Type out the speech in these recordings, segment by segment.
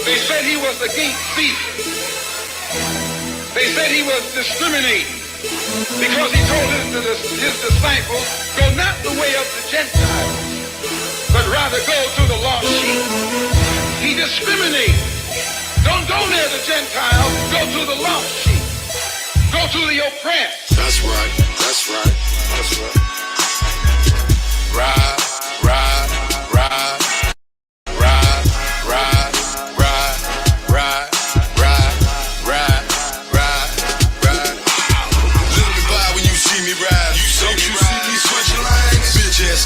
They said he was against Caesar. They said he was discriminating because he told his disciples, go not the way of the Gentiles, but rather go to the lost sheep. He discriminated. Don't go near the Gentiles, go to the lost sheep. Go to the oppressed. That's right, that's right, that's right. Ride, ride, ride.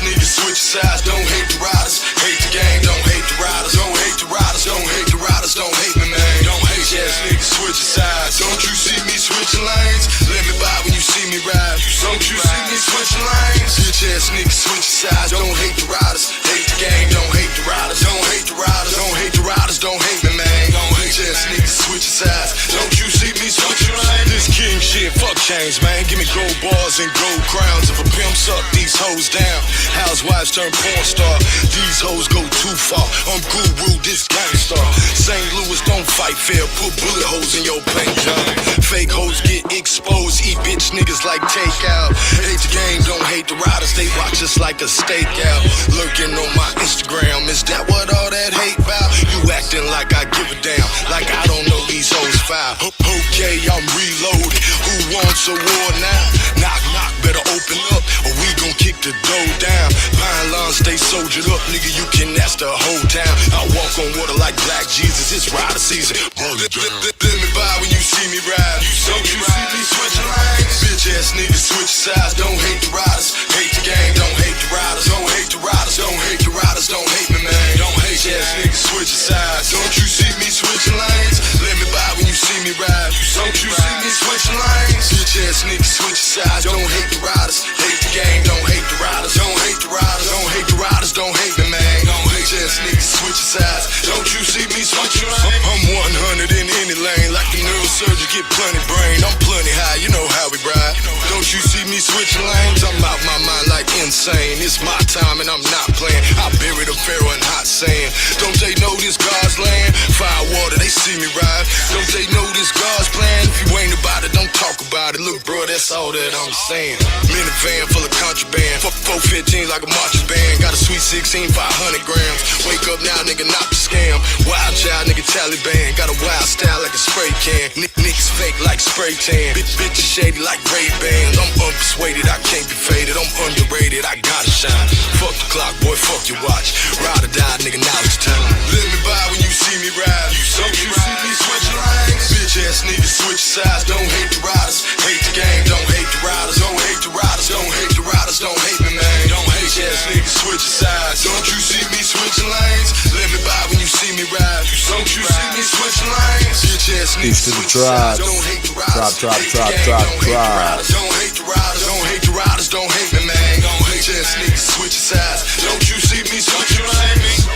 Niggas switch sides, don't hate the riders, hate the gang, don't hate the riders, don't hate the riders, don't hate the riders, don't hate me, man. Don't hate ass niggas switch sides. Don't you see me switching lanes? Let me by when you see me ride. Don't you see me switching lanes? Bitch ass niggas switch sides. Don't hate the riders, hate the gang, don't hate the riders, don't hate the riders, don't hate the riders, don't hate me, man. Don't hate ass niggas switch sides. Don't you see me switching lanes? This king shit, fuck change, man. Give me gold bars and gold crowns. If a pimp's up, these hoes down. Housewives turn porn star. These hoes go too far. I'm guru, this gangsta. St. Louis don't fight fair. Put bullet holes in your paint job. Fake hoes get exposed. Eat bitch niggas like takeout. Hate the game, don't hate the riders. They watch us like a stakeout. Lurking on my Instagram. Is that what all that hate about? You acting like I give a damn. Like I don't know these hoes foul. Okay, I'm reloaded. Who wants a war now? Knock, knock, better open up or we gon' kick the door down. Pine line, stay soldiered up, nigga, you can ask the whole town. I walk on water like Black Jesus, it's rider season. Let me by when you see me ride. Don't you see me switching lanes? Bitch ass niggas switch sides. Don't hate the riders, hate the gang, don't hate the riders, don't hate the riders, don't hate the riders, don't hate me, man. Don't hate ass niggas switching sides. Don't you see me switching lanes? Let me by when you see me ride. Don't you see me switching lanes? Bitch ass niggas switching sides. Don't hate the riders, hate the gang, don't hate the riders, don't hate the riders, don't hate the riders, don't hate me, man. Don't hate ass niggas switching sides. Don't you see me switching lanes? I'm 100 in any lane, like the neurosurgeon get plenty brain. I'm plenty high, you know how we ride. Don't you see me switching lanes? I'm out my mind like insane. It's my time and I'm not playing. I bury the pharaoh in hot sand. Don't they know this God's land? Fire water, they see me ride. Don't they know this God's plan? If you ain't about it, don't talk about it. Look, bro, that's all that I'm saying. Minivan full of contraband. 415 like a marching band. Got a sweet 16, 500 grams. Wake up now, nigga, not the scam. Wild child, nigga, Taliban. Got a wild style like a spray can. Niggas fake like spray tan. Bitches shady like Ray-Bans. I'm unpersuaded, I can't be faded. I'm underrated, I gotta shine. Fuck the clock, boy, fuck your watch. Ride or die, nigga, now it's time. Let me by when you see me ride. Don't you see me switching lanes? Bitch ass niggas switch sides. Don't hate the riders, hate the gang, don't hate the riders, don't hate the riders, don't hate the riders, don't hate me, man. Don't hate ass niggas switching sides. Don't you see me switching lanes? Let me by when you see me ride. Don't you see me switching lanes? Bitch ass niggas switching sides. Don't hate the riders, hate the gang, don't hate the riders, don't hate the riders, don't hate the riders, don't hate me, man. Don't hate ass niggas switching sides. Don't you see me switching lanes?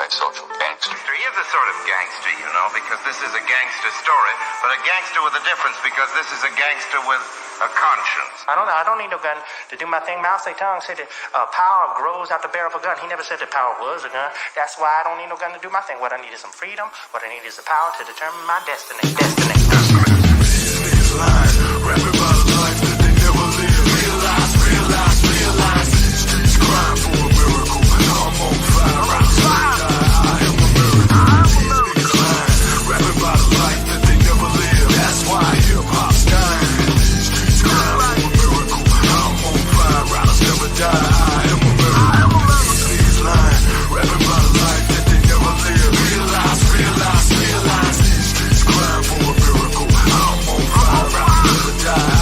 Antisocial gangster. He is a sort of gangster, you know, because this is a gangster story, but a gangster with a difference because this is a gangster with a conscience. I don't need no gun to do my thing. Mao Zedong said that power grows out the barrel of a gun. He never said that power was a gun. That's why I don't need no gun to do my thing. What I need is some freedom. What I need is the power to determine my destiny. These niggas lying, rapping about a life that they never live. Realize, realize, realize. These streets crying for a miracle. I'm on fire, I'm fire. I am a miracle. These niggas lying, rapping about a life that they never live. That's why hip-hop's dying. These streets crying for a miracle. I'm on fire, I'll never die. I am a miracle. These niggas lying, rapping about a life that they never live. Realize, realize, realize. These streets crying for a miracle. I'm on fire, I'll never die.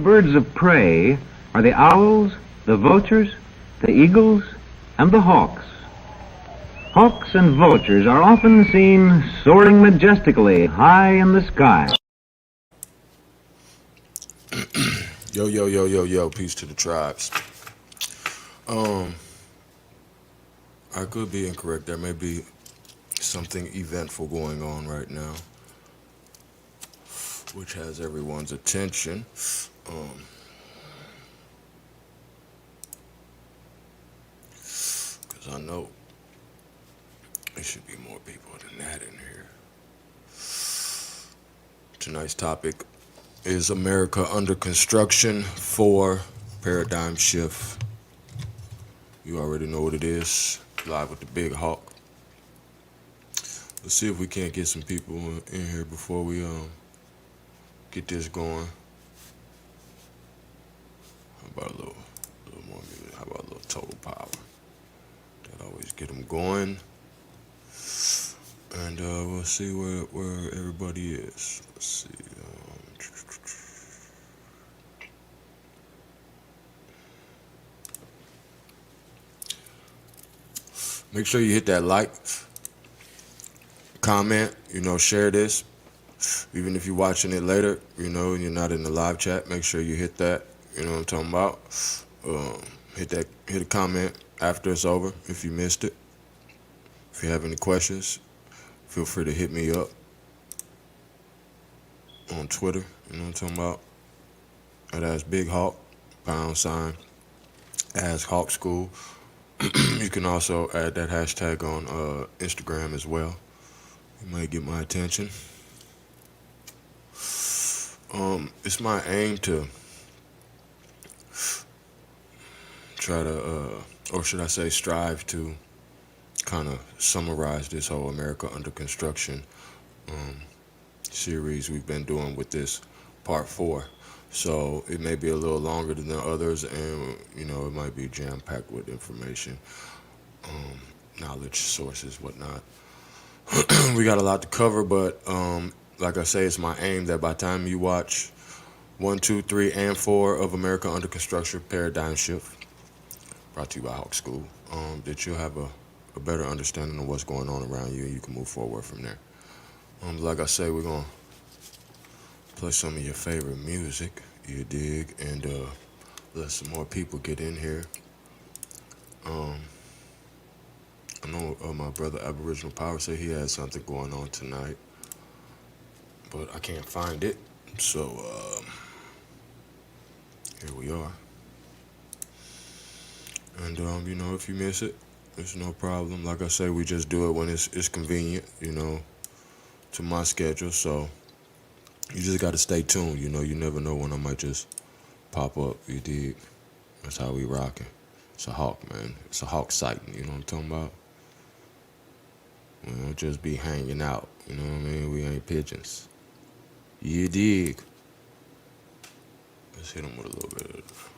birds of prey are the owls, the vultures, the eagles, and the hawks. Hawks and vultures are often seen soaring majestically high in the sky. Yo, peace to the tribes. I could be incorrect. There may be something eventful going on right now, which has everyone's attention. Because I know there should be more people than that in here. Tonight's topic is America Under Construction 4 Paradigm Shift. You already know what it is. Live with the Big Hawk. Let's see if we can't get some people in here before we get this going. How about a little more music? How about a little Total Power? That always get them going. And we'll see where everybody is. Let's see. Make sure you hit that like, comment, share this. Even if you're watching it later, and you're not in the live chat, make sure you hit that. You know what I'm talking about? Hit a comment after it's over if you missed it. If you have any questions, feel free to hit me up on Twitter. You know what I'm talking about? That's Big Hawk, #, Ask Hawk School. You can also add that hashtag on Instagram as well. You might get my attention. It's my aim to try to, or should I say strive to, kind of summarize this whole America Under Construction series we've been doing with this part 4. So it may be a little longer than the others, and it might be jam-packed with information, knowledge sources, whatnot. We got a lot to cover, but like I say, it's my aim that by the time you watch 1, 2, 3, and 4 of America Under Construction Paradigm Shift, brought to you by Hawk School, that you'll have a better understanding of what's going on around you, and you can move forward from there. Like I say, we're going to play some of your favorite music, you dig, and let some more people get in here. I know my brother Aboriginal Power said he had something going on tonight, but I can't find it, so here we are. And if you miss it, it's no problem. Like I say, we just do it when it's convenient, to my schedule, so you just got to stay tuned. You never know when I might just pop up. You dig? That's how we rocking. It's a hawk, man. It's a hawk sighting. You know what I'm talking about? We don't just be hanging out. You know what I mean? We ain't pigeons. You dig? Let's hit him with a little bit of...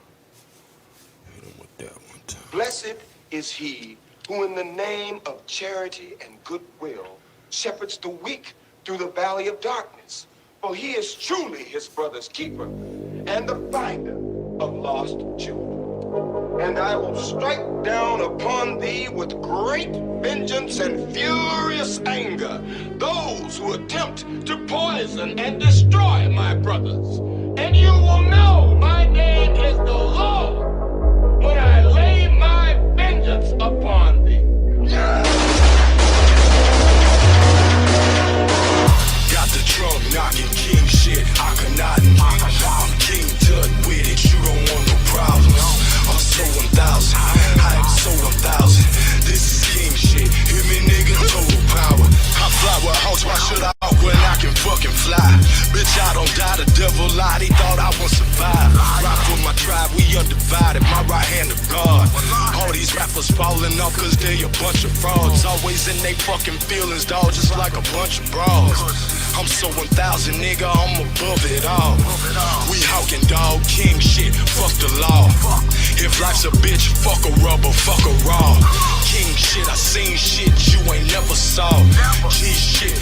Hit him with that one time. Blessed is he who in the name of charity and goodwill shepherds the weak through the valley of darkness. For he is truly his brother's keeper and the finder of lost children. And I will strike down upon thee with great vengeance and furious anger those who attempt to poison and destroy my brothers. And you will know my name is the Lord when I lay my vengeance upon thee. Got the drum knocking king shit, I cannot. I'm king tut with it, you don't want no problems. I'm so 1,000, I am so 1,000. This is king shit, hear me nigga, total power. I fly with house, why should I walk when I can fucking fly? Bitch, I don't die, the devil lied, he thought I would survive. Rock with my tribe, we undivided, my right hand of God. All these rappers falling off cause they a bunch of frauds. Always in they fucking feelings, dog, just like a bunch of bras. I'm so 1,000, nigga, I'm above it all. We hawking dog, king shit, fuck the law. If life's a bitch, fuck a rubber, fuck a raw. King shit, I seen shit you ain't never saw. G shit,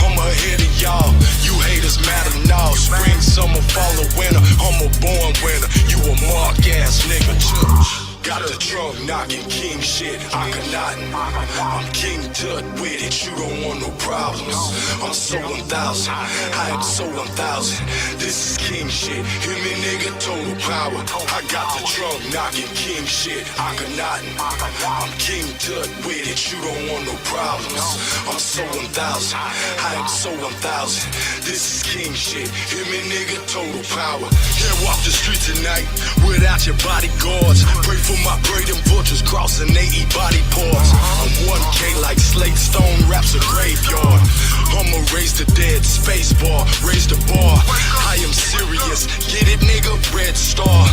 I'm ahead of y'all. You haters matter now. Spring, summer, fall, or winter, I'm knocking king shit. Akhenaten. I'm King Tut with it. You don't want no problems. I'm so 1,000. I am so 1,000. This is king shit. Hear me, nigga, total power. I got the trunk knocking king shit. Akhenaten. I'm King Tut with it. You don't want no problems. I'm so 1,000. I am so 1,000. This is king shit. Hear me, nigga, total power. Can't walk the streets at night without your bodyguards. Pray for my braid and vultures crossing 80 body parts. I'm 1K like Slate Stone raps a graveyard. I'ma raise the dead, space bar, raise the bar. I am serious, get it, nigga, red star.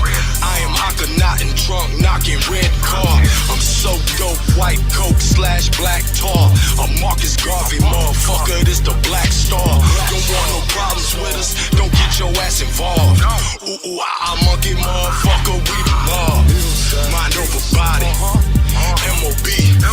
I am Akhenaten, drunk, knocking red car. I'm so dope, white coke / black tar. I'm Marcus Garvey, motherfucker, this the black star. Don't want no problems with us, don't get your ass involved. Ooh, monkey, motherfucker, we the mob. Mind over body, MOB.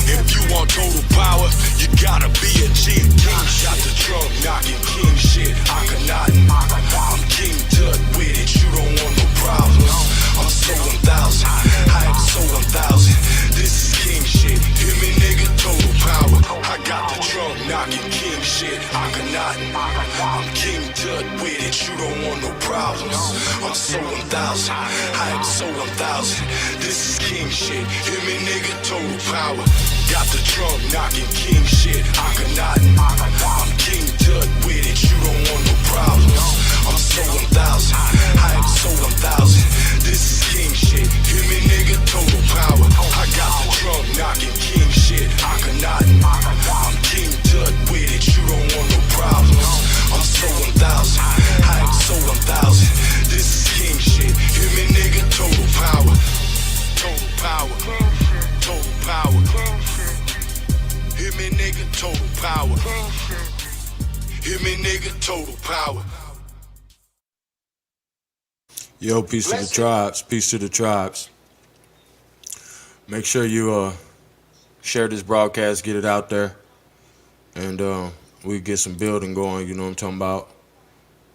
If you want total power, you gotta be a G. King shot the trunk, knocking king shit. Akhenaten. I'm King Tut with it, you don't want no problems. I'm so 1,000, I am so 1,000. This is king shit. Hear me, nigga, total power. I got the trunk, knocking king shit. Akhenaten. I'm King Tut with it, you don't want no problems. I'm so 1,000, I am so 1,000. This is king shit. Hear me, nigga, total power. Got the trunk, knocking king shit. Akhenaten. I'm King Tut with it, you don't want no problems. I'm so 1,000, I am so 1,000. This is king shit. Hear me, nigga, total power. I got the trunk, knocking king shit. Akhenaten. I'm King Tut with it, you don't want no problems. I'm so 1,000, I am so 1,000. This is king shit. Hear me, nigga, total power. Total power. Total power. Hear me, nigga, total power. Hear me, nigga, total power. Yo, peace to the tribes. Peace to the tribes. Make sure you share this broadcast, get it out there, and we get some building going. You know what I'm talking about.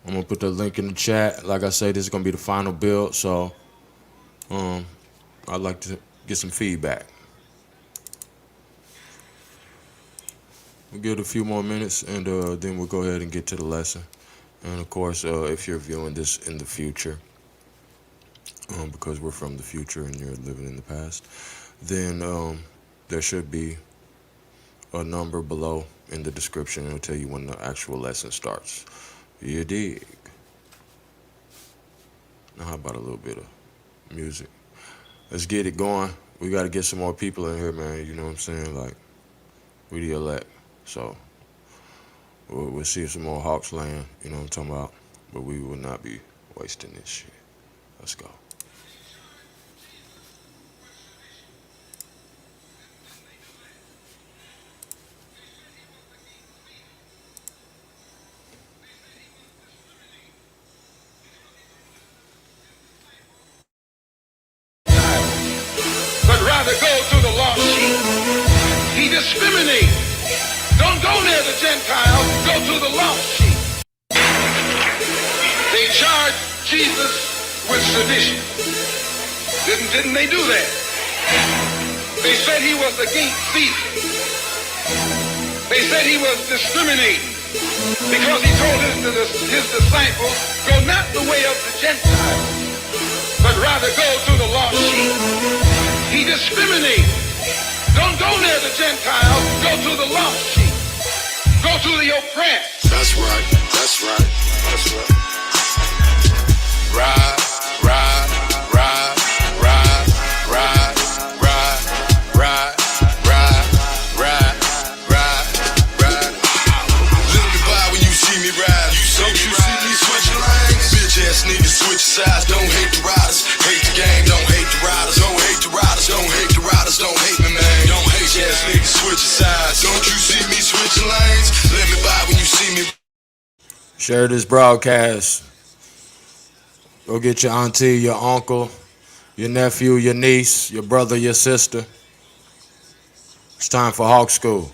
I'm gonna put the link in the chat. Like I say, this is gonna be the final build, so I'd like to get some feedback. We'll give it a few more minutes, and then we'll go ahead and get to the lesson. And of course, if you're viewing this in the future, because we're from the future and you're living in the past, then there should be a number below in the description. It'll tell you when the actual lesson starts. You dig? Now how about a little bit of music? Let's get it going. We got to get some more people in here, man. You know what I'm saying? Like, we the elect. So we'll see some more Hawks land. You know what I'm talking about? But we will not be wasting this shit. Let's go. Rather go to the lost sheep. He discriminates. Don't go near the Gentiles, go to the lost sheep. They charged Jesus with sedition. Didn't they do that? They said he was a gate thief. They said he was discriminating because he told his disciples, go not the way of the Gentiles, but rather go to the lost sheep. He discriminates. Don't go near the Gentiles, go to the lost sheep. Go to the oppressed. That's right, that's right, that's right. Ride, ride, ride, ride, ride, ride, ride, ride, ride, ride, ride. Look me by when you see me ride. Don't you see me switching lanes? Bitch ass niggas switch sides. Don't hate the riders, hate the game. Don't hate the riders, don't hate the riders, don't hate the riders, don't hate me, man. Don't hate ass niggas switching sides. Don't you see me switching lanes? Let me by when you see me. Share this broadcast. Go get your auntie, your uncle, your nephew, your niece, your brother, your sister. It's time for Hawk School.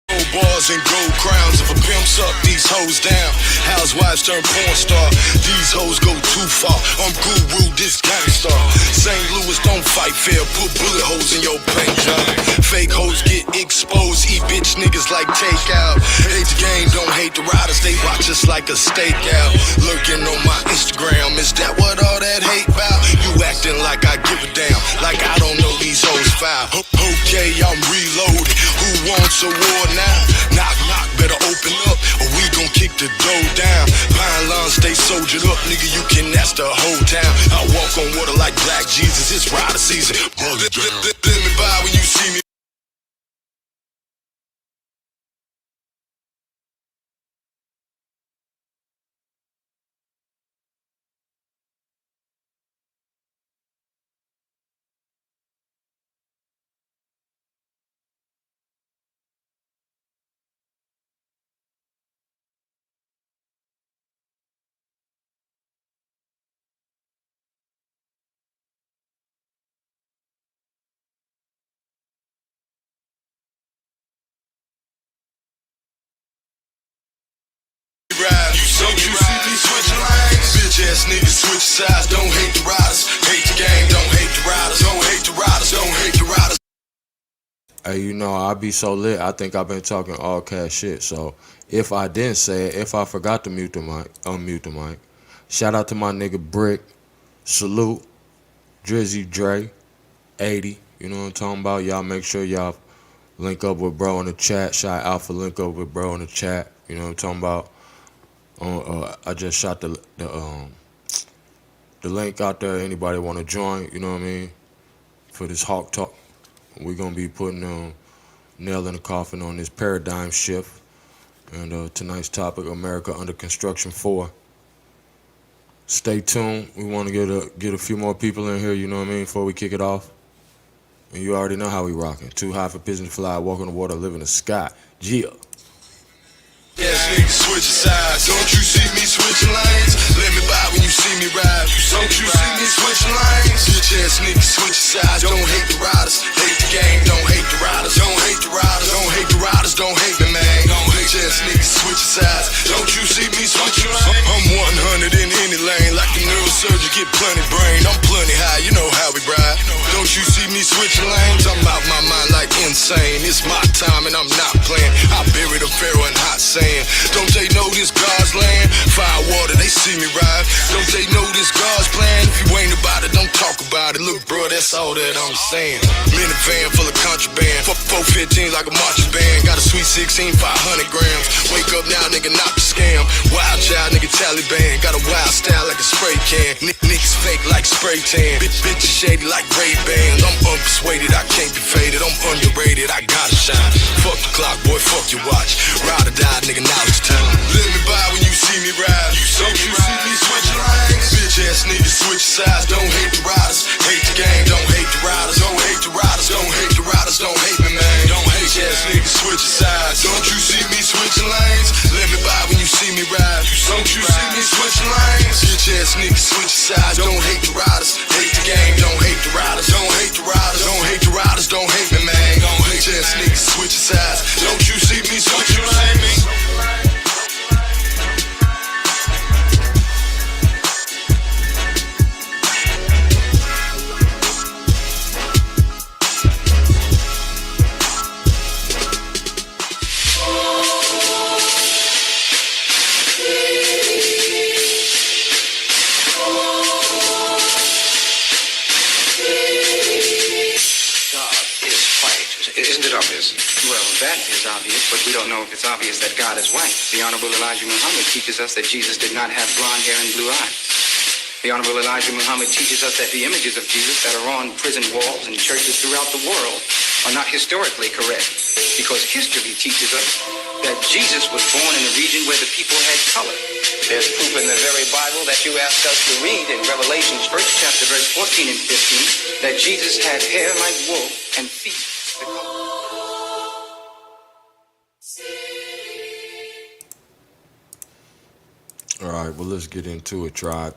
Bars Diamonds and gold crowns. If a pimp's up, these hoes down. Housewives turn porn star. These hoes go too far. I'm guru, this gangsta. St. Louis don't fight fair. Put bullet holes in your paint job. Fake hoes get exposed. Eat bitch niggas like takeout. Hate the game, don't hate the riders. They watch us like a stakeout. Lurking on my Instagram. Is that what all that hate about? You acting like I give a damn. Like I don't know these hoes foul. Okay, I'm reloaded. Who wants a war now? Knock, knock, better open up, or we gon' kick the door down. Pine line, stay soldiered up, nigga, you can ask the whole town. I walk on water like Black Jesus, it's rider season. Let me by when you see me. Don't you see me switching lanes? Bitch ass niggas switch sides. Don't hate the riders. Hate the gang. Don't hate the riders. Don't hate the riders. Don't hate the riders. Hey, you know, I be so lit, I think I've been talking all cash shit. So if I didn't say it, if I forgot to unmute the mic, shout out to my nigga Brick, Salute, Drizzy Dre, 80. You know what I'm talking about? Y'all make sure y'all link up with bro in the chat. Shout Alpha link up with bro in the chat. You know what I'm talking about? I just shot the link out there. Anybody want to join? You know what I mean? For this Hawk Talk, we're gonna be putting nail in the coffin on this paradigm shift. And tonight's topic: America under construction 4. Stay tuned. We want to get a few more people in here. You know what I mean? Before we kick it off. And you already know how we rocking. Too high for pigeons to fly. Walk on the water, live in the sky. Yeah. Yes, niggas switching sides. Don't you see me switching lanes? Let me by when you see me ride. Don't you see me switching lanes? Bitch ass niggas switching sides. Don't hate the riders. Hate the game. Don't hate the riders. Don't hate the riders. Don't hate the riders. Don't hate me, man. Don't hate ass niggas switching sides. Don't you see me switching lanes? I'm 100 in any lane. Like the neurosurgeon, get plenty brain. I'm plenty high. You know how we ride. Don't you see me switching lanes? I'm out my mind like insane. It's my time and I'm not playing. I buried a pharaoh in hot sand. Don't they know this God's land? Fire water, they see me ride. Don't they know this God's plan? If you ain't about it, don't talk about it. Look, bro, that's all that I'm saying. Minivan full of contraband. 415 like a marching band. Got a sweet 16, 500 grams. Wake up now, nigga, not the scam. Wild child, nigga, Taliban. Got a wild style like a spray can. Niggas fake like spray tan. Bitches shady like Ray-Bans. I'm unpersuaded, I can't be faded. I'm underrated, I gotta shine. Fuck the clock, boy, fuck your watch. Ride or die, nigga, now it's time. Let me by when you see me ride. Don't you see me switching lanes? Bitch ass niggas switch sides. Don't hate the riders. Hate the game. Don't hate the riders. Don't hate the riders. Don't hate the riders. Don't hate me, man. Don't hate ass niggas switching sides. Don't you see me switching lanes? Let me by when you see me ride. Don't you see me switching lanes? Bitch ass niggas switching sides. Don't hate the riders. Hate the game. Don't hate the riders. Don't hate the riders. Don't hate the riders. Don't hate me, man. Don't hate ass niggas switching sides. Don't you see me switching lanes? Well, that is obvious, but we don't know if it's obvious that God is white. The Honorable Elijah Muhammad teaches us that Jesus did not have blonde hair and blue eyes. The Honorable Elijah Muhammad teaches us that the images of Jesus that are on prison walls and churches throughout the world are not historically correct, because history teaches us that Jesus was born in a region where the people had color. There's proof in the very Bible that you asked us to read in Revelation 1st chapter, verse 14 and 15, that Jesus had hair like wool and feet the color. All right, well, let's get into it, tribe.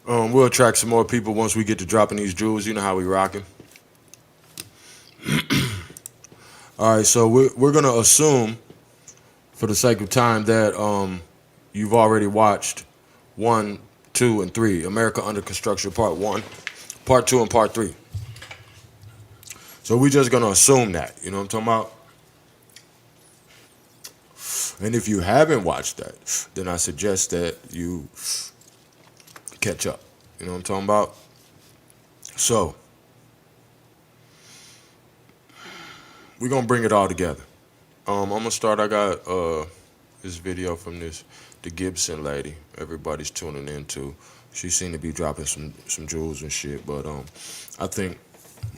We'll attract some more people once we get to dropping these jewels. You know how we rocking. All right, so we're gonna assume, for the sake of time, that you've already watched 1, 2, and 3, America Under Construction Part 1, Part 2, and Part 3. So we're just gonna assume that, you know what I'm talking about? And if you haven't watched that, then I suggest that you catch up. You know what I'm talking about? So we're gonna bring it all together. I'm gonna start. I got this video from the Gibson lady. Everybody's tuning into. She seemed to be dropping some jewels and shit. But I think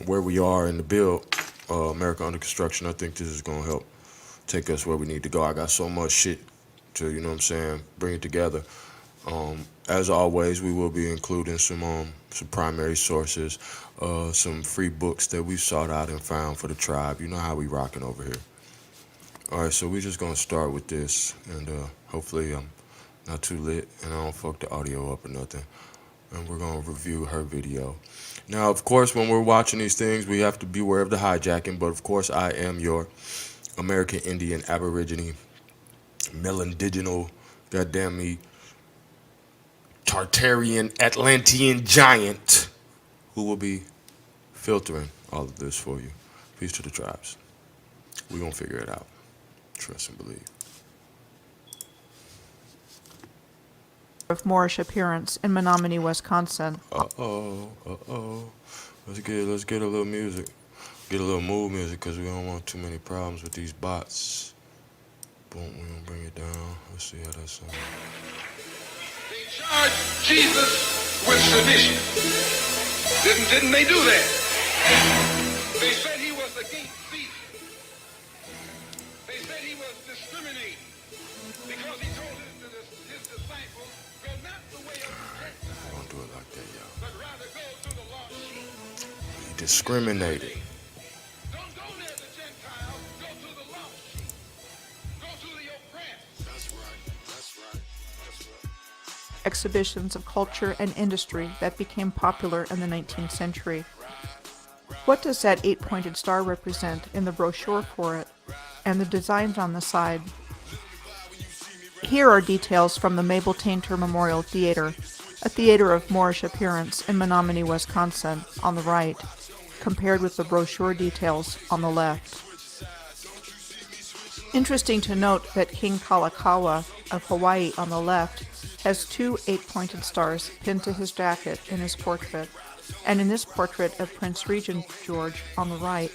where we are in the build, America Under Construction, I think this is gonna help take us where we need to go. I got so much shit to, you know what I'm saying, bring it together. As always, we will be including some primary sources, some free books that we sought out and found for the tribe. You know how we rocking over here. All right, so we're just gonna start with this, and hopefully I'm not too lit and I don't fuck the audio up or nothing. And we're gonna review her video. Now, of course, when we're watching these things, we have to beware of the hijacking. But of course, I am your American Indian Aborigine Melandiginal, goddamn me, Tartarian Atlantean giant who will be filtering all of this for you. Peace to the tribes. We're gonna figure it out. Trust and believe. Of Moorish appearance in Menominee, Wisconsin. Let's get a little music. Get a little mood music, because we don't want too many problems with these bots. Boom, we're gonna bring it down. Let's see how that sounds. They charged Jesus with sedition. Didn't they do that? They said he was against Caesar. They said he was discriminating because he told his disciples, go not the way of the Gentiles. Don't do it like that, y'all. But rather go through the lost sheep. He discriminated. Don't go near the Gentiles. Go to the lost sheep. Go to the oppressed. That's right. That's right. That's right. Exhibitions of culture and industry that became popular in the 19th century. What does that 8-pointed star represent in the brochure for it, and the designs on the side? Here are details from the Mabel Tainter Memorial Theater, a theater of Moorish appearance in Menominee, Wisconsin, on the right, compared with the brochure details on the left. Interesting to note that King Kalakaua of Hawaii on the left has 2 8-pointed stars pinned to his jacket in his portrait, and in this portrait of Prince Regent George on the right,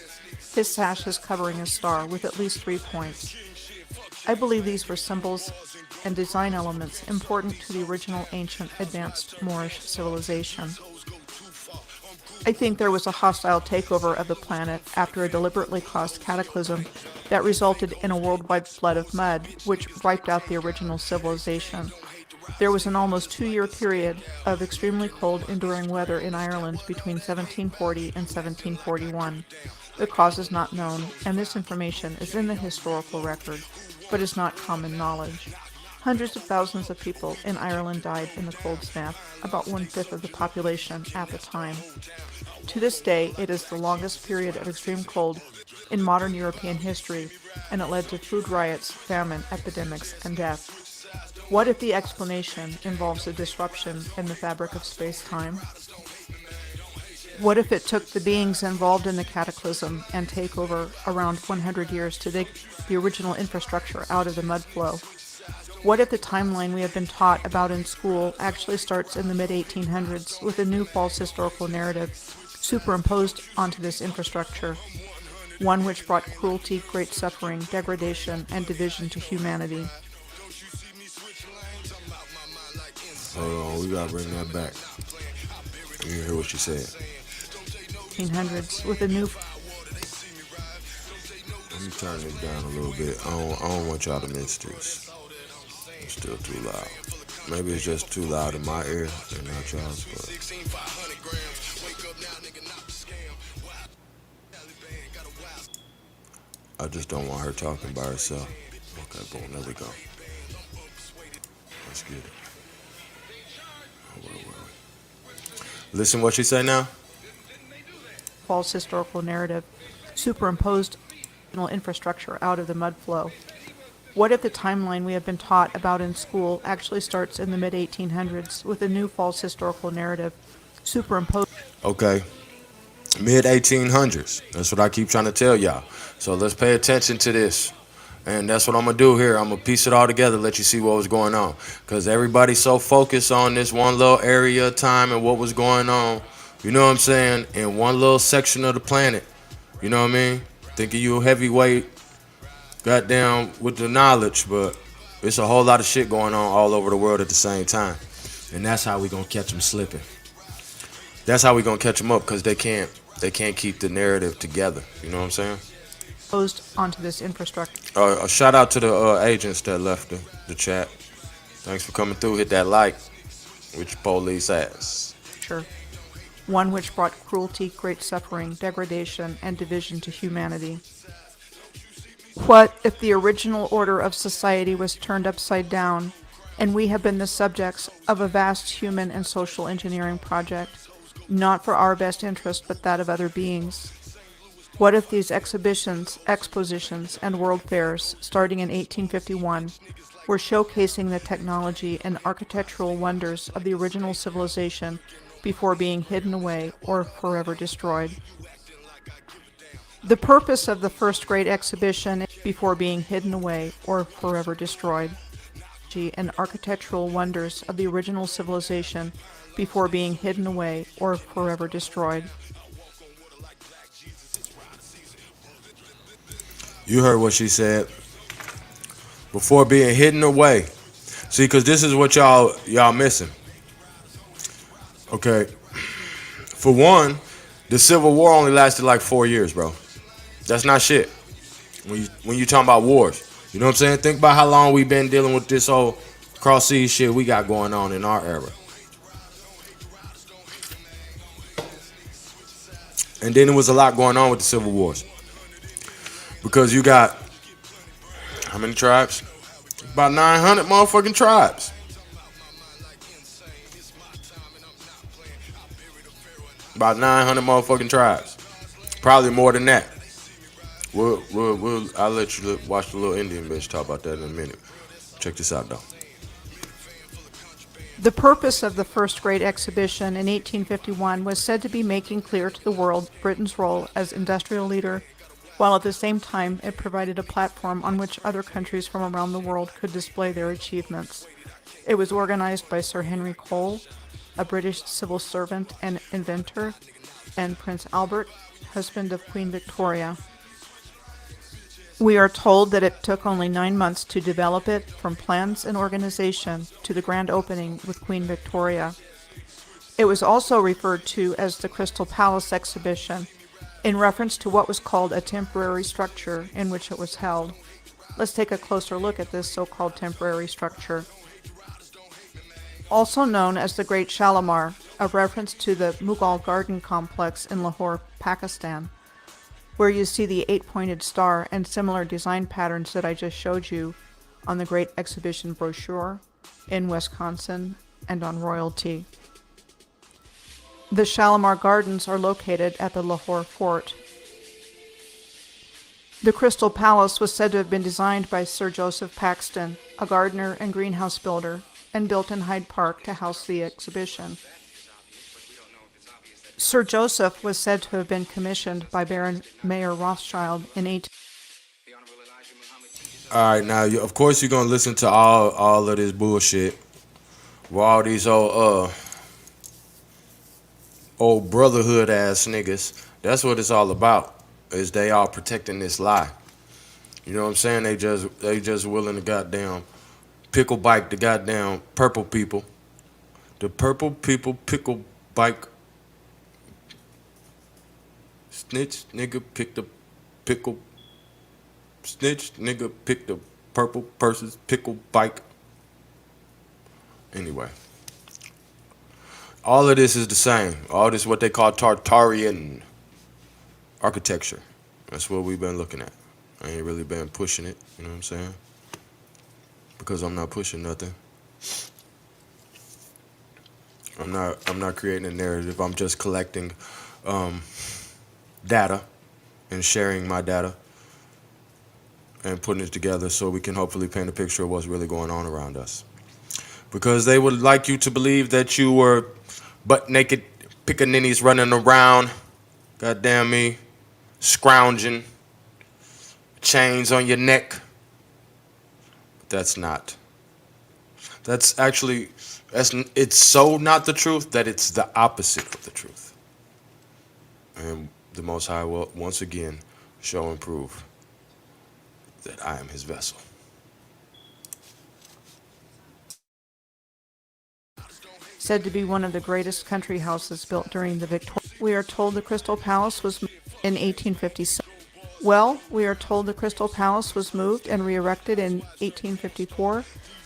his sash is covering a star with at least 3 points. I believe these were symbols and design elements important to the original ancient advanced Moorish civilization. I think there was a hostile takeover of the planet after a deliberately caused cataclysm that resulted in a worldwide flood of mud, which wiped out the original civilization. There was an almost 2-year period of extremely cold, enduring weather in Ireland between 1740 and 1741. The cause is not known, and this information is in the historical record, but is not common knowledge. Hundreds of thousands of people in Ireland died in the cold snap, about 1/5 of the population at the time. To this day, it is the longest period of extreme cold in modern European history, and it led to food riots, famine, epidemics, and death. What if the explanation involves a disruption in the fabric of space-time? What if it took the beings involved in the cataclysm and take over around 100 years to dig the original infrastructure out of the mud flow? What if the timeline we have been taught about in school actually starts in the mid-1800s with a new false historical narrative superimposed onto this infrastructure, one which brought cruelty, great suffering, degradation, and division to humanity? Hold on, we gotta bring that back. You hear what she said. 1800s with a new... Let me turn it down a little bit. I don't want y'all to miss this. It's still too loud. Maybe it's just too loud in my ear and not y'all's, but... I just don't want her talking by herself. Okay, boom, there we go. Let's get it. Listen what she say now? false historical narrative superimposed infrastructure out of the mud flow. What if the timeline we have been taught about in school actually starts in the mid-1800s with a new false historical narrative superimposed? Okay, mid-1800s. That's what I keep trying to tell y'all. So let's pay attention to this. And that's what I'm going to do here. I'm going to piece it all together, let you see what was going on. Because everybody's so focused on this one little area of time and what was going on, you know what I'm saying, in one little section of the planet. You know what I mean? Thinking you a heavyweight, goddamn, with the knowledge, but it's a whole lot of shit going on all over the world at the same time. And that's how we going to catch them slipping. That's how we going to catch them up, because they can't keep the narrative together. You know what I'm saying? Onto this infrastructure. A shout out to the agents that left the chat. Thanks for coming through. Hit that like with your police ass. Sure. One which brought cruelty, great suffering, degradation, and division to humanity. What if the original order of society was turned upside down, and we have been the subjects of a vast human and social engineering project, not for our best interest, but that of other beings? What if these exhibitions, expositions, and world fairs, starting in 1851, were showcasing the technology and architectural wonders of the original civilization before being hidden away or forever destroyed? The purpose of the first great exhibition before being hidden away or forever destroyed, and architectural wonders of the original civilization before being hidden away or forever destroyed. You heard what she said. Before being hidden away. See, because this is what y'all missing. Okay. For one, the Civil War only lasted like 4 years, bro. That's not shit. When you talking about wars. You know what I'm saying? Think about how long we've been dealing with this whole cross-seas shit we got going on in our era. And then there was a lot going on with the Civil Wars. Because you got, how many tribes? About 900 motherfucking tribes. About 900 motherfucking tribes. Probably more than that. I'll let you watch the little Indian bitch talk about that in a minute. Check this out, though. The purpose of the first great exhibition in 1851 was said to be making clear to the world Britain's role as industrial leader, while at the same time it provided a platform on which other countries from around the world could display their achievements. It was organized by Sir Henry Cole, a British civil servant and inventor, and Prince Albert, husband of Queen Victoria. We are told that it took only 9 months to develop it, from plans and organization to the grand opening with Queen Victoria. It was also referred to as the Crystal Palace exhibition, in reference to what was called a temporary structure in which it was held. Let's take a closer look at this so-called temporary structure. Also known as the Great Shalimar, a reference to the Mughal Garden complex in Lahore, Pakistan, where you see the 8-pointed star and similar design patterns that I just showed you on the Great Exhibition brochure in Wisconsin and on Royalty. The Shalimar Gardens are located at the Lahore Fort. The Crystal Palace was said to have been designed by Sir Joseph Paxton, a gardener and greenhouse builder, and built in Hyde Park to house the exhibition. Sir Joseph was said to have been commissioned by Baron Mayer Rothschild in 18... All right, now, of course you're going to listen to all of this bullshit. With all these old brotherhood ass niggas. That's what it's all about. Is they all protecting this lie. You know what I'm saying? They just willing to goddamn pickle bike the goddamn purple people. The purple people pickle bike. Snitch nigga pick the pickle. Snitch nigga pick the purple person's pickle bike. Anyway. All of this is the same. All this is what they call Tartarian architecture. That's what we've been looking at. I ain't really been pushing it, you know what I'm saying? Because I'm not pushing nothing. I'm not creating a narrative. I'm just collecting data and sharing my data and putting it together so we can hopefully paint a picture of what's really going on around us. Because they would like you to believe that you were butt naked pickaninnies running around, goddamn me, scrounging, chains on your neck. That's not. That's actually, it's so not the truth that it's the opposite of the truth. And the Most High will once again show and prove that I am his vessel. Said to be one of the greatest country houses built during the Victorian. We are told the Crystal Palace was moved in 1857. Well, we are told the Crystal Palace was moved and re-erected in 1854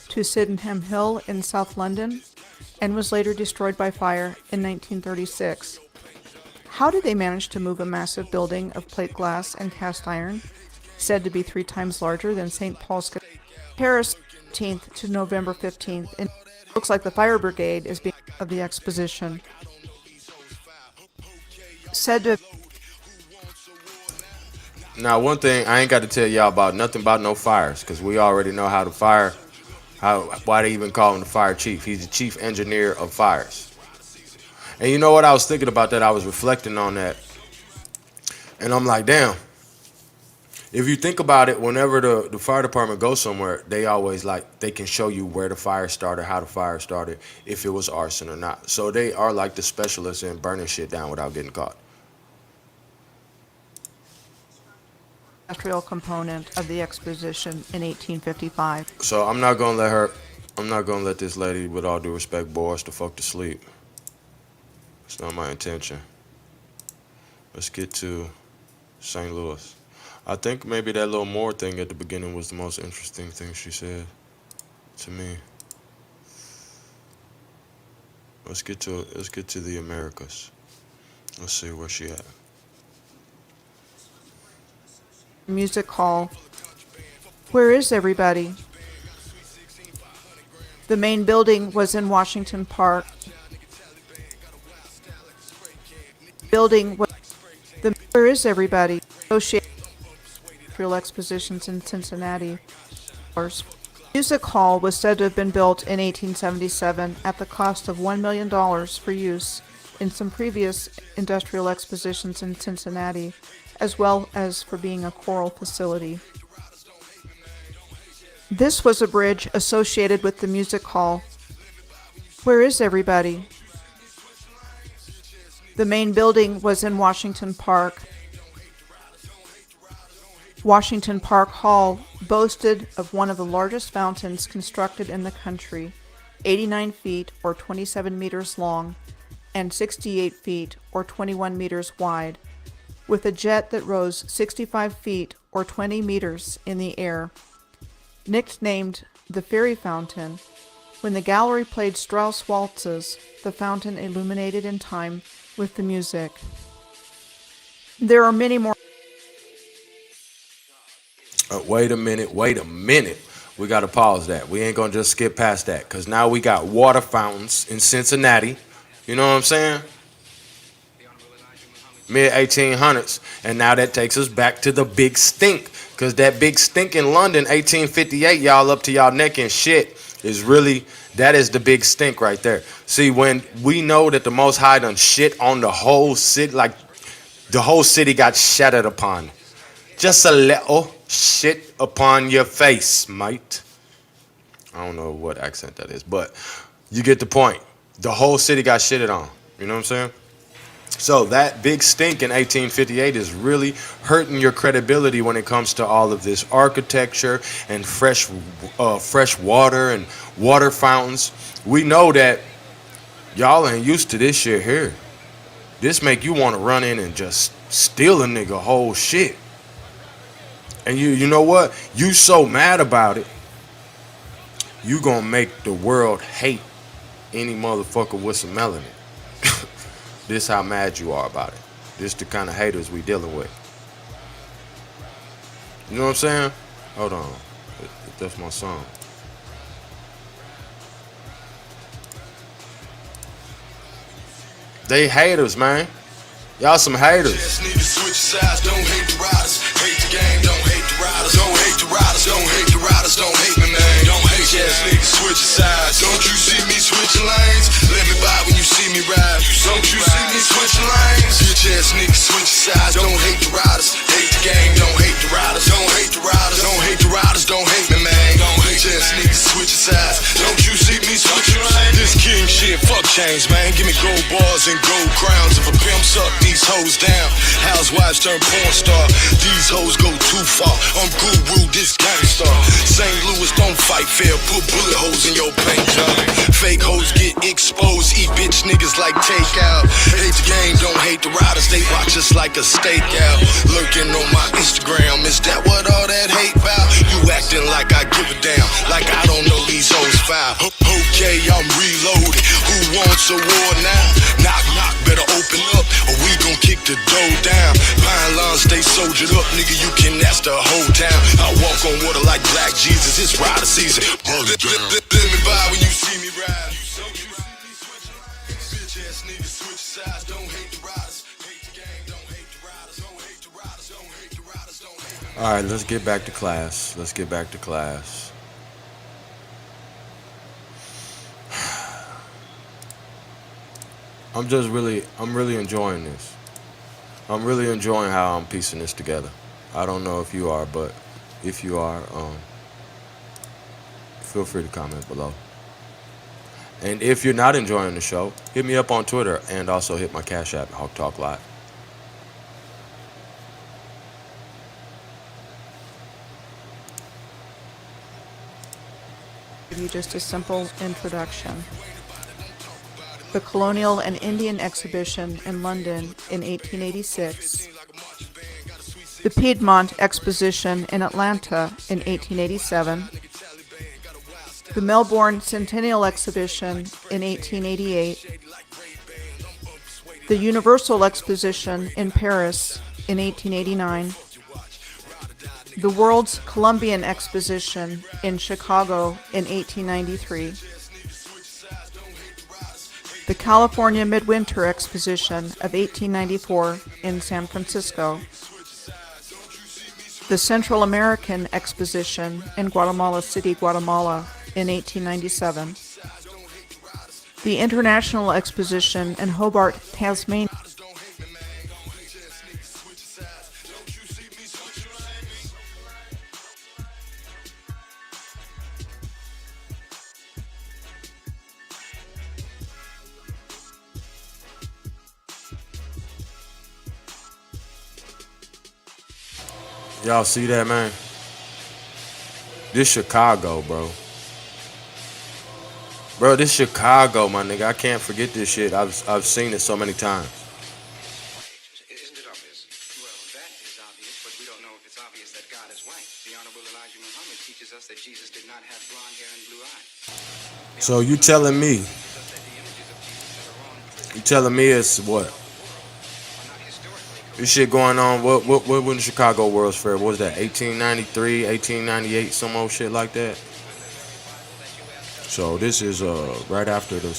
to Sydenham Hill in South London and was later destroyed by fire in 1936. How did they manage to move a massive building of plate glass and cast iron, said to be 3 times larger than St. Paul's Cathedral, Paris, 18th to November 15th, and looks like the fire brigade is being of the exposition. Said to. Now, one thing I ain't got to tell y'all about nothing about no fires, because we already know how to fire. Why they even call him the fire chief? He's the chief engineer of fires. And you know what? I was thinking about that. I was reflecting on that, and I'm like, damn. If you think about it, whenever the fire department goes somewhere, they always they can show you where the fire started, how the fire started, if it was arson or not. So they are like the specialists in burning shit down without getting caught. Industrial component of the exposition in 1855. So I'm not gonna let this lady, with all due respect, bore us the fuck to sleep. It's not my intention. Let's get to St. Louis. I think maybe that little more thing at the beginning was the most interesting thing she said to me. Let's get to the Americas. Let's see where she at. Music hall. Where is everybody? The main building was in Washington Park. Where is everybody? Industrial expositions in Cincinnati. Music hall was said to have been built in 1877 at the cost of $1 million for use in some previous industrial expositions in Cincinnati, as well as for being a choral facility. This was a bridge associated with the music hall. Where is everybody? The main building was in Washington Park. Washington Park Hall boasted of one of the largest fountains constructed in the country, 89 feet or 27 meters long and 68 feet or 21 meters wide, with a jet that rose 65 feet or 20 meters in the air. Nicknamed the Fairy Fountain, when the gallery played Strauss waltzes, the fountain illuminated in time with the music. There are many more. Wait a minute. We got to pause that. We ain't going to just skip past that, because now we got water fountains in Cincinnati. You know what I'm saying? Mid-1800s. And now that takes us back to the big stink, because that big stink in London, 1858, y'all up to y'all neck in shit, is really, that is the big stink right there. See, when we know that the Most High done shit on the whole city, like the whole city got shattered upon. Just a little shit upon your face, mate. I don't know what accent that is, but you get the point. The whole city got shitted on. You know what I'm saying? So that big stink in 1858 is really hurting your credibility when it comes to all of this architecture and fresh water and water fountains. We know that y'all ain't used to this shit here. This make you want to run in and just steal a nigga whole shit. And you know what? You so mad about it, you gonna make the world hate any motherfucker with some melanin. This how mad you are about it. This the kind of haters we dealing with. You know what I'm saying? Hold on. That's my song. They haters, man. Y'all some haters. Just need to switch sides, don't hate the riders. Hate the game, don't hate the riders. Don't hate the riders. riders, don't hate the riders, don't hate me, man. Don't hate ass niggas switching sides. Don't you see me switching lanes? Let me by when you see me ride. Don't you see me switching lanes? Bitch ass niggas switching sides. Don't hate the riders, hate the game. Don't hate the riders, don't hate the riders, don't hate the riders, don't hate me, man. Don't hate ass niggas switching sides. Don't you see me switching lanes? This king shit, fuck change, man. Give me gold bars and gold crowns. If a pimp suck these hoes down, housewives turn porn star. These hoes go too far. I'm guru, this gangsta. St. Louis don't fight fair. Put bullet holes in your paint job. Fake hoes get exposed. Eat bitch niggas like takeout. Hate the game, don't hate the riders. They watch us like a stakeout. Lurking on my Instagram. Is that what all that hate about? You acting like I give a damn. Like I don't know these hoes foul. Okay, I'm reloaded. Who wants a war now? Knock, knock, better open up, or we gon' kick the door down. Pine line, stay soldiered up, nigga, you can ask the whole town. I walk on water like Black Jesus, it's rider season. Let me by when you see me ride. Bitch ass niggas switch sides, don't hate the riders. Hate the gang, don't hate the riders. Don't hate the riders, don't hate the riders, don't hate the riders. Alright, let's get back to class. Let's get back to class. I'm really enjoying this. I'm really enjoying how I'm piecing this together. I don't know if you are, but if you are, feel free to comment below. And if you're not enjoying the show, hit me up on Twitter and also hit my CashApp HawkTalkLive. Give you just a simple introduction. The Colonial and Indian Exhibition in London in 1886, the Piedmont Exposition in Atlanta in 1887, the Melbourne Centennial Exhibition in 1888, the Universal Exposition in Paris in 1889, the World's Columbian Exposition in Chicago in 1893, the California Midwinter Exposition of 1894 in San Francisco, the Central American Exposition in Guatemala City, Guatemala in 1897, the International Exposition in Hobart, Tasmania, Y'all see that, man? This Chicago, bro. Bro, this Chicago, my nigga. I can't forget this shit. I've seen it so many times. Isn't it obvious? Well, that is obvious, but we don't know if it's obvious that God is white. The Honorable Elijah Muhammad teaches us that Jesus did not have blonde hair and blue eyes. So you telling me it's what? This shit going on, what when the Chicago World's Fair, what was that, 1893, 1898, some old shit like that? So this is right after the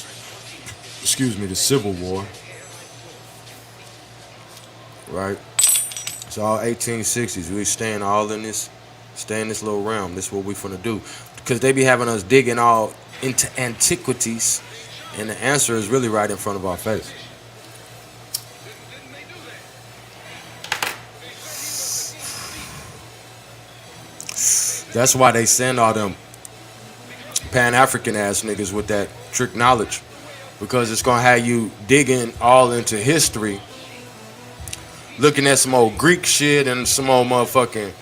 Civil War, right? It's all 1860s. We staying in this little realm. This is what we finna do. Because they be having us digging all into antiquities, and the answer is really right in front of our face. That's why they send all them Pan-African ass niggas with that trick knowledge, because it's gonna have you digging all into history, looking at some old Greek shit and some old motherfucking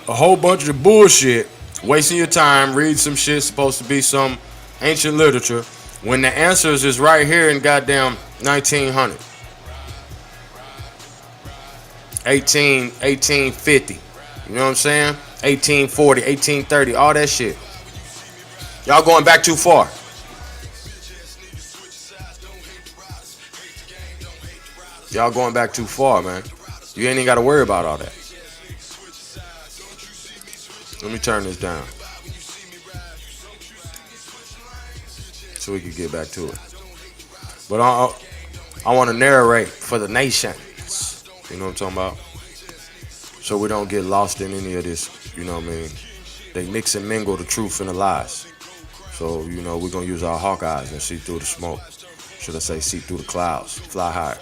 a whole bunch of bullshit, wasting your time, read some shit supposed to be some ancient literature, when the answers is right here in goddamn 1900, 1850. You know what I'm saying? 1840, 1830, all that shit. Y'all going back too far. Y'all going back too far, man. You ain't even got to worry about all that. Let me turn this down so we can get back to it. But I want to narrate for the nations. You know what I'm talking about? So we don't get lost in any of this, you know what I mean? They mix and mingle the truth and the lies. So, you know, we're going to use our hawk eyes and see through the smoke. Should I say see through the clouds, fly higher.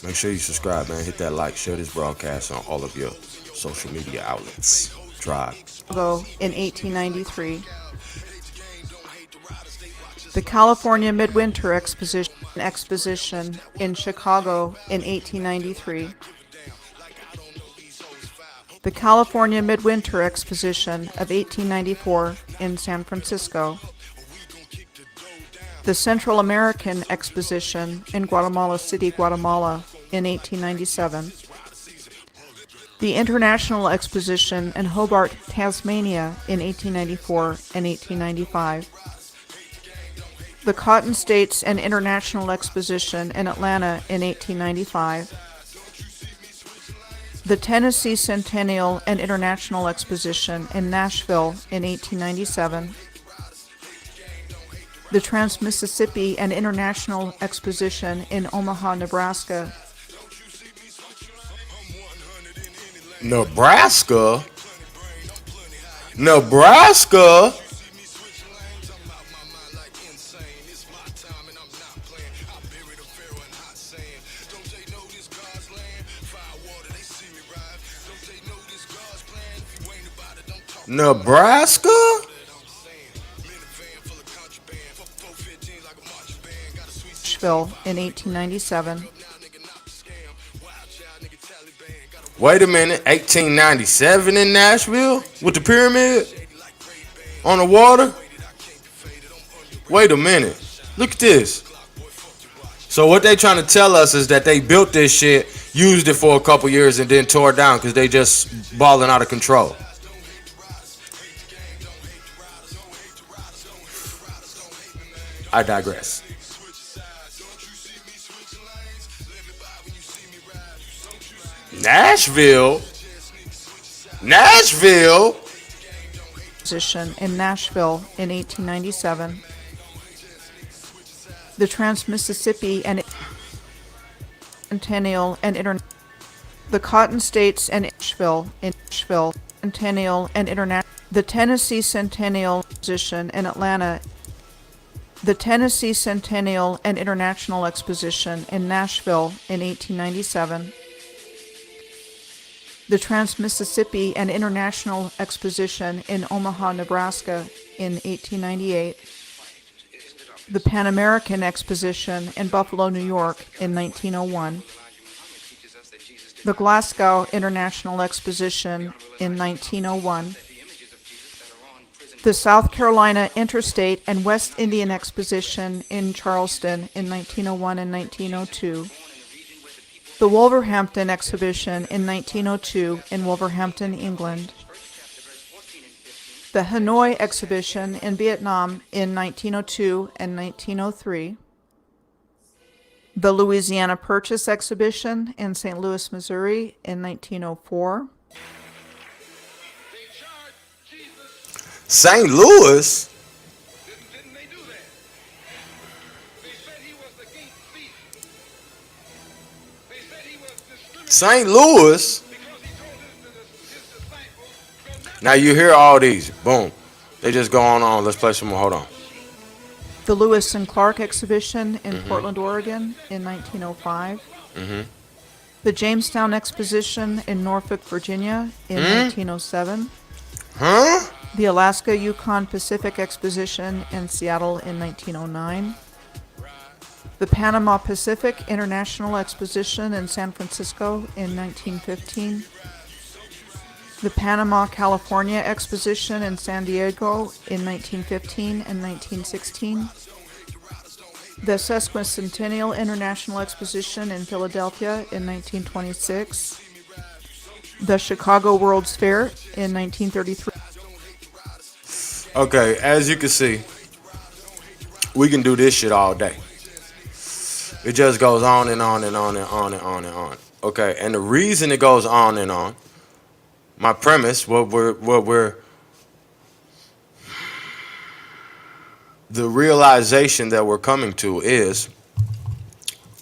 Make sure you subscribe, man. Hit that like, share this broadcast on all of your social media outlets. Tribe. In 1893. The California Midwinter Exposition in Chicago in 1893. The California Midwinter Exposition of 1894 in San Francisco. The Central American Exposition in Guatemala City, Guatemala in 1897. The International Exposition in Hobart, Tasmania in 1894 and 1895. The Cotton States and International Exposition in Atlanta in 1895. The Tennessee Centennial and International Exposition in Nashville in 1897. The Trans-Mississippi and International Exposition in Omaha, Nebraska. Nebraska? Nebraska? Nebraska? Nashville in 1897. Wait a minute, 1897 in Nashville? With the pyramid? On the water? Wait a minute. Look at this. So what they trying to tell us is that they built this shit, used it for a couple years, and then tore it down because they just balling out of control. I digress. Nashville? Position in Nashville in 1897. The Trans-Mississippi and Centennial and the Cotton States and Nashville in Nashville Centennial and International. The Tennessee Centennial Exposition in Atlanta. The Tennessee Centennial and International Exposition in Nashville in 1897. The Trans-Mississippi and International Exposition in Omaha, Nebraska in 1898. The Pan American Exposition in Buffalo, New York in 1901. The Glasgow International Exposition in 1901. The South Carolina Interstate and West Indian Exposition in Charleston in 1901 and 1902. The Wolverhampton Exhibition in 1902 in Wolverhampton, England. The Hanoi Exhibition in Vietnam in 1902 and 1903. The Louisiana Purchase Exhibition in St. Louis, Missouri in 1904. St. Louis? Didn't they do that? They said he was the gate thief. They said he was discriminating St. Louis? because he told his disciples, Now you hear all these. Boom. They just go on. Let's play some more. Hold on. The Lewis and Clark Exhibition in Portland, Oregon in 1905. The Jamestown Exposition in Norfolk, Virginia in 1907. Huh? The Alaska Yukon Pacific Exposition in Seattle in 1909. The Panama Pacific International Exposition in San Francisco in 1915. The Panama California Exposition in San Diego in 1915 and 1916. The Sesquicentennial International Exposition in Philadelphia in 1926. The Chicago World's Fair in 1933. Okay, as you can see, we can do this shit all day. It just goes on and on and on and on and on and on. Okay, and the reason it goes on and on, my premise, the realization that we're coming to is,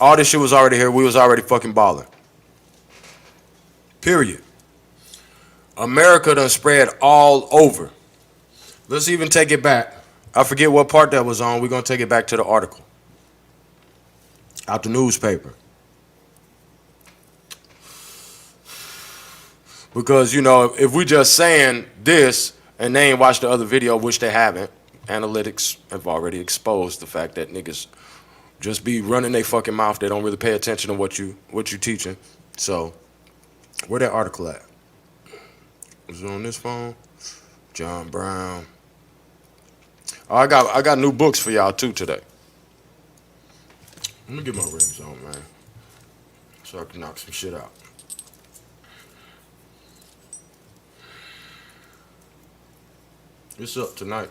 all this shit was already here. We was already fucking balling. Period. America done spread all over. Let's even take it back. I forget what part that was on. We're going to take it back to the article. Out the newspaper. Because, you know, if we just saying this and they ain't watched the other video, which they haven't, analytics have already exposed the fact that niggas just be running their fucking mouth. They don't really pay attention to what you teaching. So, where that article at? Was it on this phone? John Brown. Oh, I got new books for y'all too today. Let me get my rims on, man, so I can knock some shit out. It's up tonight.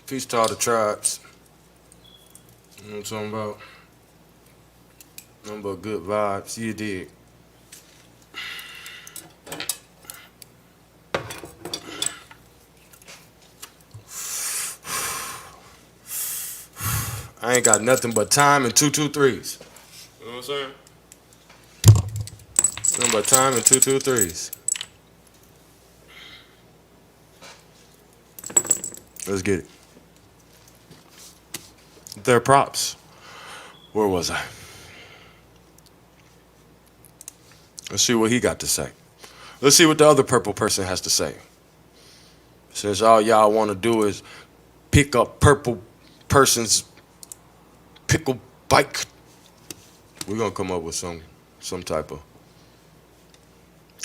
Peace to all the tribes. You know what I'm talking about? Nothing but good vibes. You dig. I ain't got nothing but time and 223s. You know what I'm saying? Nothing but time and 223s. Let's get it. They're props. Where was I? Let's see what he got to say. Let's see what the other purple person has to say. Since all y'all want to do is pick up purple person's pickle bike, we're going to come up with some type of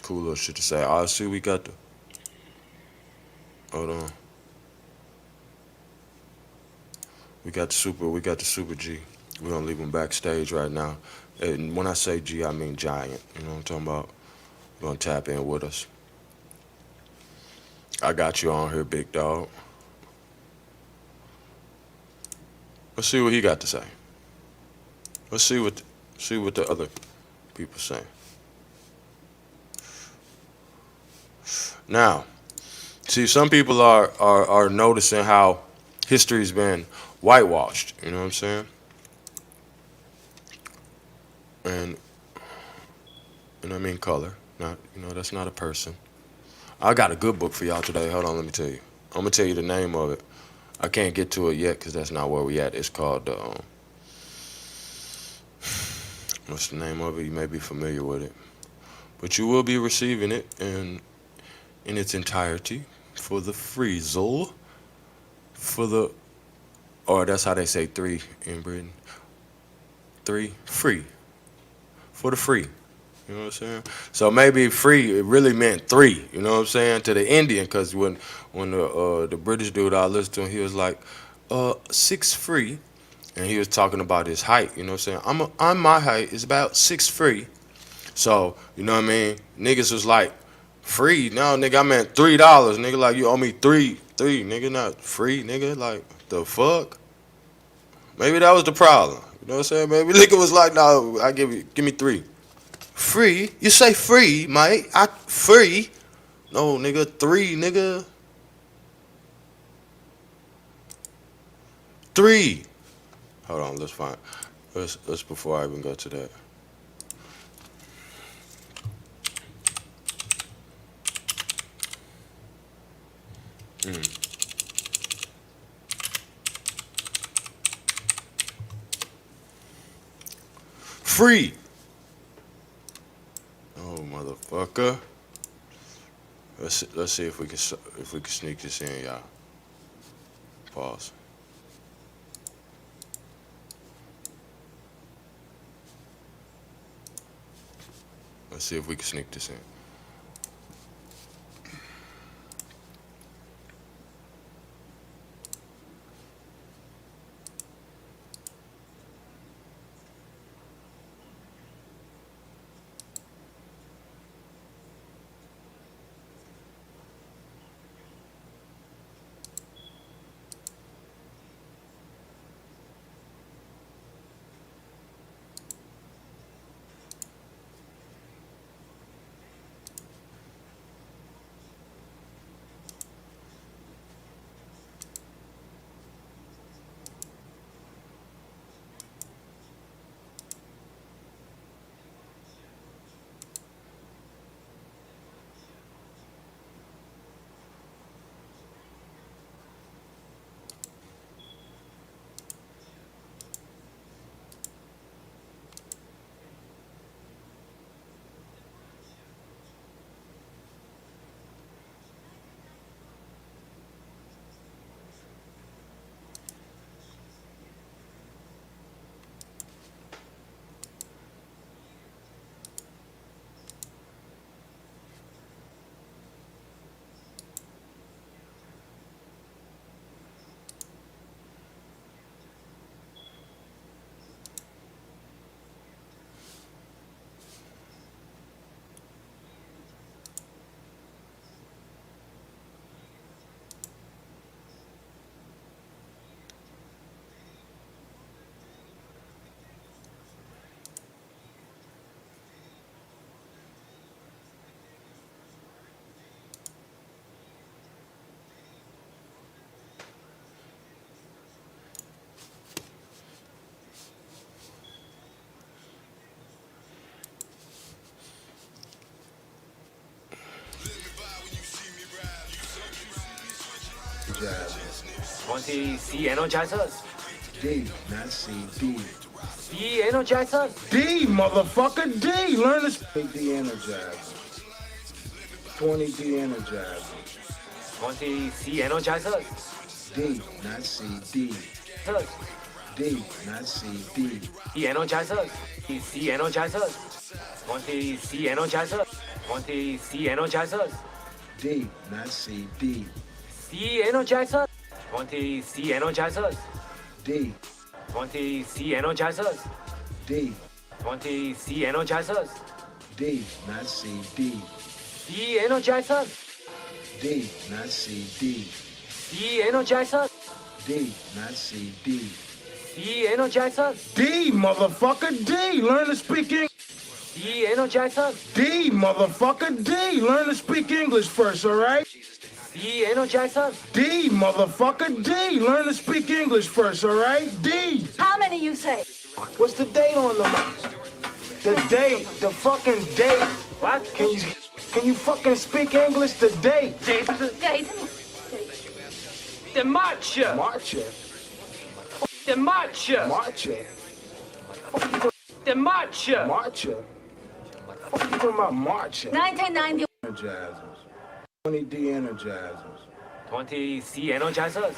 cool little shit to say. I see we got the... Hold on. We got the super G. We're gonna leave him backstage right now. And when I say G, I mean giant. You know what I'm talking about? You're gonna tap in with us. I got you on here, big dog. Let's see what he got to say. Let's see what the other people say. Now, see, some people are noticing how history's been whitewashed, you know what I'm saying? And I mean color, not, you know, that's not a person. I got a good book for y'all today. Hold on, let me tell you. I'm gonna tell you the name of it. I can't get to it yet because that's not where we at. It's called, what's the name of it? You may be familiar with it. But you will be receiving it in its entirety for the freezel. Or that's how they say 3 in Britain. 3, free. For the free. You know what I'm saying? So maybe free, it really meant 3, you know what I'm saying, to the Indian, because when the British dude I listened to him, he was like, 6 free, and he was talking about his height, you know what I'm saying? I'm my height is about 6 free. So, you know what I mean? Niggas was like, free? No, nigga, I meant $3. Nigga, like, you owe me three, nigga, not free, nigga, like, the fuck? Maybe that was the problem. You know what I'm saying? Maybe nigga was like, no, give me 3. Free? You say free, mate? Free? No, nigga, 3, nigga. 3. Hold on, let's find. Let's before I even go to that. Free. Oh, motherfucker. Let's see if we can sneak this in, y'all. Pause. Let's see if we can sneak this in. energizers. 20 C energizers. D, not C, D. C energizers. D, motherfucker, D. Learn to speak the energizers. 20 D energizers. 20 C energizers. D, not C, D. D, not C, D. C energizers. C energizers. 20 C energizers. 20 C energizers. D, not C, D. C energizers. 20 C energizers. D, 20 C energizers. D, 20 C energizers. D, not C, D. C energizers. D, not C, D. C energizers. D, not C, D. C energizers. D, motherfucker, D. Learn to speak English. C energizers. D, motherfucker, D. Learn to speak English first, all right? C energizers. D, motherfucker, D. Learn to speak English first, all right? D. How many you say? What's the date on them? The date, the fucking date. What? Can you fucking speak English? The date. Date. The march. March. The march. March. The march. March. What are you talking about March? 1990. Energizers. 20 D energizers. 20 C energizers.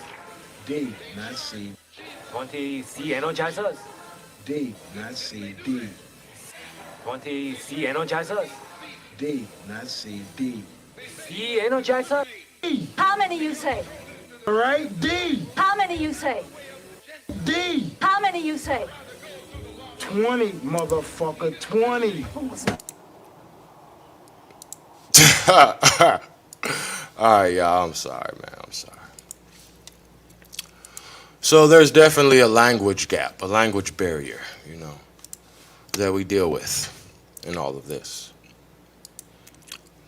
D, not C. 20 C energizers. D, not C, D. 20 C energizers. D, not C, D. C energizers. D. How many you say? All right, D. How many you say? D. How many you say? 20, motherfucker, 20. All right, y'all. I'm sorry, man. I'm sorry. So there's definitely a language gap, a language barrier, you know, that we deal with in all of this.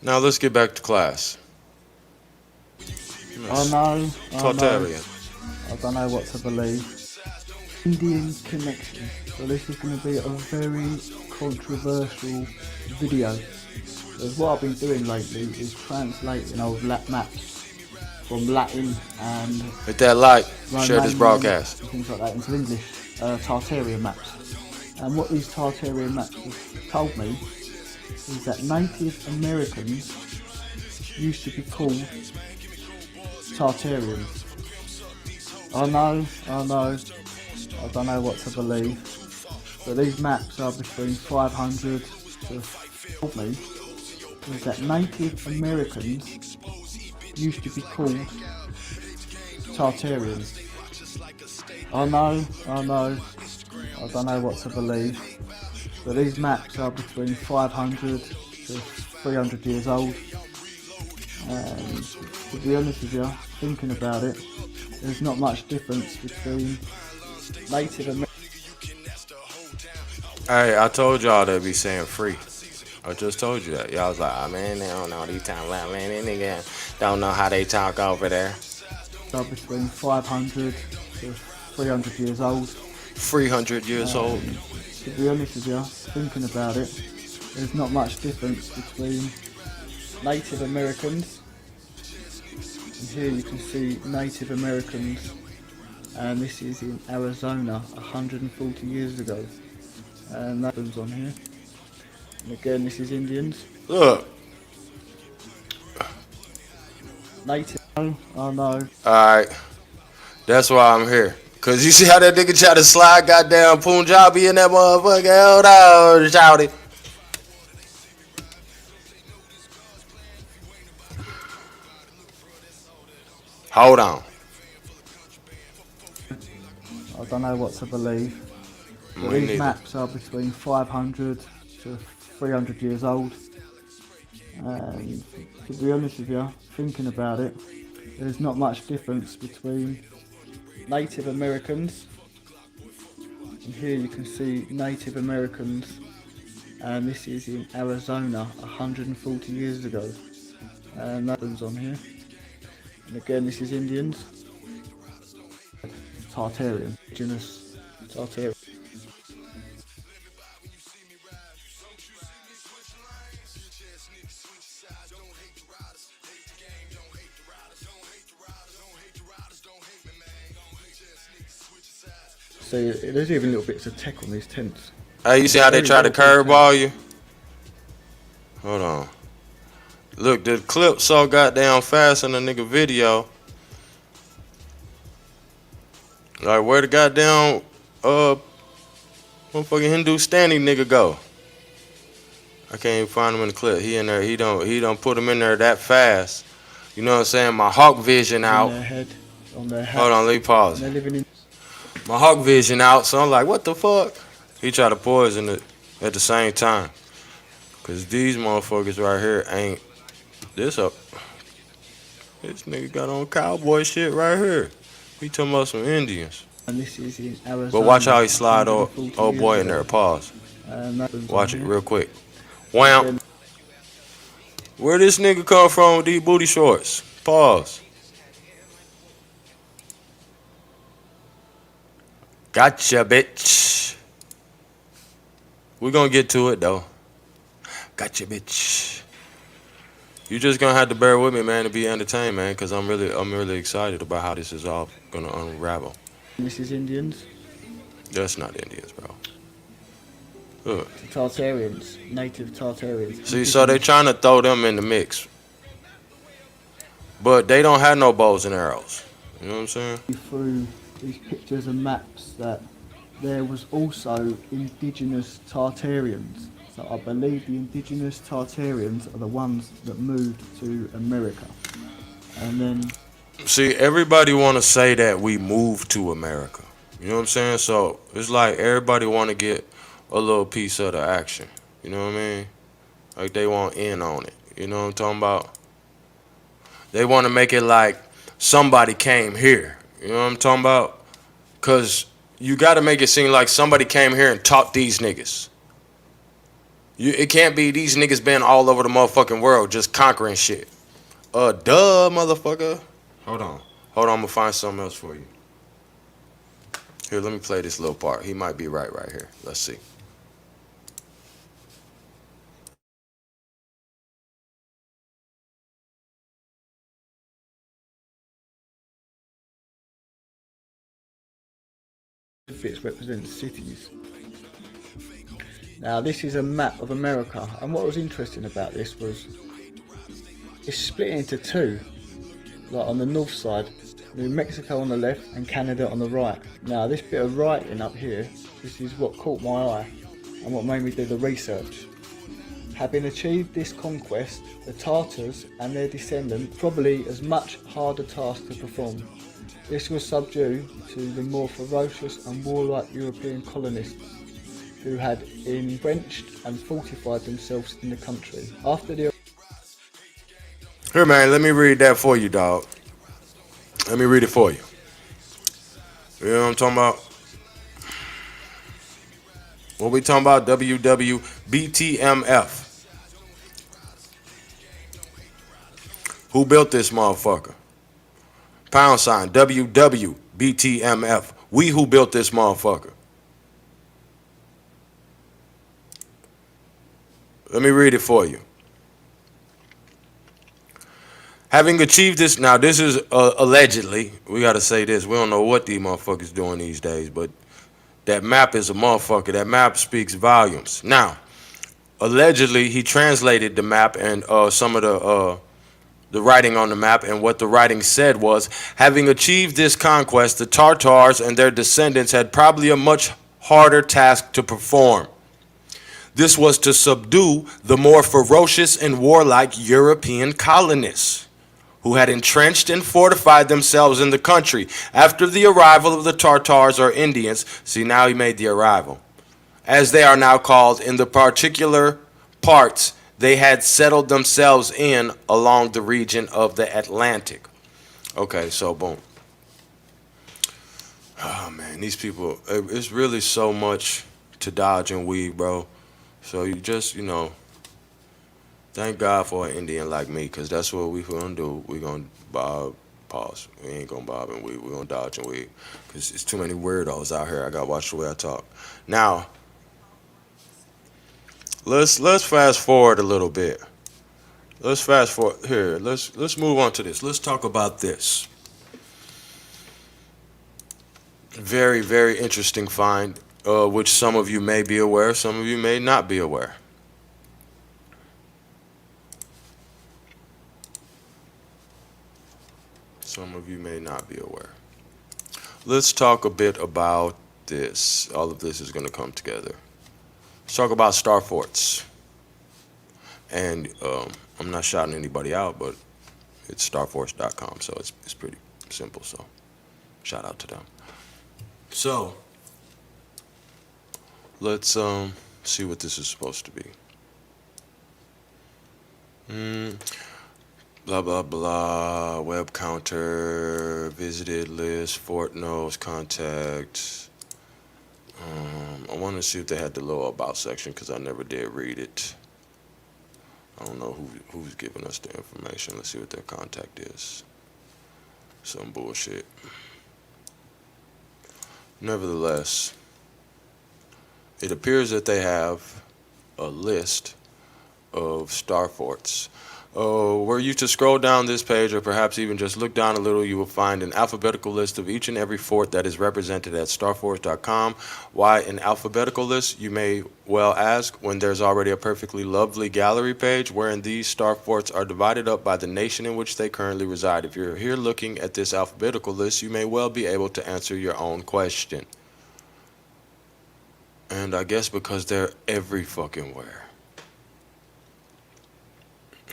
Now let's get back to class. I know. Tartarian. I don't know what to believe. Indian connection. So this is going to be a very controversial video. Because what I've been doing lately is translating old maps from Latin and Hit that like, Romanian share this broadcast. and things like that into English, Tartarian maps. And what these Tartarian maps have told me is that Native Americans used to be called Tartarians. I know, I don't know what to believe, but these maps are between 500 to told me is that Native Americans used to be called Tartarians. I know, I don't know what to believe, but these maps are between 500 to 300 years old, and to be honest with you, thinking about it, there's not much difference between Native Americans. Hey, I told y'all they'd be saying free. I just told you that. Y'all was like, oh man, they don't know these time black man. They nigga don't know how they talk over there. Are between 500 to 300 years old. 300 years old. To be honest with you, thinking about it, there's not much difference between Native Americans, and here you can see Native Americans, and this is in Arizona 140 years ago, and that one's on here, and again this is Indians. Look. Native, I know. Alright. That's why I'm here. Cause you see how that nigga try to slide goddamn Punjabi in that motherfucker. Hold on, shouty. Hold on. I don't know what to believe. But these maps are between 500 to 300 years old. And to be honest with you, thinking about it, there's not much difference between Native Americans, and here you can see Native Americans, and this is in Arizona 140 years ago, and that one's on here, and again this is Indians. Tartarian, genus Tartarian. see, there's even little bits of tech on these tents. Hey, you see how they try to curveball you? Hold on. Look, the clip so goddamn fast in the nigga video. Like, where the goddamn motherfucking Hindustani nigga go? I can't even find him in the clip. He in there. He don't put him in there that fast. You know what I'm saying? My hawk vision out. On their head, on their hat. Hold on, let me pause. They're living in. My hawk vision out, so I'm like, what the fuck? He tried to poison it at the same time. Cause these motherfuckers right here ain't this up. This nigga got on cowboy shit right here. He talking about some Indians. And this is in Arizona. But watch how he slide old boy in there. Pause. Watch it real quick. Wham. Where this nigga come from with these booty shorts? Pause. Gotcha, bitch. We're gonna get to it though. Gotcha, bitch. You just gonna have to bear with me, man, to be entertained, man, because I'm really excited about how this is all gonna unravel. This is Indians. That's not Indians, bro. Look. Tartarians, native Tartarians. See, so they trying to throw them in the mix, but they don't have no bows and arrows. You know what I'm saying? Through these pictures and maps that there was also indigenous Tartarians. So I believe the indigenous Tartarians are the ones that moved to America. And then... See, everybody want to say that we moved to America. You know what I'm saying? So it's like everybody want to get a little piece of the action. You know what I mean? Like they want in on it. You know what I'm talking about? They want to make it like somebody came here. You know what I'm talking about? Because you got to make it seem like somebody came here and taught these niggas. It can't be these niggas been all over the motherfucking world just conquering shit. Duh, motherfucker. Hold on, I'm gonna find something else for you. Here, let me play this little part. He might be right here. Let's see. It represents cities. Now this is a map of America, and what was interesting about this was it's split into two. Like on the north side, New Mexico on the left and Canada on the right. Now this bit of writing up here, this is what caught my eye and what made me do the research. Having achieved this conquest, the Tartars and their descendants probably as much harder task to perform. This was subdue to the more ferocious and warlike European colonists who had entrenched and fortified themselves in the country. After the... Here, man, let me read that for you, dog. Let me read it for you. You know what I'm talking about? What we talking about? WWBTMF. Who built this motherfucker? # WWBTMF. We who built this motherfucker. Let me read it for you. Having achieved this, now this is allegedly, we got to say this, we don't know what these motherfuckers doing these days, but that map is a motherfucker. That map speaks volumes. Now, allegedly, he translated the map and some of the writing on the map, and what the writing said was, having achieved this conquest, the Tartars and their descendants had probably a much harder task to perform. This was to subdue the more ferocious and warlike European colonists who had entrenched and fortified themselves in the country after the arrival of the Tartars or Indians. See, now he made the arrival. As they are now called, in the particular parts they had settled themselves in along the region of the Atlantic. Okay, so boom. Oh, man, these people, it's really so much to dodge and weave, bro. So you just, you know, thank God for an Indian like me, because that's what we're going to do. We're going to bob, pause. We ain't going to bob and weave. We're going to dodge and weave, because it's too many weirdos out here. I got to watch the way I talk. Now, let's fast forward a little bit. Let's fast forward here. Let's move on to this. Let's talk about this. Very, very interesting find, which some of you may be aware, some of you may not be aware. Some of you may not be aware. Let's talk a bit about this. All of this is going to come together. Let's talk about star forts. And I'm not shouting anybody out, but it's starforce.com, so it's pretty simple. So shout out to them. So let's see what this is supposed to be. Blah blah blah. Web counter, visited list, fort knows, contacts. I want to see if they had the little about section because I never did read it. I don't know who's giving us the information. Let's see what their contact is. Some bullshit. Nevertheless, it appears that they have a list of star forts. Were you to scroll down this page, or perhaps even just look down a little, you will find an alphabetical list of each and every fort that is represented at starforce.com. Why an alphabetical list, you may well ask, when there's already a perfectly lovely gallery page wherein these star forts are divided up by the nation in which they currently reside. If you're here looking at this alphabetical list, you may well be able to answer your own question. And I guess because they're every fucking where.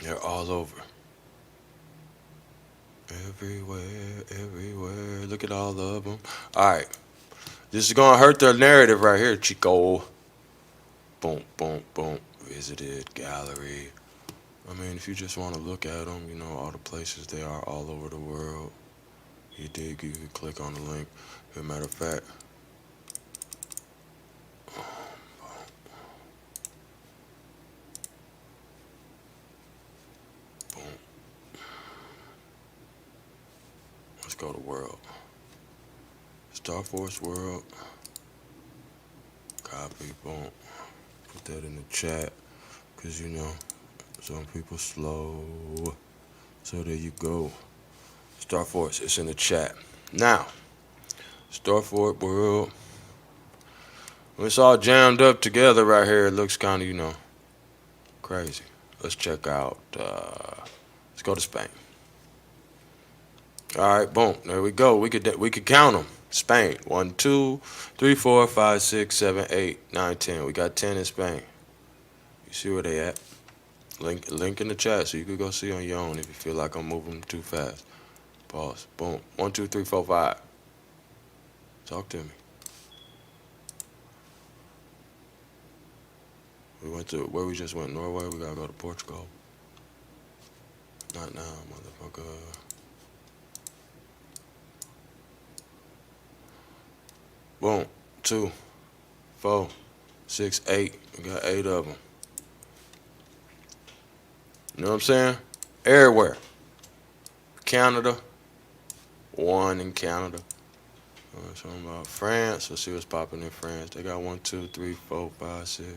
They're all over. Everywhere, everywhere. Look at all of them. All right. This is going to hurt their narrative right here, Chico. Boom, boom, boom. Visited, gallery. I mean, if you just want to look at them, you know, all the places they are all over the world. You dig, you can click on the link. As a matter of fact, let's go to world. Star Force world. Copy, boom. Put that in the chat. Because, you know, some people slow. So there you go. Star Force, it's in the chat. Now, Star Force world. When it's all jammed up together right here, it looks kind of, you know, crazy. Let's check out, let's go to Spain. All right, boom, there we go. We could count them. Spain, 1, 2, 3, 4, 5, 6, 7, 8, 9, 10. We got 10 in Spain. You see where they at? Link in the chat so you could go see on your own if you feel like I'm moving too fast. Pause. Boom. 1, 2, 3, 4, 5. Talk to me. We went to where we just went. Norway. We gotta go to Portugal. Not now, motherfucker. Boom. 2, 4, 6, 8. We got 8 of them. You know what I'm saying? Everywhere. Canada. 1 in Canada. Talking about France. Let's see what's popping in France. They got 1, 2, 3, 4, 5, 6,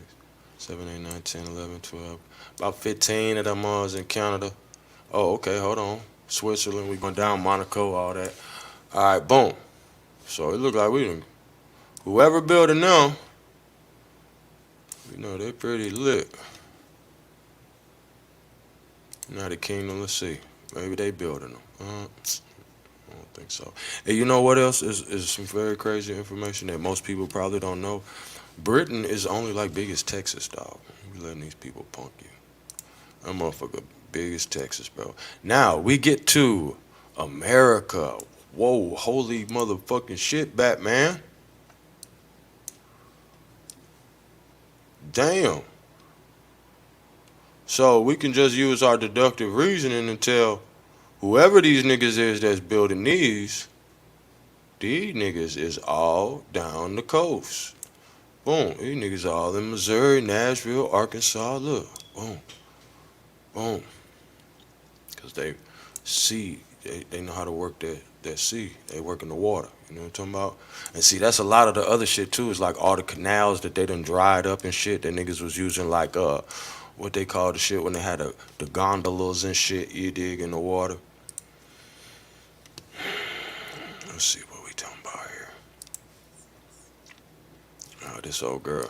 7, 8, 9, 10, 11, 12. About 15 of them is in Canada. Oh, okay, hold on. Switzerland, we going down, Monaco, all that. All right, boom. So it look like we done, whoever building them, you know, they pretty lit. United Kingdom, let's see. Maybe they building them. I don't think so. And you know what else is some very crazy information that most people probably don't know? Britain is only like big as Texas, dog. You letting these people punk you. That motherfucker big as Texas, bro. Now we get to America. Whoa, holy motherfucking shit, Batman. Damn. So we can just use our deductive reasoning and tell whoever these niggas is that's building these niggas is all down the coast. Boom. These niggas all in Missouri, Nashville, Arkansas. Look. Boom. Boom. Because they see, they know how to work that sea. They work in the water. You know what I'm talking about? And see, that's a lot of the other shit too. Is like all the canals that they done dried up and shit that niggas was using, like what they call the shit when they had the gondolas and shit, you dig, in the water. Let's see what we talking about here. this old girl.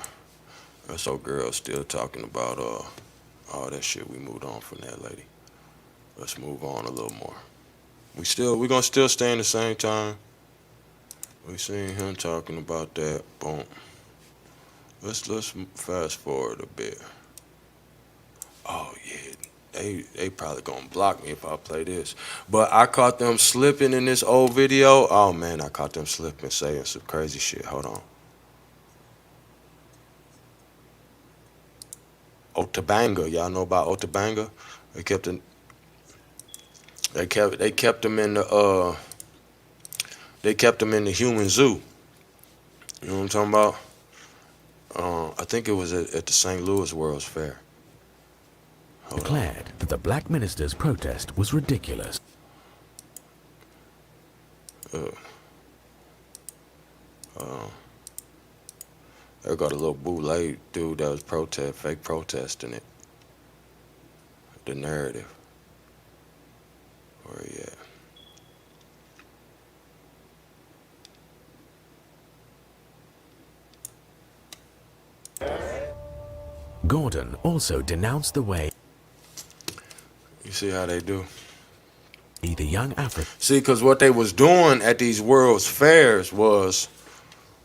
This old girl still talking about all that shit. We moved on from that lady. Let's move on a little more. We gonna still stay in the same time. We seen him talking about that. Boom. Let's fast forward a bit. Oh yeah, they probably gonna block me if I play this. But I caught them slipping in this old video. Oh man, I caught them slipping, saying some crazy shit. Hold on. Otabanga, y'all know about Otabanga? They kept them in the human zoo. You know what I'm talking about? I think it was at the St. Louis World's Fair. Declared that the black minister's protest was ridiculous. There got a little bootleg dude that was fake protesting it. The narrative. Where he at? Gordon also denounced the way. You see how they do? The young African. See, because what they was doing at these World's Fairs was,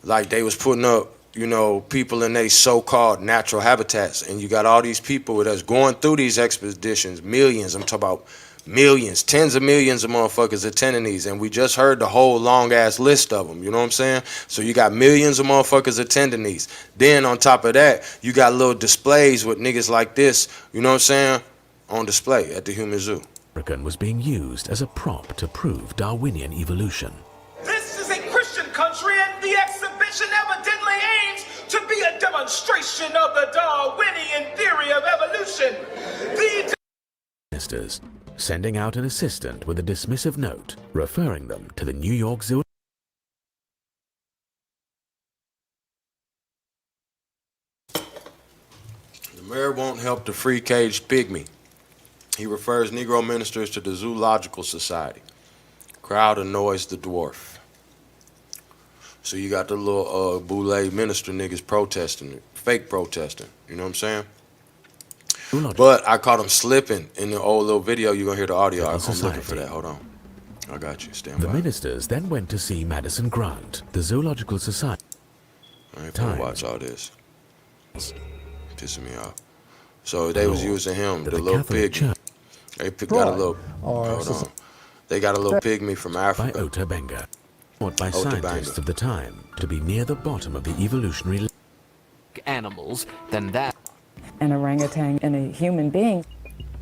like, they was putting up, you know, people in their so-called natural habitats, and you got all these people that's going through these expeditions, millions. I'm talking about millions, tens of millions of motherfuckers attending these, and we just heard the whole long-ass list of them, you know what I'm saying? So you got millions of motherfuckers attending these. Then on top of that, you got little displays with niggas like this, you know what I'm saying, on display at the Human Zoo. African was being used as a prop to prove Darwinian evolution. This is a Christian country, and the exhibition evidently aims to be a demonstration of the Darwinian theory of evolution. The Ministers sending out an assistant with a dismissive note referring them to the New York Zoo. The mayor won't help the free-caged pygmy. He refers Negro ministers to the Zoological Society. Crowd annoys the dwarf. So you got the little boule minister niggas protesting, fake protesting. You know what I'm saying? But I caught him slipping in the old little video. You're going to hear the audio. I'm looking for that. Hold on. I got you. Stand by. The ministers then went to see Madison Grant, the Zoological Society. I ain't gonna watch all this. Pissing me off. So they was using him, the little pygmy. They got a little. Hold on. They got a little pygmy from Africa. By Otabenga, thought by scientists of the time to be near the bottom of the evolutionary animals than that. An orangutan and a human being.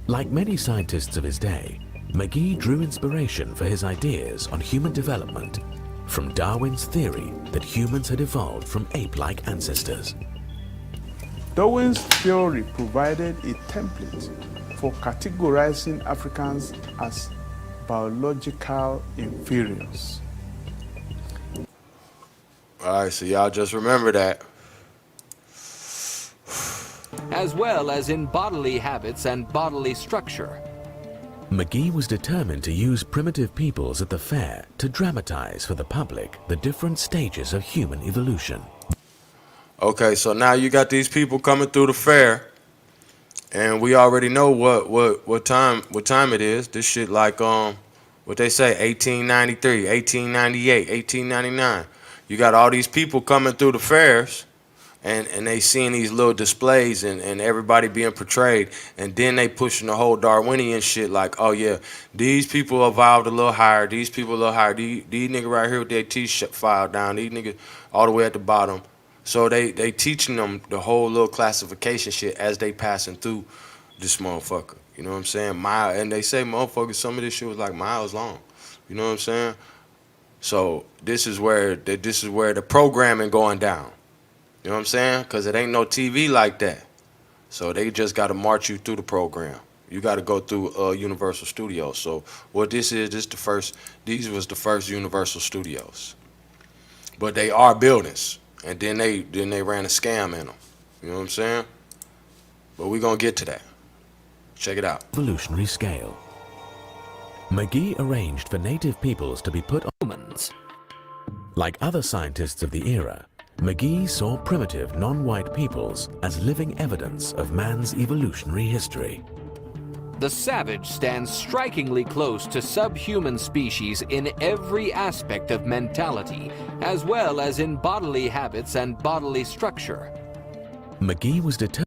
Like many scientists of his day, McGee drew inspiration for his ideas on human development from Darwin's theory that humans had evolved from ape-like ancestors. Darwin's theory provided a template for categorizing Africans as biological inferiors. All right, so y'all just remember that. As well as in bodily habits and bodily structure. McGee was determined to use primitive peoples at the fair to dramatize for the public the different stages of human evolution. Okay, so now you got these people coming through the fair, and we already know what time it is. This shit like what they say, 1893, 1898, 1899. You got all these people coming through the fairs, and they seeing these little displays and everybody being portrayed, and then they pushing the whole Darwinian shit like, oh yeah, these people evolved a little higher, these people a little higher, these niggas right here with their teeth filed down, these niggas all the way at the bottom. So they teaching them the whole little classification shit as they passing through this motherfucker. You know what I'm saying? And they say motherfuckers, some of this shit was like miles long. You know what I'm saying? So this is where the programming going down. You know what I'm saying? Because it ain't no TV like that. So they just got to march you through the program. You got to go through Universal Studios. So what this is these was the first Universal Studios. But they are buildings. And then they ran a scam in them. You know what I'm saying? But we're going to get to that. Check it out. Evolutionary scale. McGee arranged for native peoples to be put on humans. Like other scientists of the era, McGee saw primitive non-white peoples as living evidence of man's evolutionary history. The savage stands strikingly close to subhuman species in every aspect of mentality, as well as in bodily habits and bodily structure. McGee was determined.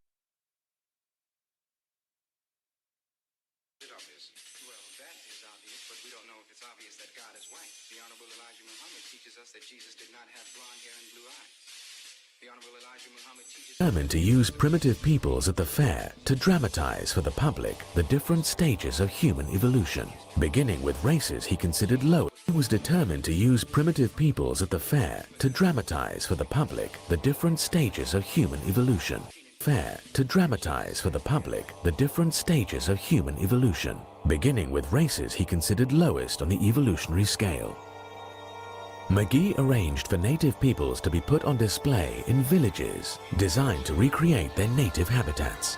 Determined to use primitive peoples at the fair to dramatize for the public the different stages of human evolution, beginning with races he considered low. He was determined to use primitive peoples at the fair to dramatize for the public the different stages of human evolution. Fair to dramatize for the public the different stages of human evolution, beginning with races he considered lowest on the evolutionary scale. McGee arranged for native peoples to be put on display in villages designed to recreate their native habitats.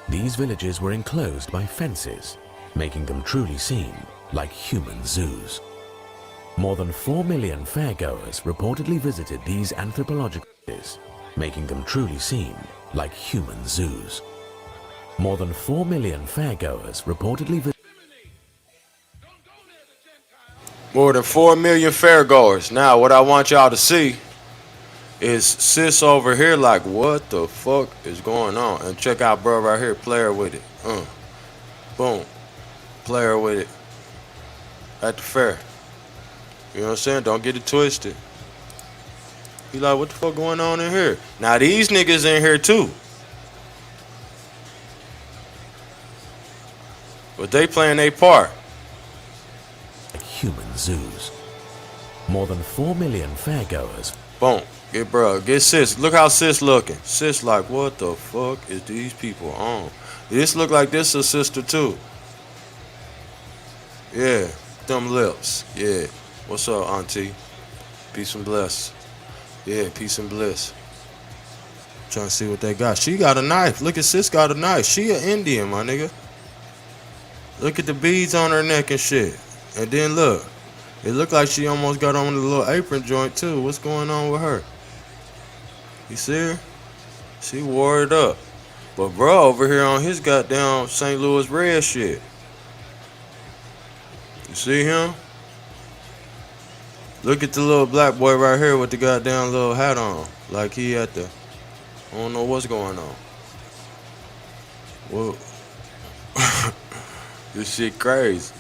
These villages were enclosed by fences, making them truly seem like human zoos. More than 4 million fairgoers reportedly visited these anthropological villages, making them truly seem like human zoos. More than 4 million fairgoers reportedly visited. More than 4 million fairgoers. Now, what I want y'all to see is sis over here like, what the fuck is going on? And check out bro right here, player with it. Boom. Player with it. At the fair. You know what I'm saying? Don't get it twisted. He like, what the fuck going on in here? Now, these niggas in here too. But they playing their part. Human zoos. More than 4 million fairgoers. Boom. Get bro. Get sis. Look how sis looking. Sis like, what the fuck is these people on? This look like this a sister too. Yeah. Them lips. Yeah. What's up, auntie? Peace and bliss. Yeah, peace and bliss. Trying to see what they got. She got a knife. Look at sis got a knife. She an Indian, my nigga. Look at the beads on her neck and shit. And then look, it looked like she almost got on the little apron joint too. What's going on with her? You see her? She wore it up. But bro over here on his goddamn St. Louis red shit. You see him? Look at the little black boy right here with the goddamn little hat on. Like he at the, I don't know what's going on. Whoa. This shit crazy.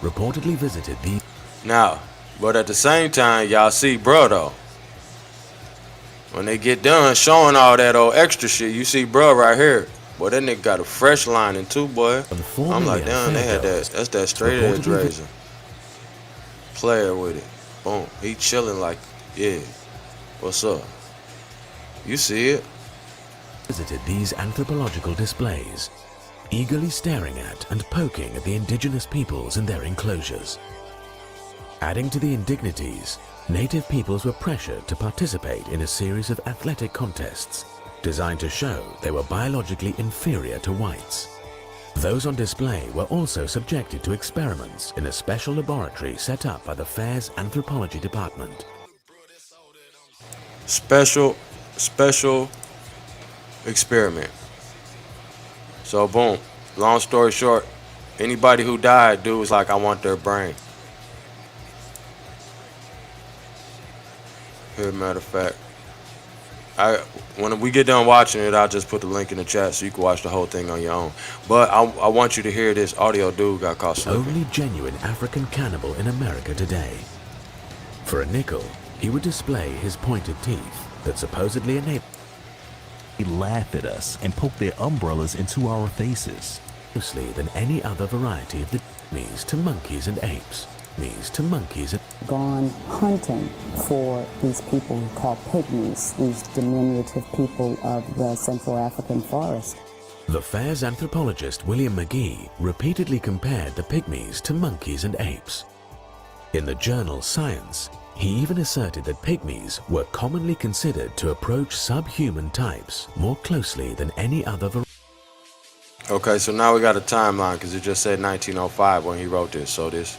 Reportedly visited the. Now, but at the same time, y'all see bro though. When they get done showing all that old extra shit, you see bro right here. Boy, that nigga got a fresh lining too, boy. I'm like, damn, they had that. That's that straight edge razor. Player with it. Boom. He chilling like, yeah. What's up? You see it? Visited these anthropological displays, eagerly staring at and poking at the indigenous peoples in their enclosures. Adding to the indignities, native peoples were pressured to participate in a series of athletic contests designed to show they were biologically inferior to whites. Those on display were also subjected to experiments in a special laboratory set up by the fair's anthropology department. Special experiment. So boom, long story short, anybody who died, dude was like, I want their brain. Here, matter of fact, when we get done watching it, I'll just put the link in the chat so you can watch the whole thing on your own. But I want you to hear this audio. Dude got caught slipping. Only genuine African cannibal in America today. For a nickel, he would display his pointed teeth that supposedly enable. They laugh at us and poke their umbrellas into our faces. Closely than any other variety of the pygmies to monkeys and apes. To monkeys and gone hunting for these people who call pygmies, these diminutive people of the Central African forest. The fair's anthropologist William McGee repeatedly compared the pygmies to monkeys and apes. In the journal Science, he even asserted that pygmies were commonly considered to approach subhuman types more closely than any other variety. Okay, so now we got a timeline because it just said 1905 when he wrote this. So this,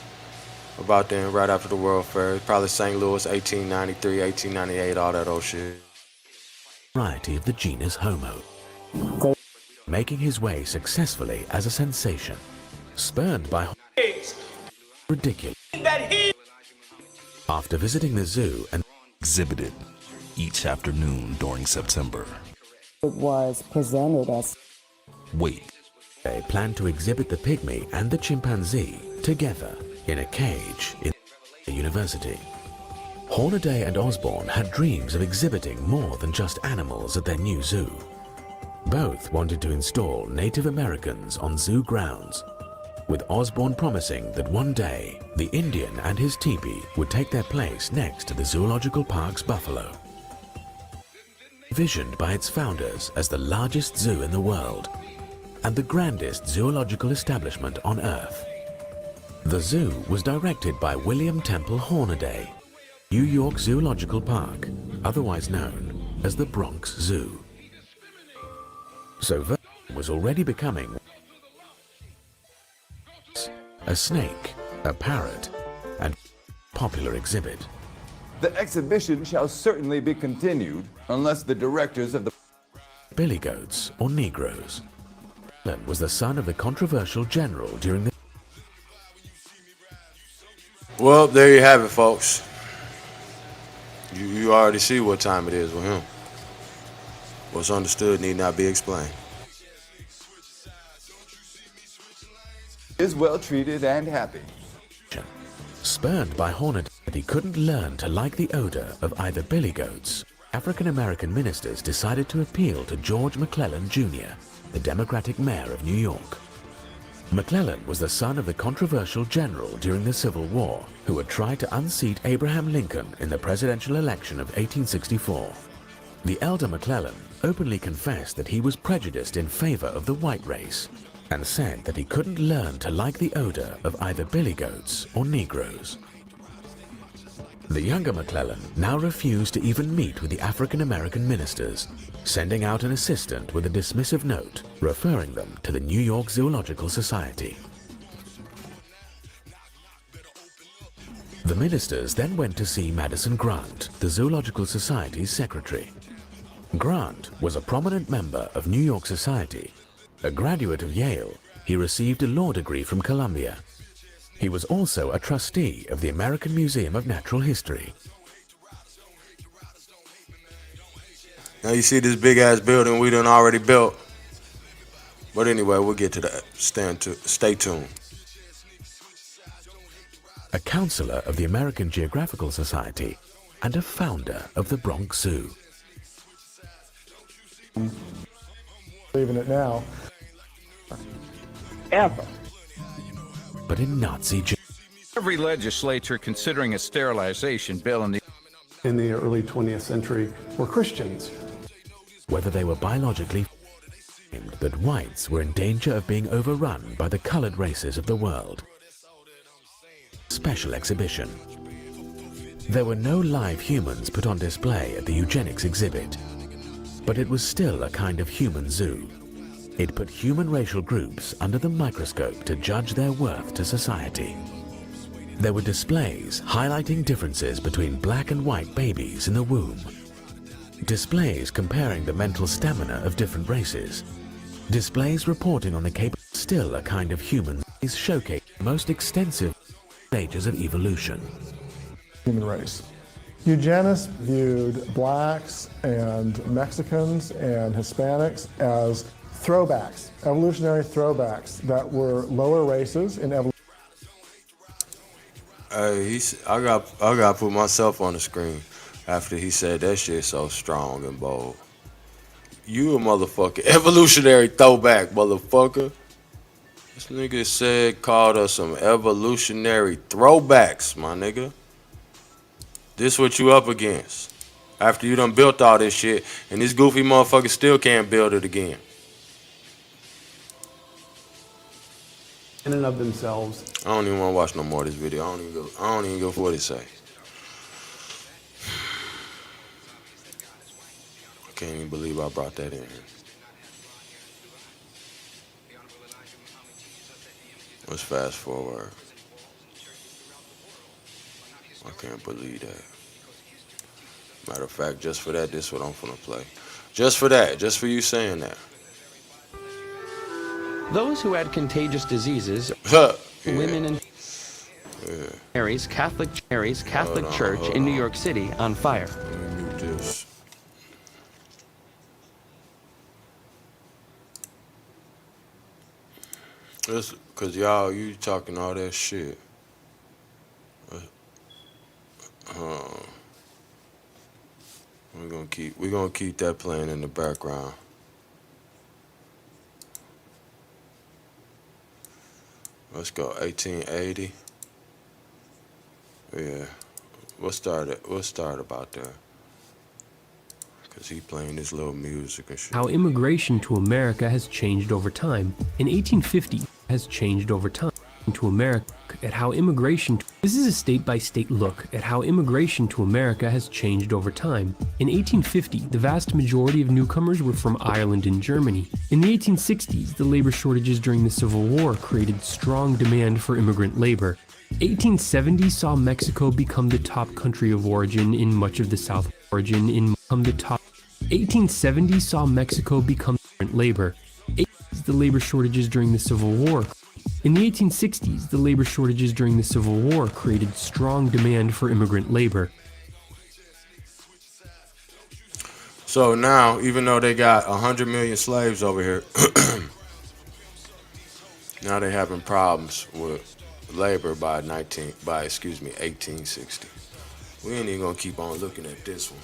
about then, right after the World Fair. Probably St. Louis, 1893, 1898, all that old shit. Variety of the genus Homo, making his way successfully as a sensation, spurned by ridiculous. After visiting the zoo and exhibited each afternoon during September. It was presented as Wait. They planned to exhibit the pygmy and the chimpanzee together in a cage in the university. Hornaday and Osborne had dreams of exhibiting more than just animals at their new zoo. Both wanted to install Native Americans on zoo grounds, with Osborne promising that one day the Indian and his teepee would take their place next to the zoological park's buffalo. Visioned by its founders as the largest zoo in the world and the grandest zoological establishment on Earth. The zoo was directed by William Temple Hornaday, New York Zoological Park, otherwise known as the Bronx Zoo. So Vernon was already becoming a snake, a parrot, and popular exhibit. The exhibition shall certainly be continued unless the directors of the Billy goats or Negroes. Vernon was the son of the controversial general during the... Well, there you have it, folks. You already see what time it is with him. What's understood need not be explained. is well treated and happy. Spurned by Hornaday that he couldn't learn to like the odor of either billy goats, African-American ministers decided to appeal to George McClellan Jr., the Democratic mayor of New York. McClellan was the son of the controversial general during the Civil War who had tried to unseat Abraham Lincoln in the presidential election of 1864. The elder McClellan openly confessed that he was prejudiced in favor of the white race and said that he couldn't learn to like the odor of either billy goats or Negroes. The younger McClellan now refused to even meet with the African-American ministers, sending out an assistant with a dismissive note referring them to the New York Zoological Society. The ministers then went to see Madison Grant, the Zoological Society's secretary. Grant was a prominent member of New York Society. A graduate of Yale, he received a law degree from Columbia. He was also a trustee of the American Museum of Natural History. Now you see this big-ass building we done already built. But anyway, we'll get to that. Stay tuned. A counselor of the American Geographical Society and a founder of the Bronx Zoo. Leaving it now. Ever. But in Nazi Germany. Every legislature considering a sterilization bill in the early 20th century were Christians. Whether they were biologically that whites were in danger of being overrun by the colored races of the world. Special exhibition. There were no live humans put on display at the eugenics exhibit, but it was still a kind of human zoo. It put human racial groups under the microscope to judge their worth to society. There were displays highlighting differences between black and white babies in the womb. Displays comparing the mental stamina of different races. Displays reporting on the capability, still a kind of human, is showcasing the most extensive stages of evolution. Human race. Eugenists viewed blacks and Mexicans and Hispanics as throwbacks, evolutionary throwbacks that were lower races in evolution. I got to put myself on the screen after he said that shit so strong and bold. You a motherfucker. Evolutionary throwback, motherfucker. This nigga called us some evolutionary throwbacks, my nigga. This what you up against. After you done built all this shit, and this goofy motherfucker still can't build it again. In and of themselves. I don't even want to watch no more of this video. I don't even go for what it say. I can't even believe I brought that in here. Let's fast forward. I can't believe that. Matter of fact, just for that, this is what I'm gonna play. Just for that, just for you saying that. Those who had contagious diseases, women and Mary's Catholic Church in New York City on fire. Let me mute this. This, cause y'all, you talking all that shit. We're gonna keep that playing in the background. Let's go 1880. Yeah. We'll start about there. Cause he playing this little music and shit. How immigration to America has changed over time. In 1850 has changed over time to America at how immigration This is a state-by-state look at how immigration to America has changed over time. In 1850, the vast majority of newcomers were from Ireland and Germany. In the 1860s, the labor shortages during the Civil War created strong demand for immigrant labor. 1870 saw Mexico become the top country of origin in much of the South. 1870 saw Mexico become immigrant labor. The labor shortages during the Civil War. In the 1860s, the labor shortages during the Civil War created strong demand for immigrant labor. So now, even though they got 100 million slaves over here, now they're having problems with labor by 1860. We ain't even gonna keep on looking at this one.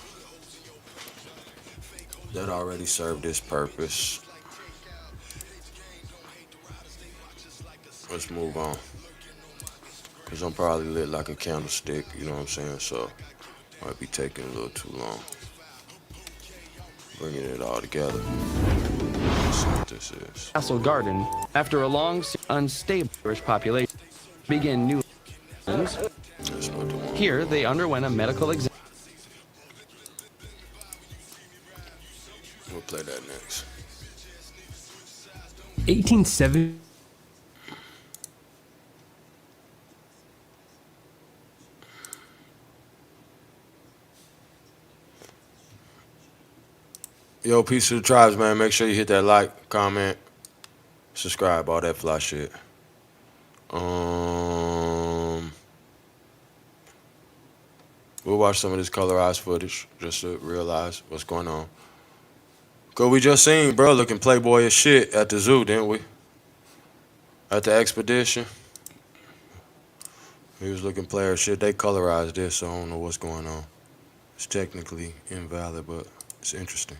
That already served its purpose. Let's move on. Cause I'm probably lit like a candlestick, you know what I'm saying? So might be taking a little too long. Bringing it all together. Let's see what this is. Castle Garden, after a long, unstable Irish population, began new lands. Here, they underwent a medical exam. We'll play that next. 1870. Yo, peace to the tribes, man. Make sure you hit that like, comment, subscribe, all that fly shit. We'll watch some of this colorized footage just to realize what's going on. Cause we just seen bro looking playboy as shit at the zoo, didn't we? At the expedition. He was looking player as shit. They colorized this, so I don't know what's going on. It's technically invalid, but it's interesting.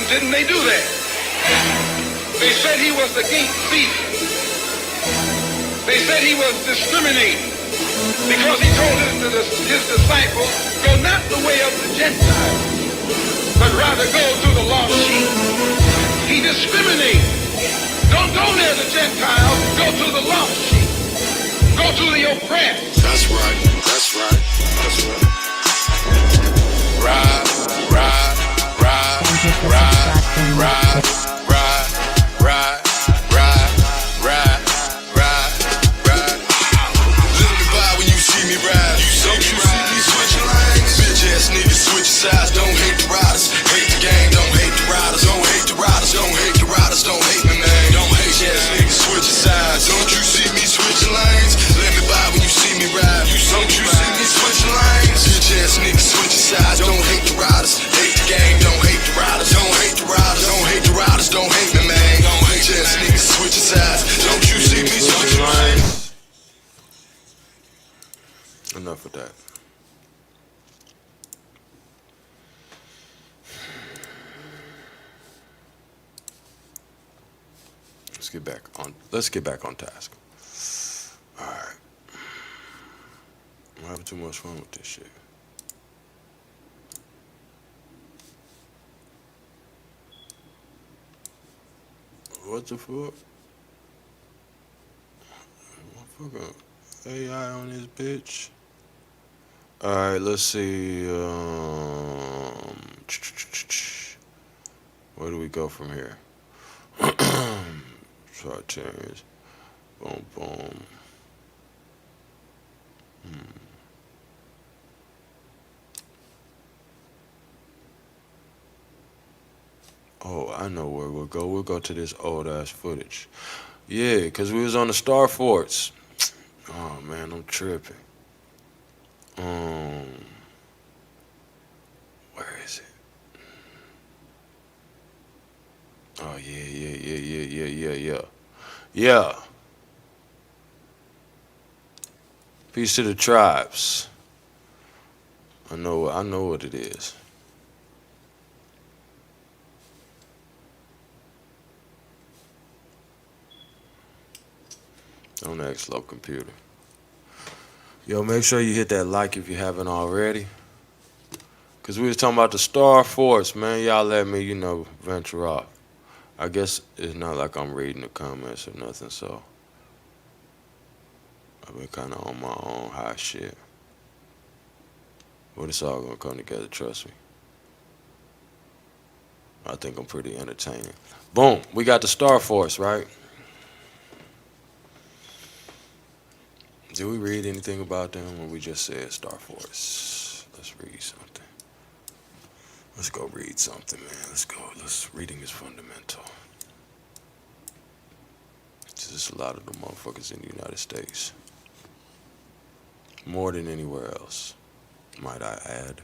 Didn't they do that? They said he was the gate thief. They said he was discriminating because he told his disciples, go not the way of the Gentiles, but rather go through the lost sheep. He discriminated. Don't go near the Gentiles, go to the lost sheep. Go to the oppressed. That's right, that's right, that's right. Ride, ride. Literally buy when you see me ride. Don't you see me switching lanes? Bitch ass niggas switch sides. Don't hate the riders. Hate the gang. Don't hate the riders. Don't hate the riders. Don't hate the riders. Don't hate me, man. Don't hate ass niggas switching sides. Don't you see me switching lanes? Let me buy when you see me ride. Don't you see me switching lanes? Bitch ass niggas switching sides. Don't hate the riders. Hate the gang. Don't hate the riders. Don't hate the riders. Don't hate the riders. Don't hate me, man. Don't hate ass niggas switching sides. Don't you see me switching lanes? Enough of that. let's get back on task. All right. I'm having too much fun with this shit. What the fuck? Motherfucker AI on this bitch. Alright, let's see. Where do we go from here? Try change. Boom, boom. Oh, I know where we'll go. We'll go to this old ass footage. Yeah, because we was on the Star Forts. Oh man, I'm tripping. Where is it? Oh yeah. Peace to the tribes. I know what it is. Don't act slow, computer. Yo, make sure you hit that like if you haven't already. Because we was talking about the Star Force, man. Y'all let me, venture off. I guess it's not like I'm reading the comments or nothing, so I've been kind of on my own high shit. But it's all going to come together, trust me. I think I'm pretty entertaining. Boom, we got the Star Force, right? Did we read anything about them, or we just said Star Force? Let's read something. Let's go read something, man. Let's go. Reading is fundamental. There's just a lot of the motherfuckers in the United States. More than anywhere else, might I add.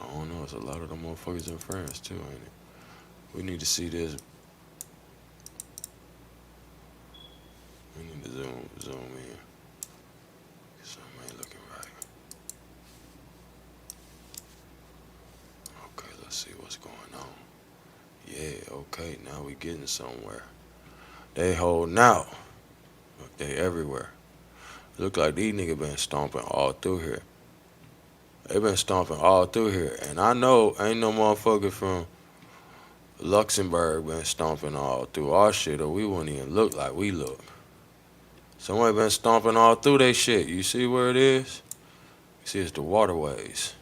I don't know. It's a lot of the motherfuckers in France, too, ain't it? We need to see this. We need to zoom in. Something ain't looking right. Okay, let's see what's going on. Yeah, okay, now we getting somewhere. They holding out. Look, they everywhere. Look like these niggas been stomping all through here. They been stomping all through here. And I know ain't no motherfucker from Luxembourg been stomping all through our shit, or we wouldn't even look like we look. Somebody been stomping all through they shit. You see where it is? You see it's the waterways.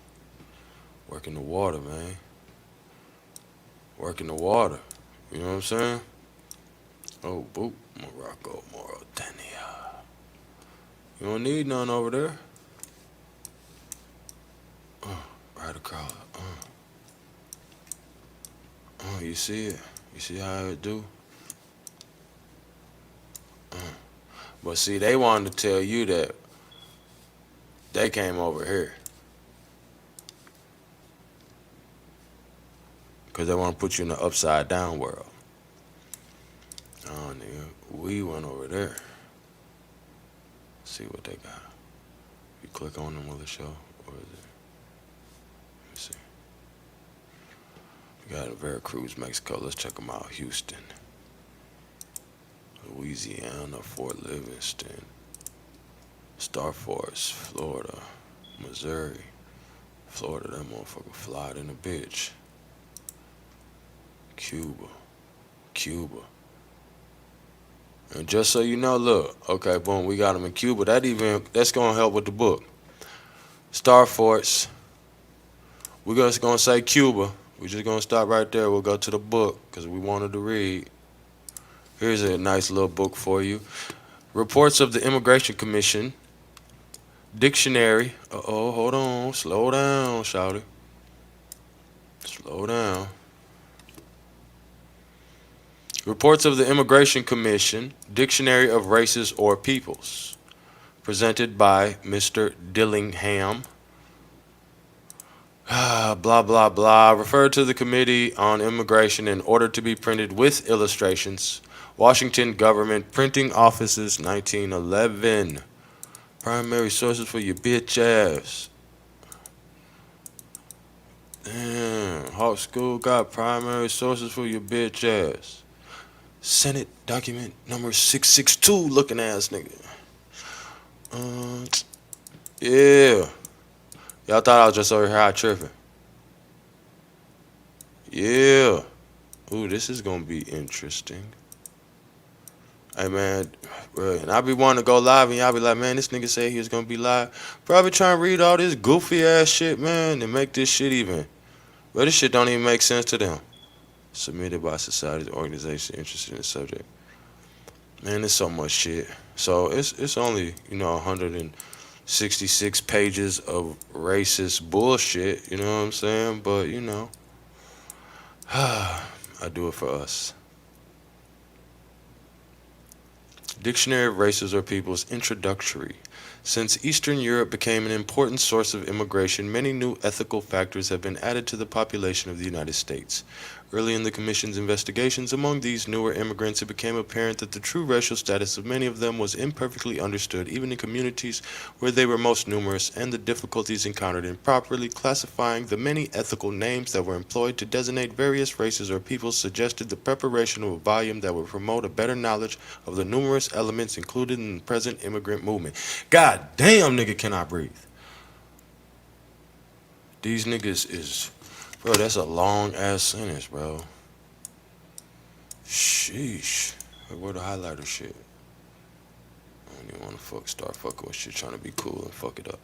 Working the water, man. Working the water. You know what I'm saying? Oh, boop. Morocco, Mauritania. You don't need none over there. Right across. You see it? You see how it do? But see, they wanted to tell you that they came over here. Because they want to put you in the upside down world. Oh, nigga. We went over there. See what they got. You click on them, will it show? Or is it? Let me see. We got Veracruz, Mexico. Let's check them out. Houston. Louisiana, Fort Livingston, Star Force, Florida, Missouri. Florida, that motherfucker flied in a bitch. Cuba. And just so you know, look, okay, boom, we got them in Cuba. That's gonna help with the book. Star Force. We're just gonna say Cuba. We're just gonna stop right there. We'll go to the book because we wanted to read. Here's a nice little book for you. Reports of the Immigration Commission. Dictionary. Uh-oh, hold on. Slow down, shouty. Slow down. Reports of the Immigration Commission. Dictionary of Races or Peoples. Presented by Mr. Dillingham. Blah, blah, blah. Referred to the Committee on Immigration in order to be printed with illustrations. Washington Government Printing Offices, 1911. Primary sources for your bitch ass. Damn, Hawk School got primary sources for your bitch ass. Senate document number 662 looking ass nigga. Yeah. Y'all thought I was just over here hot tripping. Yeah. Ooh, this is gonna be interesting. Hey man, bro, and I be wanting to go live and y'all be like, man, this nigga said he was gonna be live. Probably trying to read all this goofy ass shit, man, and make this shit even. But this shit don't even make sense to them. Submitted by societies, organization interested in the subject. Man, there's so much shit. So it's only, 166 pages of racist bullshit, you know what I'm saying? But, I do it for us. Dictionary of Races or Peoples introductory. Since Eastern Europe became an important source of immigration, many new ethical factors have been added to the population of the United States. Early in the Commission's investigations, among these newer immigrants, it became apparent that the true racial status of many of them was imperfectly understood, even in communities where they were most numerous, and the difficulties encountered in properly classifying the many ethical names that were employed to designate various races or peoples suggested the preparation of a volume that would promote a better knowledge of the numerous elements included in the present immigrant movement. God damn, nigga, can I breathe? These niggas is... Bro, that's a long-ass sentence, bro. Sheesh. Where the highlighter shit? I don't even want to start fucking with shit, trying to be cool and fuck it up.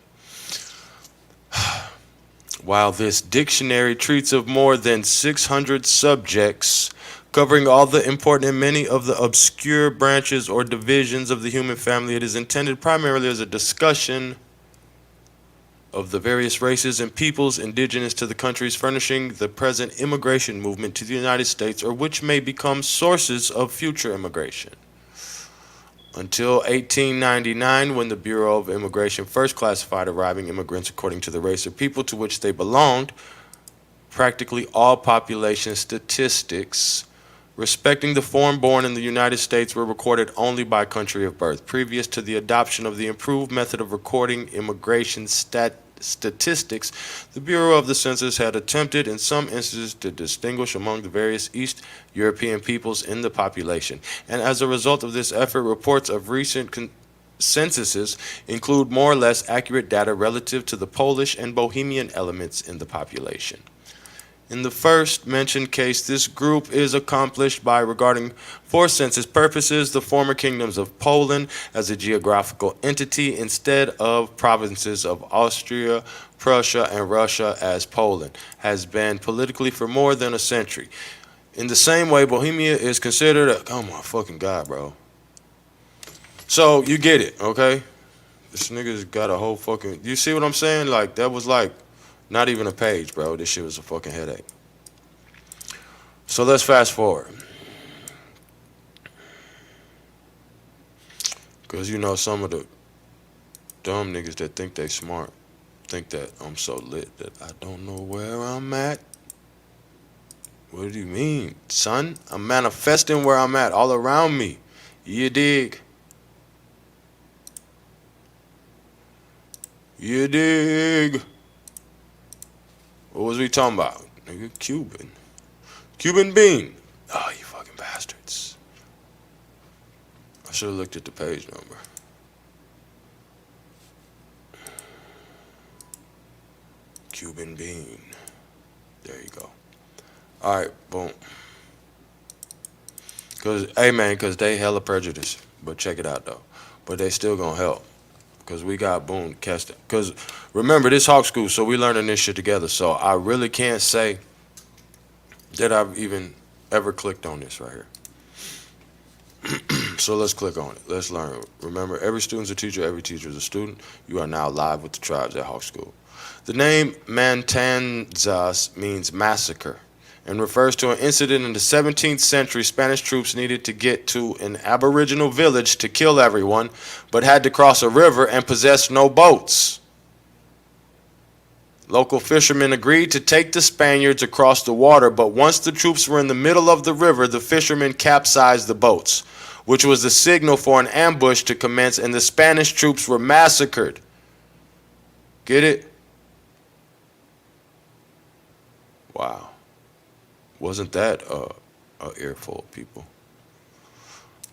While this dictionary treats of more than 600 subjects, covering all the important and many of the obscure branches or divisions of the human family, it is intended primarily as a discussion of the various races and peoples indigenous to the countries furnishing the present immigration movement to the United States, or which may become sources of future immigration. Until 1899, when the Bureau of Immigration first classified arriving immigrants according to the race or people to which they belonged, practically all population statistics respecting the foreign-born in the United States were recorded only by country of birth. Previous to the adoption of the improved method of recording immigration statistics, the Bureau of the Census had attempted in some instances to distinguish among the various East European peoples in the population. And as a result of this effort, reports of recent censuses include more or less accurate data relative to the Polish and Bohemian elements in the population. In the first mentioned case, this group is accomplished by regarding, for census purposes, the former kingdoms of Poland as a geographical entity instead of provinces of Austria, Prussia, and Russia as Poland has been politically for more than a century. In the same way, Bohemia is considered a... Oh my fucking God, bro. So, you get it, okay? This nigga's got a whole fucking... You see what I'm saying? Like, that was like... Not even a page, bro. This shit was a fucking headache. So let's fast forward. Because, some of the dumb niggas that think they smart think that I'm so lit that I don't know where I'm at. What do you mean, son? I'm manifesting where I'm at, all around me. You dig? You dig? What was we talking about? Nigga, Cuban bean. Oh, you fucking bastards. I should have looked at the page number. Cuban bean. There you go. All right, boom. Because they hella prejudice. But check it out, though. But they still gonna help. Because we got, boom, catch that. Because remember, this Hawk School, so we learning this shit together. So I really can't say that I've even ever clicked on this right here. So let's click on it. Let's learn. Remember, every student's a teacher, every teacher is a student. You are now live with the tribes at Hawk School. The name Matanzas means massacre and refers to an incident in the 17th century. Spanish troops needed to get to an aboriginal village to kill everyone, but had to cross a river and possessed no boats. Local fishermen agreed to take the Spaniards across the water, but once the troops were in the middle of the river, the fishermen capsized the boats, which was the signal for an ambush to commence, and the Spanish troops were massacred. Get it? Wow. Wasn't that a earful of people?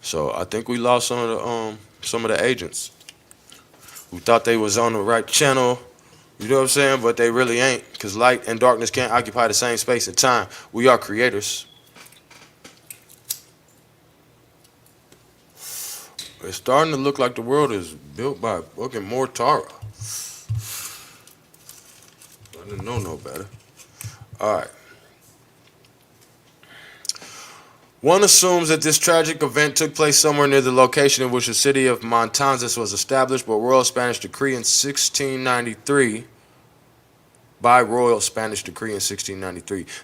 So I think we lost some of the agents who thought they was on the right channel. You know what I'm saying? But they really ain't, because light and darkness can't occupy the same space and time. We are creators. It's starting to look like the world is built by fucking Mortara. I didn't know no better. All right. One assumes that this tragic event took place somewhere near the location in which the city of Matanzas was established by Royal Spanish Decree in 1693.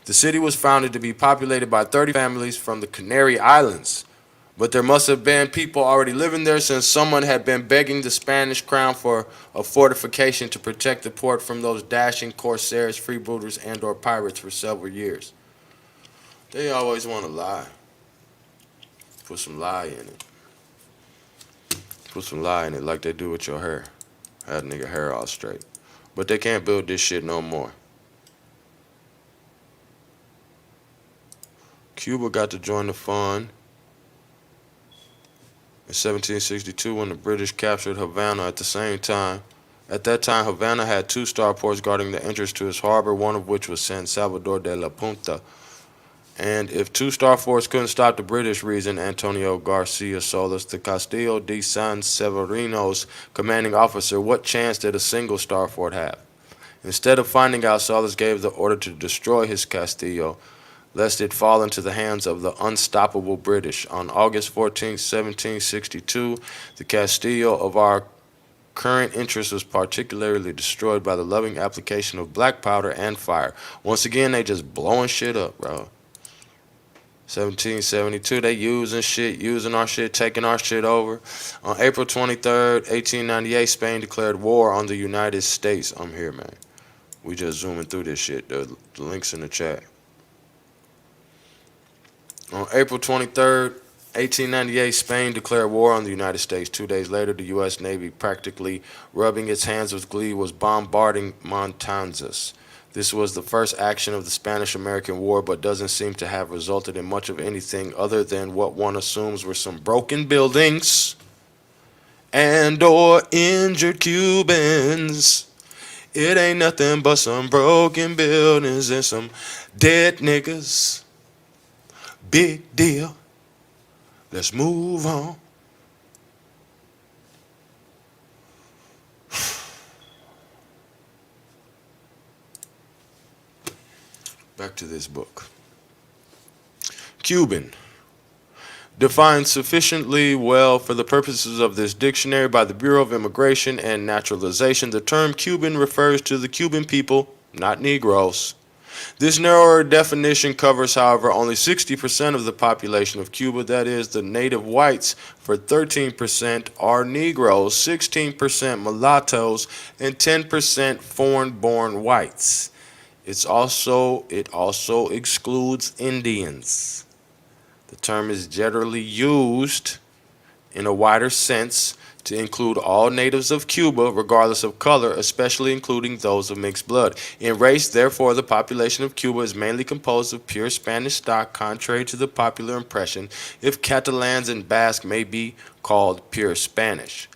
The city was founded to be populated by 30 families from the Canary Islands, but there must have been people already living there since someone had been begging the Spanish crown for a fortification to protect the port from those dashing corsairs, freebooters, and/or pirates for several years. They always want to lie. Put some lie in it. Put some lie in it like they do with your hair. Have a nigga hair all straight. But they can't build this shit no more. Cuba got to join the fun in 1762 when the British captured Havana at the same time. At that time, Havana had 2 starports guarding the entrance to its harbor, one of which was San Salvador de la Punta. And if 2 star forts couldn't stop the British, reasoned Antonio Garcia Solis, the Castillo de San Severino's commanding officer, what chance did a single star fort have? Instead of finding out, Solis gave the order to destroy his Castillo, lest it fall into the hands of the unstoppable British. On August 14, 1762, the Castillo of our current interest was particularly destroyed by the loving application of black powder and fire. Once again, they just blowing shit up, bro. 1772, they using our shit, taking our shit over. On April 23rd, 1898, Spain declared war on the United States. I'm here, man. We just zooming through this shit. The link's in the chat. On April 23rd, 1898, Spain declared war on the United States. 2 days later, the U.S. Navy, practically rubbing its hands with glee, was bombarding Matanzas. This was the first action of the Spanish-American War, but doesn't seem to have resulted in much of anything other than what one assumes were some broken buildings and/or injured Cubans. It ain't nothing but some broken buildings and some dead niggas. Big deal. Let's move on. Back to this book. Cuban. Defined sufficiently well for the purposes of this dictionary by the Bureau of Immigration and Naturalization, the term Cuban refers to the Cuban people, not Negroes. This narrower definition covers, however, only 60% of the population of Cuba, that is, the native whites, for 13% are Negroes, 16% mulattoes, and 10% foreign-born whites. It also excludes Indians. The term is generally used in a wider sense to include all natives of Cuba, regardless of color, especially including those of mixed blood. In race, therefore, the population of Cuba is mainly composed of pure Spanish stock, contrary to the popular impression, if Catalans and Basque may be called pure Spanish.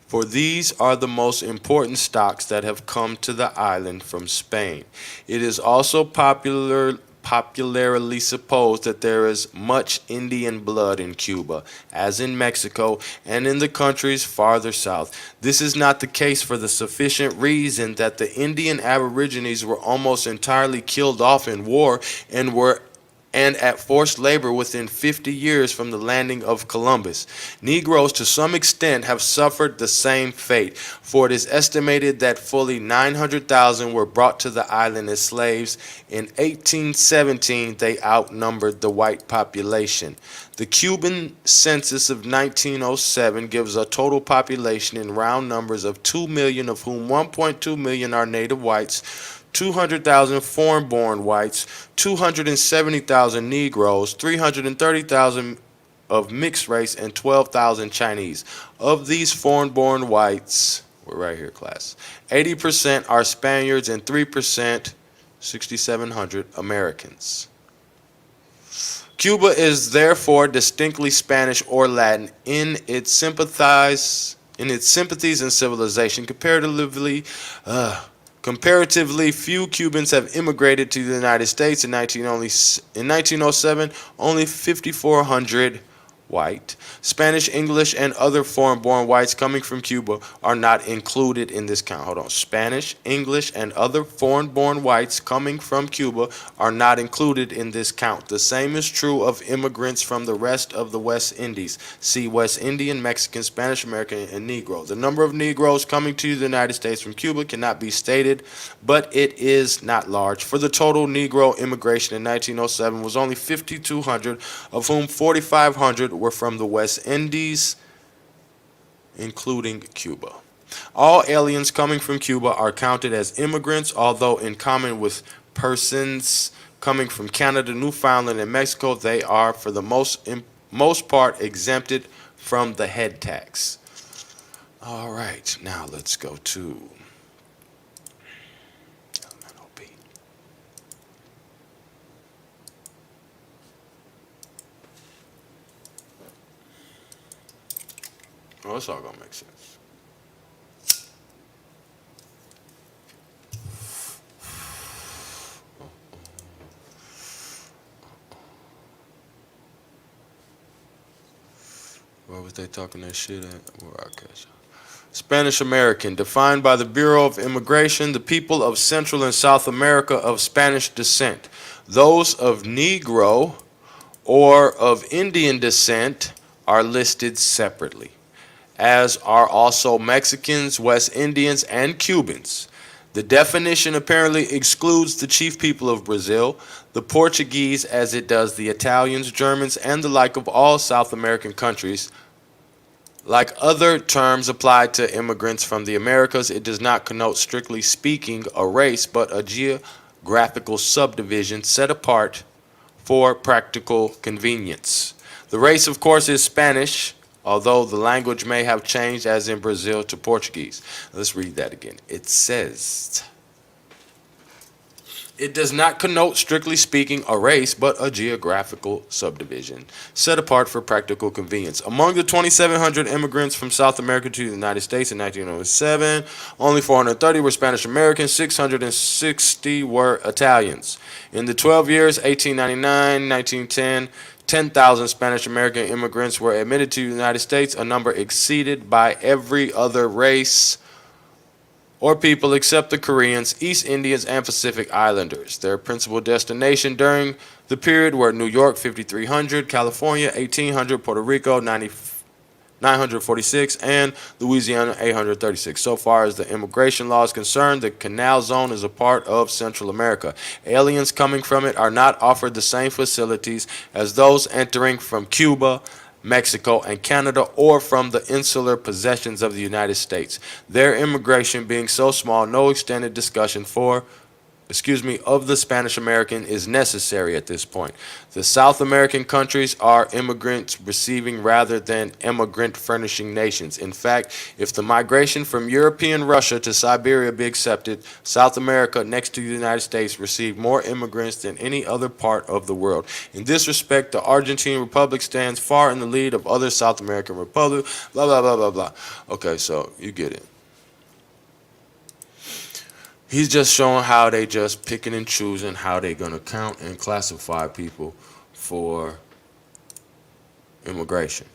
For these are the most important stocks that have come to the island from Spain. It is also popularly supposed that there is much Indian blood in Cuba, as in Mexico and in the countries farther south. This is not the case for the sufficient reason that the Indian Aborigines were almost entirely killed off in war and at forced labor within 50 years from the landing of Columbus. Negroes to some extent have suffered the same fate, for it is estimated that fully 900,000 were brought to the island as slaves. In 1817, they outnumbered the white population. The Cuban Census of 1907 gives a total population in round numbers of 2 million, of whom 1.2 million are native whites, 200,000 foreign-born whites, 270,000 Negroes, 330,000 of mixed race, and 12,000 Chinese. Of these foreign-born whites, we're right here, class, 80% are Spaniards and 3% 6,700 Americans. Cuba is therefore distinctly Spanish or Latin in its sympathies and civilization. Comparatively few Cubans have immigrated to the United States. In 1907, only 5,400 white, Spanish, English, and other foreign-born whites coming from Cuba are not included in this count. Hold on. Spanish, English, and other foreign-born whites coming from Cuba are not included in this count. The same is true of immigrants from the rest of the West Indies. See West Indian, Mexican, Spanish American, and Negro. The number of Negroes coming to the United States from Cuba cannot be stated, but it is not large. For the total Negro immigration in 1907 was only 5,200, of whom 4,500 were from the West Indies, including Cuba. All aliens coming from Cuba are counted as immigrants, although in common with persons coming from Canada, Newfoundland, and Mexico, they are for the most part exempted from the head tax. All right, now let's go to oh, it's all gonna make sense. Where was they talking that shit at? Where I catch? Spanish American, defined by the Bureau of Immigration, the people of Central and South America of Spanish descent. Those of Negro or of Indian descent are listed separately, as are also Mexicans, West Indians, and Cubans. The definition apparently excludes the chief people of Brazil, the Portuguese, as it does the Italians, Germans, and the like of all South American countries. Like other terms applied to immigrants from the Americas, it does not connote, strictly speaking, a race, but a geographical subdivision set apart for practical convenience. The race, of course, is Spanish, although the language may have changed, as in Brazil, to Portuguese. Let's read that again. It says, it does not connote, strictly speaking, a race, but a geographical subdivision set apart for practical convenience. Among the 2,700 immigrants from South America to the United States in 1907, only 430 were Spanish Americans, 660 were Italians. In the 12 years, 1899, 1910, 10,000 Spanish American immigrants were admitted to the United States, a number exceeded by every other race or people except the Koreans, East Indians, and Pacific Islanders. Their principal destination during the period were New York, 5,300, California, 1,800, Puerto Rico, 946, and Louisiana, 836. So far as the immigration law is concerned, the Canal Zone is a part of Central America. Aliens coming from it are not offered the same facilities as those entering from Cuba, Mexico, and Canada, or from the insular possessions of the United States. Their immigration being so small, no extended discussion of the Spanish American is necessary at this point. The South American countries are immigrants receiving rather than immigrant furnishing nations. In fact, if the migration from European Russia to Siberia be accepted, South America, next to the United States, received more immigrants than any other part of the world. In this respect, the Argentine Republic stands far in the lead of other South American republics, blah, blah, blah, blah, blah. Okay, so you get it. He's just showing how they just picking and choosing how they gonna count and classify people for immigration.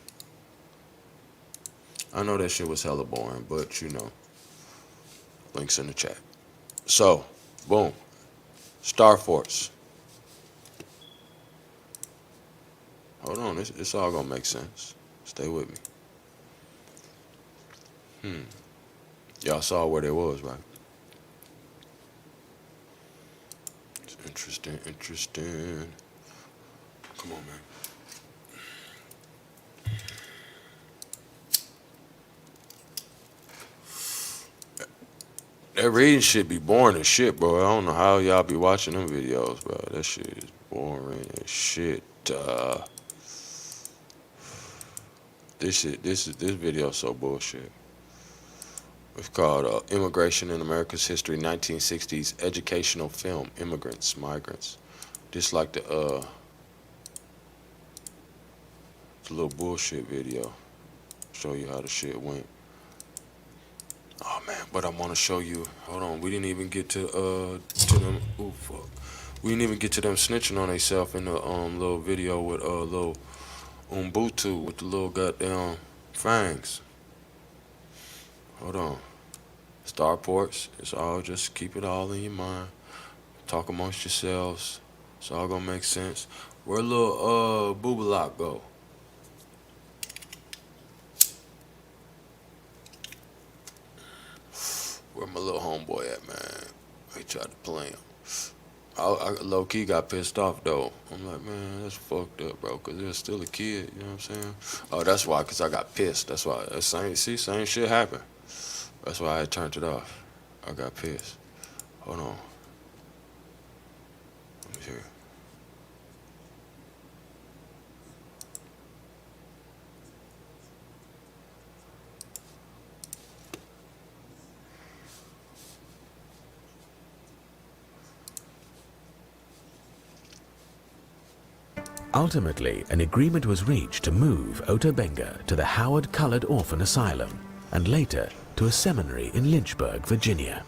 I know that shit was hella boring, but you know, links in the chat. So, boom, Star Force. Hold on, it's all gonna make sense. Stay with me. Y'all saw where they was, right? Interesting. Come on, man. That reading shit be boring as shit, bro. I don't know how y'all be watching them videos, bro. That shit is boring as shit. This video is so bullshit. It's called Immigration in America's History, 1960s educational film, Immigrants, Migrants. Just like the little bullshit video. Show you how the shit went. Oh man, but I want to show you. Hold on, we didn't even get to them. Oh fuck, we didn't even get to them snitching on themselves in the little video with little Ubuntu with the little goddamn fangs. Hold on. Starports. It's all just keep it all in your mind. Talk amongst yourselves. It's all gonna make sense. Where little Boobalot go? Where my little homeboy at, man? He tried to play him. I low-key got pissed off, though. I'm like, man, that's fucked up, bro, because there's still a kid, you know what I'm saying? Oh, that's why, because I got pissed. That's why. Same shit happened. That's why I had turned it off. I got pissed. Hold on. Let me see. Ultimately, an agreement was reached to move Ota Benga to the Howard Colored Orphan Asylum and later to a seminary in Lynchburg, Virginia.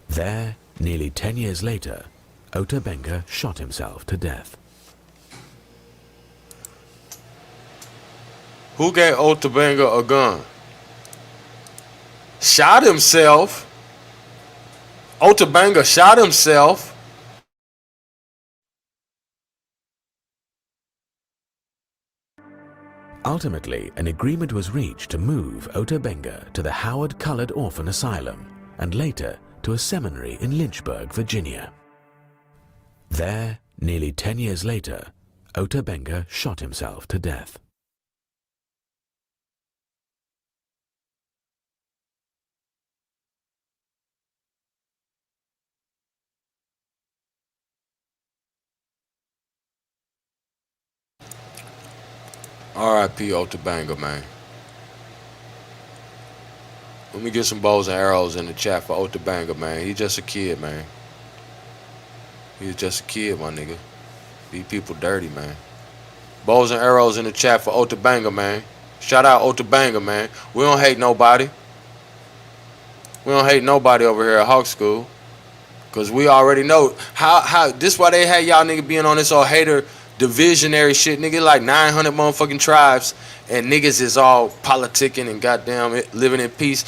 There, nearly 10 years later, Ota Benga shot himself to death. Who gave Ota Benga a gun? Shot himself? Ota Benga shot himself? Ultimately, an agreement was reached to move Ota Benga to the Howard Colored Orphan Asylum and later to a seminary in Lynchburg, Virginia. There, nearly 10 years later, Ota Benga shot himself to death. R.I.P. Ota Benga, man. Let me get some bows and arrows in the chat for Ota Benga, man. He's just a kid, man. He's just a kid, my nigga. These people dirty, man. Bows and arrows in the chat for Ota Benga, man. Shout out Ota Benga, man. We don't hate nobody. We don't hate nobody over here at Hawk School. Cause we already know how this why they had y'all nigga being on this all hater divisionary shit, nigga, like 900 motherfucking tribes, and niggas is all politicking and goddamn it, living in peace,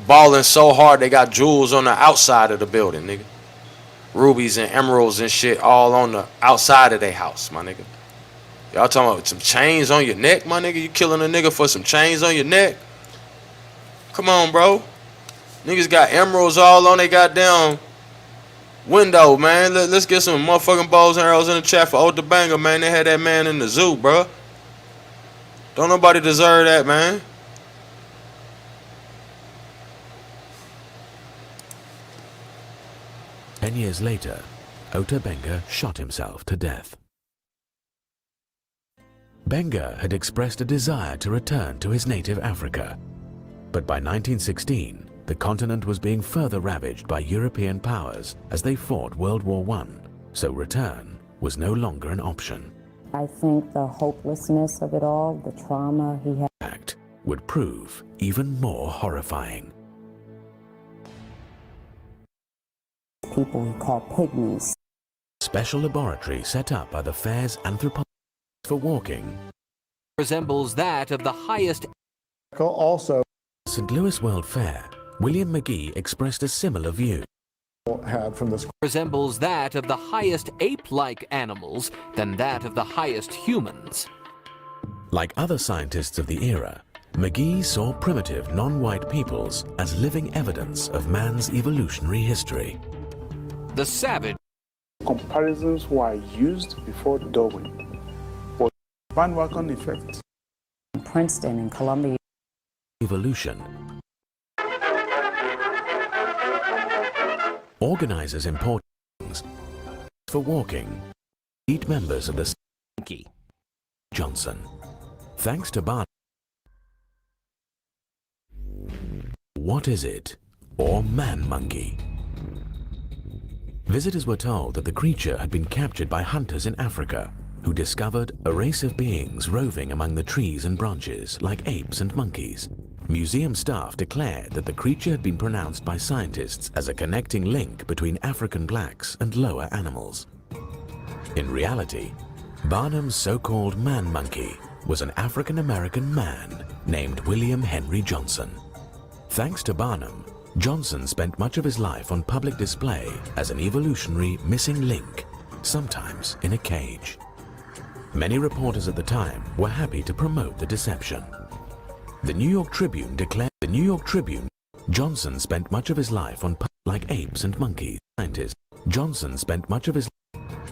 balling so hard they got jewels on the outside of the building, nigga. Rubies and emeralds and shit all on the outside of their house, my nigga. Y'all talking about some chains on your neck, my nigga? You killing a nigga for some chains on your neck? Come on, bro. Niggas got emeralds all on their goddamn window, man. Let's get some motherfucking bows and arrows in the chat for Ota Benga, man. They had that man in the zoo, bro. Don't nobody deserve that, man. Ten years later, Ota Benga shot himself to death. Benga had expressed a desire to return to his native Africa, but by 1916, the continent was being further ravaged by European powers as they fought World War I, so return was no longer an option. I think the hopelessness of it all, the trauma he had, would prove even more horrifying. people we call pygmies. Special laboratory set up by the fair's anthropologists for walking resembles that of the highest. Also, St. Louis World Fair, William McGee expressed a similar view. Had from this resembles that of the highest ape-like animals than that of the highest humans. Like other scientists of the era, McGee saw primitive non-white peoples as living evidence of man's evolutionary history. The savage comparisons were used before Darwin for bandwagon effect. Princeton and Columbia. Evolution. Organizers import things for walking. Each members of the Johnson. Thanks to Barney. what is it, or man-monkey. Visitors were told that the creature had been captured by hunters in Africa, who discovered a race of beings roving among the trees and branches like apes and monkeys. Museum staff declared that the creature had been pronounced by scientists as a connecting link between African blacks and lower animals. In reality, Barnum's so-called man-monkey was an African-American man named William Henry Johnson. Thanks to Barnum, Johnson spent much of his life on public display as an evolutionary missing link, sometimes in a cage. Many reporters at the time were happy to promote the deception. The New York Tribune declared Johnson spent much of his life on like apes and monkeys. Scientists. Johnson spent much of his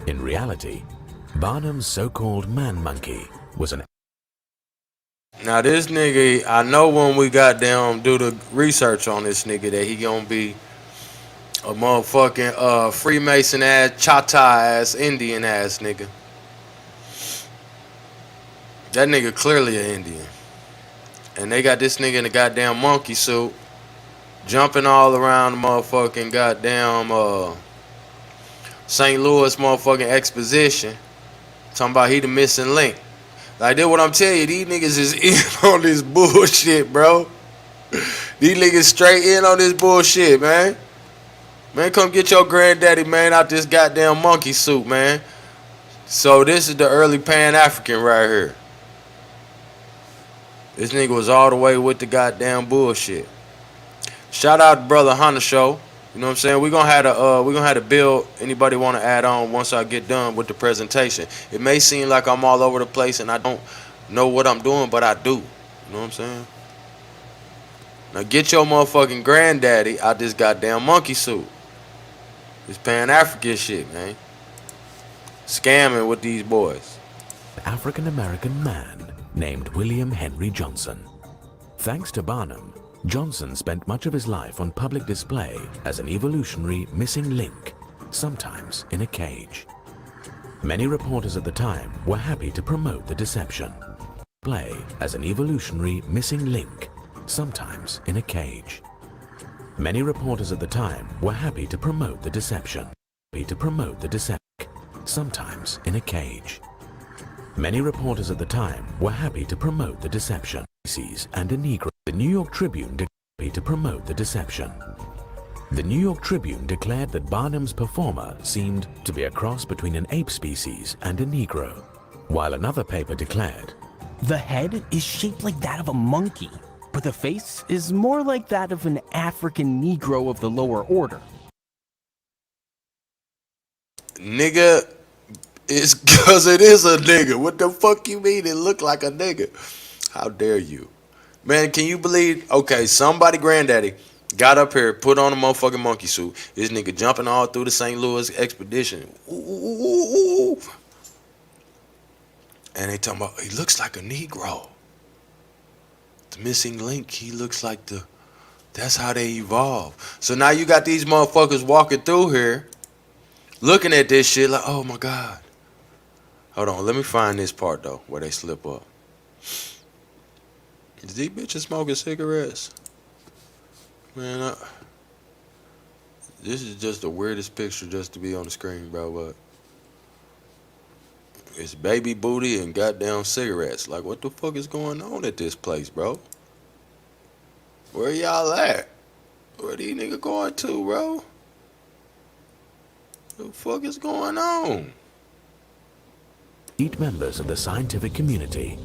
in reality, Barnum's so-called man-monkey was an Now this nigga, I know when we got down do the research on this nigga that he gonna be a motherfucking Freemason ass, Chata ass, Indian ass nigga. That nigga clearly an Indian. And they got this nigga in a goddamn monkey suit, jumping all around the motherfucking goddamn St. Louis motherfucking exposition. Talking about he the missing link. Like, that's what I'm telling you. These niggas is in on this bullshit, bro. These niggas straight in on this bullshit, man. Man, come get your granddaddy, man, out this goddamn monkey suit, man. So this is the early Pan-African right here. This nigga was all the way with the goddamn bullshit. Shout out to Brother Hunter Show. You know what I'm saying? We're gonna have to build. Anybody want to add on once I get done with the presentation? It may seem like I'm all over the place and I don't know what I'm doing, but I do. You know what I'm saying? Now get your motherfucking granddaddy out this goddamn monkey suit. This Pan-African shit, man. Scamming with these boys. African-American man named William Henry Johnson. Thanks to Barnum, Johnson spent much of his life on public display as an evolutionary missing link, sometimes in a cage. Many reporters at the time were happy to promote the deception. Play as an evolutionary missing link, sometimes in a cage. Many reporters at the time were happy to promote the deception. Sometimes in a cage. Many reporters at the time were happy to promote the deception. And a Negro. The New York Tribune declared to promote the deception. The New York Tribune declared that Barnum's performer seemed to be a cross between an ape species and a Negro, while another paper declared, "The head is shaped like that of a monkey, but the face is more like that of an African Negro of the lower order." Nigga, it's because it is a nigga. What the fuck you mean it look like a nigga? How dare you? Man, can you believe? Okay, somebody granddaddy got up here, put on a motherfucking monkey suit. This nigga jumping all through the St. Louis expedition. Ooh. And they talking about, he looks like a Negro. The missing link, he looks like the... That's how they evolve. So now you got these motherfuckers walking through here, looking at this shit like, oh my God. Hold on, let me find this part though, where they slip up. Is these bitches smoking cigarettes? Man, this is just the weirdest picture just to be on the screen, bro, but it's baby booty and goddamn cigarettes. Like, what the fuck is going on at this place, bro? Where y'all at? Where these niggas going to, bro? What the fuck is going on? Elite members of the scientific community,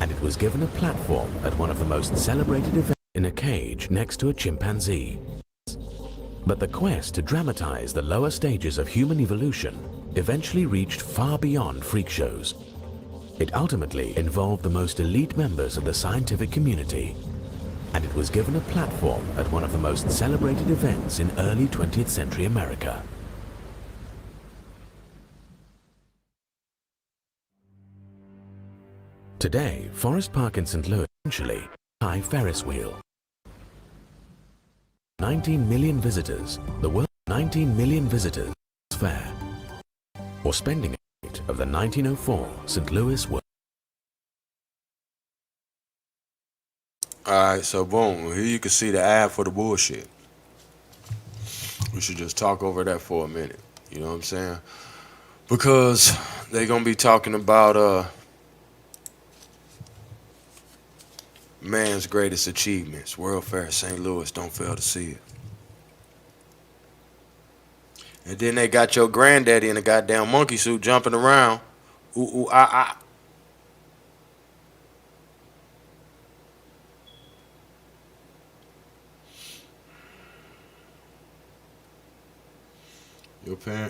and it was given a platform at one of the most celebrated events in a cage next to a chimpanzee. But the quest to dramatize the lower stages of human evolution eventually reached far beyond freak shows. It ultimately involved the most elite members of the scientific community, and it was given a platform at one of the most celebrated events in early 20th century America. Today, Forest Park in St. Louis, essentially, high Ferris wheel. 19 million visitors, the world 19 million visitors fair, or spending a night of the 1904 St. Louis World. Alright, so boom. Here you can see the ad for the bullshit. We should just talk over that for a minute. You know what I'm saying? Because they're going to be talking about man's greatest achievements. World Fair, St. Louis. Don't fail to see it. And then they got your granddaddy in a goddamn monkey suit jumping around. Ooh, ooh, ah, ah.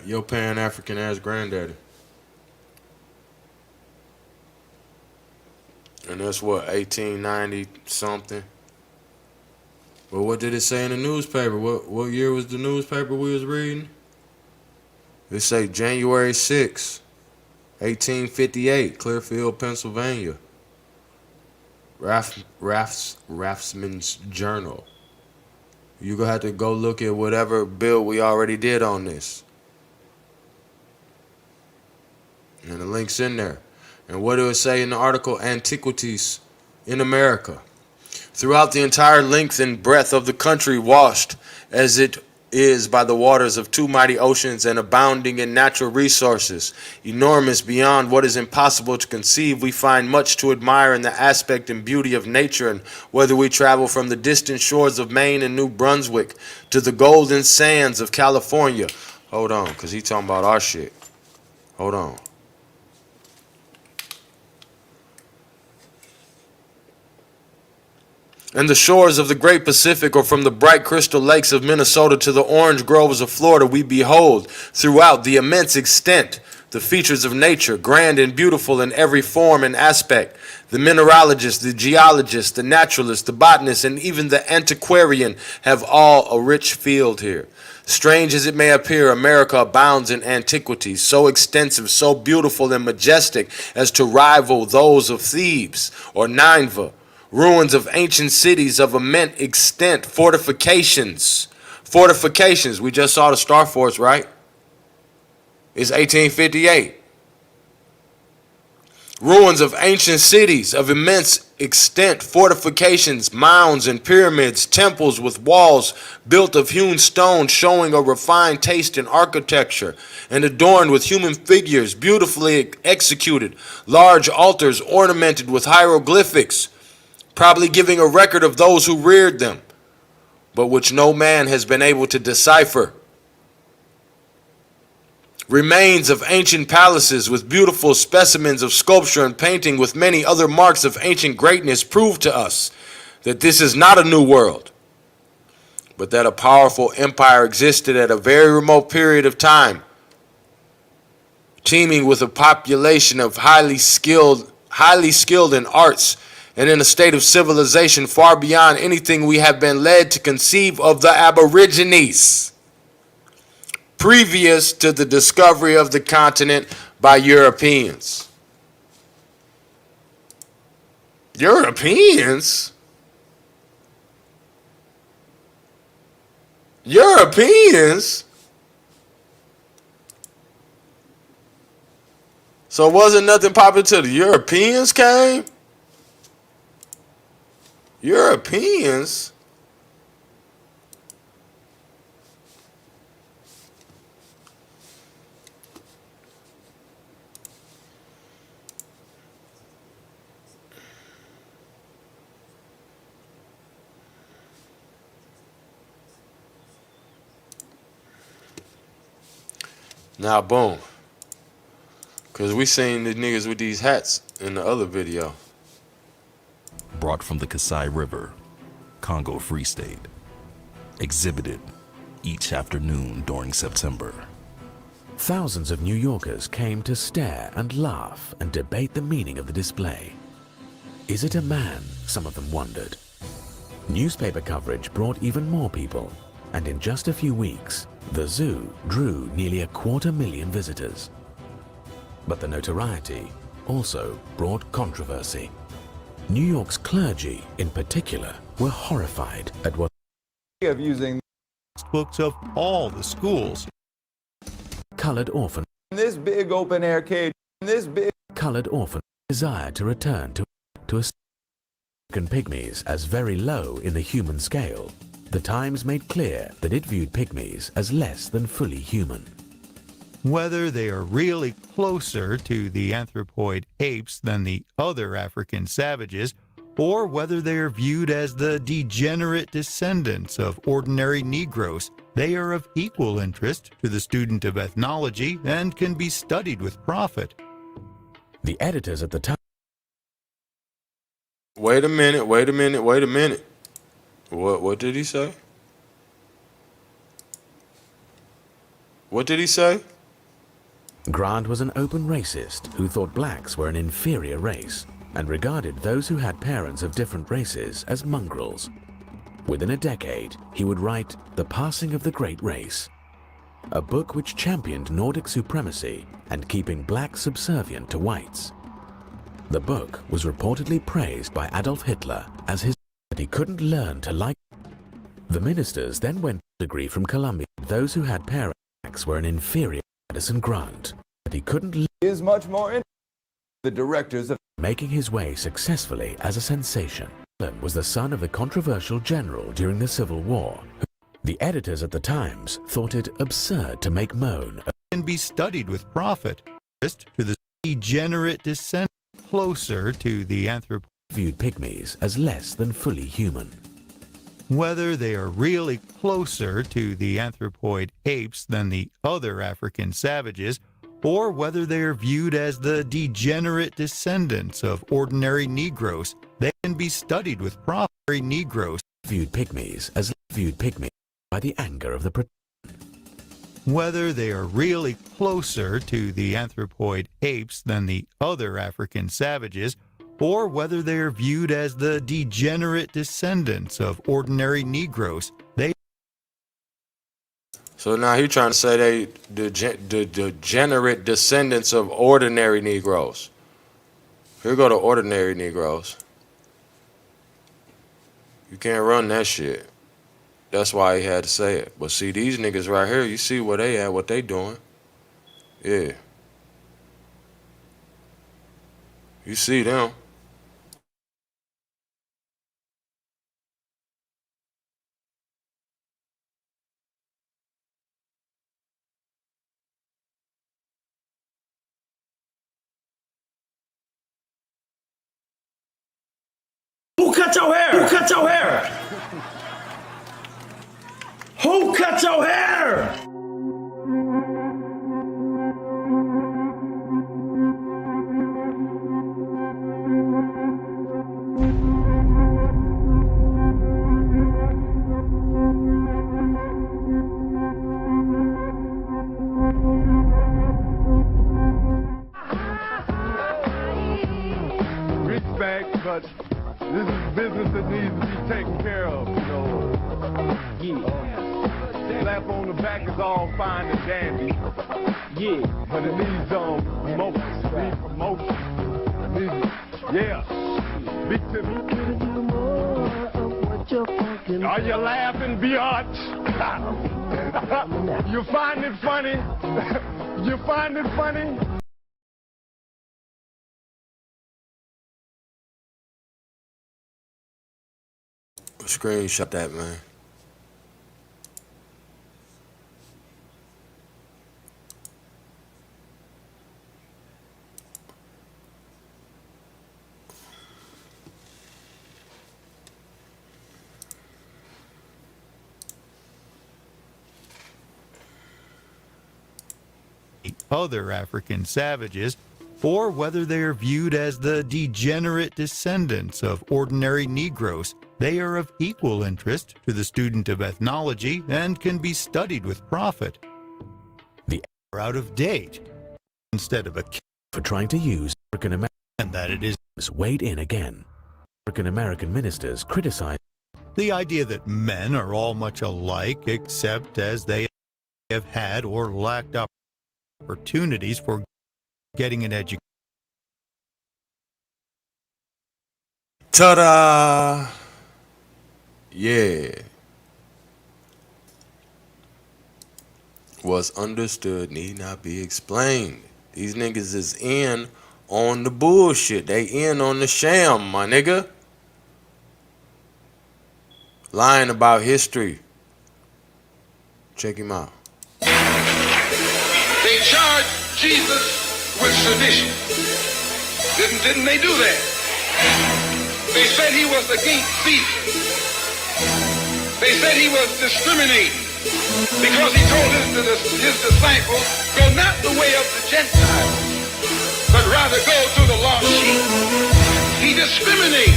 Your Pan-African ass granddaddy. And that's what, 1890 something? Well, what did it say in the newspaper? What year was the newspaper we was reading? It say January 6, 1858, Clearfield, Pennsylvania. Raftsman's Journal. You're going to have to go look at whatever bill we already did on this. And the link's in there. And what do it say in the article? Antiquities in America. Throughout the entire length and breadth of the country, washed as it is by the waters of two mighty oceans and abounding in natural resources, enormous beyond what is impossible to conceive, we find much to admire in the aspect and beauty of nature. And whether we travel from the distant shores of Maine and New Brunswick to the golden sands of California. Hold on, because he talking about our shit. Hold on. And the shores of the great Pacific, or from the bright crystal lakes of Minnesota to the orange groves of Florida, we behold throughout the immense extent the features of nature, grand and beautiful in every form and aspect. The mineralogist, the geologist, the naturalist, the botanist, and even the antiquarian have all a rich field here. Strange as it may appear, America abounds in antiquities, so extensive, so beautiful and majestic as to rival those of Thebes or Nineveh. Ruins of ancient cities of immense extent, fortifications. We just saw the Star Force, right? It's 1858. Ruins of ancient cities of immense extent, fortifications, mounds and pyramids, temples with walls built of hewn stone showing a refined taste in architecture and adorned with human figures beautifully executed, large altars ornamented with hieroglyphics, probably giving a record of those who reared them, but which no man has been able to decipher. Remains of ancient palaces with beautiful specimens of sculpture and painting with many other marks of ancient greatness prove to us that this is not a new world, but that a powerful empire existed at a very remote period of time, teeming with a population of highly skilled in arts, and in a state of civilization far beyond anything we have been led to conceive of the Aborigines, previous to the discovery of the continent by Europeans. Europeans? Europeans? So wasn't nothing popular till the Europeans came? Europeans? Now, boom. Because we seen the niggas with these hats in the other video. Brought from the Kasai River, Congo Free State. Exhibited each afternoon during September. Thousands of New Yorkers came to stare and laugh and debate the meaning of the display. Is it a man? Some of them wondered. Newspaper coverage brought even more people, and in just a few weeks, the zoo drew nearly 250,000 visitors. But the notoriety also brought controversy. New York's clergy, in particular, were horrified at what of using books of all the schools. Colored Orphan. This big open air cage. This big Colored Orphan desired to return to a Pygmies as very low in the human scale, the Times made clear that it viewed pygmies as less than fully human. Whether they are really closer to the anthropoid apes than the other African savages, or whether they are viewed as the degenerate descendants of ordinary Negroes, they are of equal interest to the student of ethnology and can be studied with profit. The editors at the time. Wait a minute. What did he say? What did he say? Grant was an open racist who thought blacks were an inferior race and regarded those who had parents of different races as mongrels. Within a decade, he would write The Passing of the Great Race, a book which championed Nordic supremacy and keeping blacks subservient to whites. The book was reportedly praised by Adolf Hitler as his that he couldn't learn to like. The ministers then went to a degree from Columbia. Those who had parents blacks were an inferior. Madison Grant, that he couldn't is much more in the directors of making his way successfully as a sensation. Was the son of a controversial general during the Civil War. The editors at the Times thought it absurd to make moan and be studied with profit to the degenerate descent closer to the anthropoid viewed pygmies as less than fully human. Whether they are really closer to the anthropoid apes than the other African savages, or whether they are viewed as the degenerate descendants of ordinary Negroes, they can be studied with profit. Negroes viewed pygmies by the anger of the whether they are really closer to the anthropoid apes than the other African savages, or whether they are viewed as the degenerate descendants of ordinary Negroes. So now he's trying to say the degenerate descendants of ordinary Negroes. Here go to ordinary Negroes. You can't run that shit. That's why he had to say it. But see, these niggas right here, you see where they at, what they doing. Yeah. You see them. Who cut your hair? Who cut your hair? Who cut your hair? Respect, but this is business that needs to be taken care of, you know. Slap on the back is all fine and dandy. Yeah. But it needs promotion. It needs promotion. It needs, yeah. Speak to me. Are you laughing, biatch? You find it funny? You find it funny? Screenshot that, man. Other African savages, or whether they are viewed as the degenerate descendants of ordinary Negroes, they are of equal interest to the student of ethnology and can be studied with profit. The are out of date instead of a for trying to use African American, and that it is weighed in again. African American ministers criticized the idea that men are all much alike except as they have had or lacked opportunities for getting an education. Ta-da! Yeah. What's understood need not be explained. These niggas is in on the bullshit. They in on the sham, my nigga. lying about history. Check him out. They charged Jesus with sedition. Didn't they do that? They said he was against Caesar. They said he was discriminating because he told his disciples, go not the way of the Gentiles, but rather go to the lost sheep. He discriminated.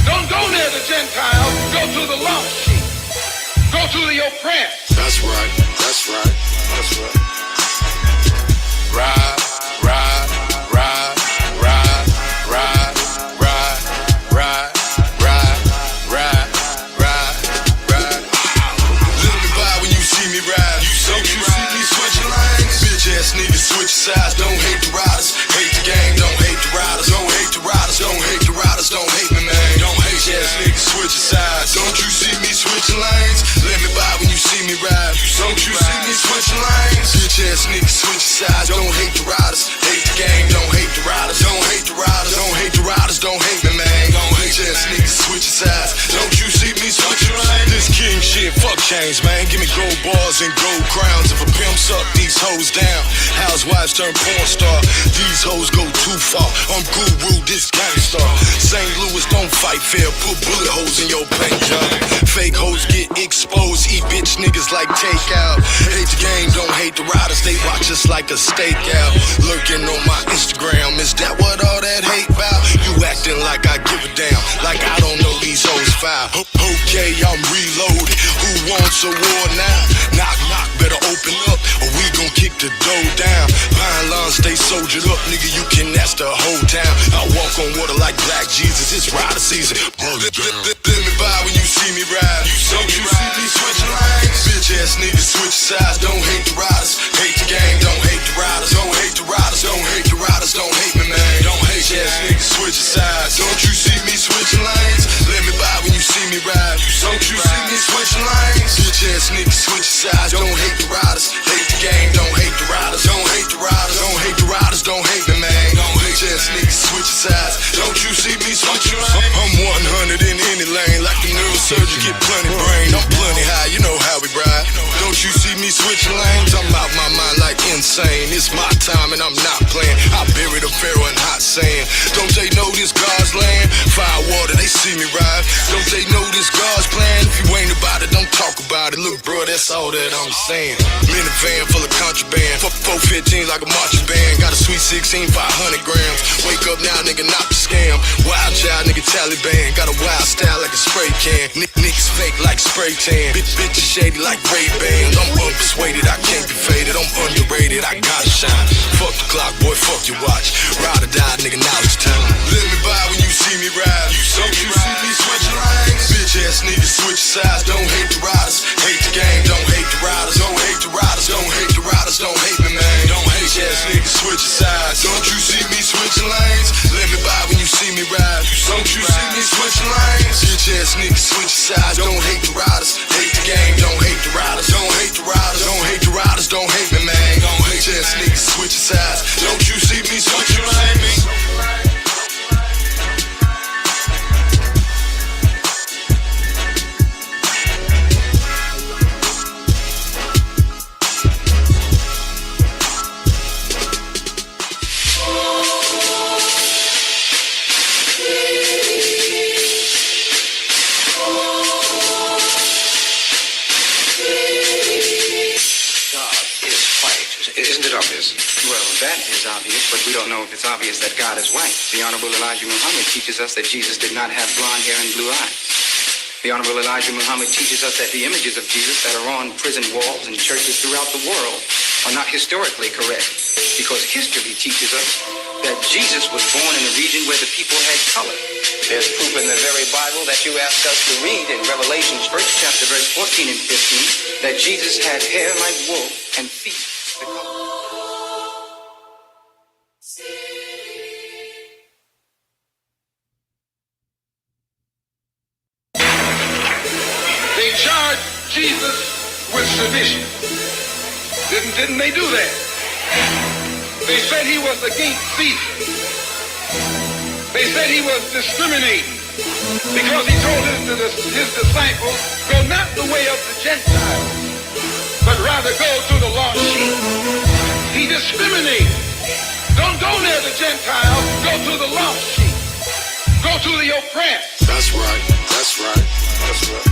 Don't go near the Gentiles, go to the lost sheep. Go to the oppressed. That's right, that's right, that's right. Ride, ride, ride, ride, ride, ride, ride, ride, ride, ride, ride. Let me by when you see me ride. Don't you see me switching lanes? Bitch ass niggas switch sides. Don't hate the riders, hate the game. Don't hate the riders, don't hate the riders, don't hate the riders, don't hate me, man. Don't hate ass niggas switching sides. Don't you see me switching lanes? Let me by when you see me ride. Don't you see me switching lanes? Bitch ass niggas switching sides. Don't hate the riders, hate the game. Don't hate the riders, don't hate the riders, don't hate the riders, don't hate me, man. Don't hate ass niggas switching sides. Don't you see me switching lanes? This king shit, fuck change, man. Give me gold bars and gold crowns. If a pimp's up, these hoes down. Housewives turn porn star. These hoes go too far. I'm guru, this gangster. St. Louis don't fight fair. Put bullet holes in your paint job. Fake hoes get exposed. Eat bitch niggas like takeout. Hate the game, don't hate the riders. They watch us like a stakeout. Lurking on my Instagram. Is that what all that hate about? You acting like I give a damn. Like I don't know these hoes foul. Okay, I'm reloaded. Who wants a war now? Knock, knock, better open up or we gon' kick the door down. Pine line, stay soldiered up, nigga, you can ask the whole town. I walk on water like Black Jesus, it's rider season. Let me by when you see me ride. Don't you see me switching lanes? Bitch ass niggas switch sides. Don't hate the riders, hate the game. Don't hate the riders, don't hate the riders, don't hate the riders, don't hate me, man. Don't hate ass niggas switching sides. Don't you see me switching lanes? Let me by when you see me ride. Don't you see me switching lanes? Bitch ass niggas switching sides. Don't hate the riders, hate the game. Don't hate the riders, don't hate the riders, don't hate the riders, don't hate me, man. Don't hate ass niggas switching sides. Don't you see me switching lanes? I'm 100 in any lane, like the neurosurgeon get plenty brain. I'm plenty high, you know how we ride. Don't you see me switching lanes? I'm out my mind like insane. It's my time and I'm not playing. I bury the pharaoh in hot sand. Don't they know this God's land? Fire water, they see me ride. Don't they know this God's plan? If you ain't about it, don't talk about it. Look, bro, that's all that I'm saying. Minivan full of contraband. 415 like a marching band. Got a sweet 16, 500 grams. Wake up now, nigga, not the scam. Wild child, nigga, Taliban. Got a wild style like a spray can. Niggas fake like spray tan. Bitches shady like Ray-Bans. I'm unpersuaded, I can't be faded. I'm underrated, I gotta shine. Fuck the clock, boy, fuck your watch. Ride or die, nigga, now it's time. Let me by when you see me ride. Don't you see me switching lanes? Bitch ass niggas switch sides. Don't hate the riders, hate the game. Don't hate the riders, don't hate the riders, don't hate the riders, don't hate me, man. Don't hate ass niggas switching sides. Don't you see me switching lanes? Let me by when you see me ride. Don't you see me switching lanes? Bitch ass niggas switching sides. Don't hate the riders, hate the game. Don't hate the riders, don't hate the riders, don't hate the riders, don't hate me, man. Don't hate ass niggas switching sides. Don't you see me switching lanes? That is obvious, but we don't know if it's obvious that God is white. The Honorable Elijah Muhammad teaches us that Jesus did not have blonde hair and blue eyes. The Honorable Elijah Muhammad teaches us that the images of Jesus that are on prison walls and churches throughout the world are not historically correct, because history teaches us that Jesus was born in a region where the people had color. There's proof in the very Bible that you asked us to read in Revelation 1st chapter, verse 14 and 15, that Jesus had hair like wool and feet the color. They charged Jesus with sedition. Didn't they do that? They said he was against Caesar. They said he was discriminating Because he told his disciples, go not the way of the Gentiles, but rather go to the lost sheep. He discriminated. Don't go near the Gentiles, go to the lost sheep. Go to the oppressed. That's right, that's right, that's right.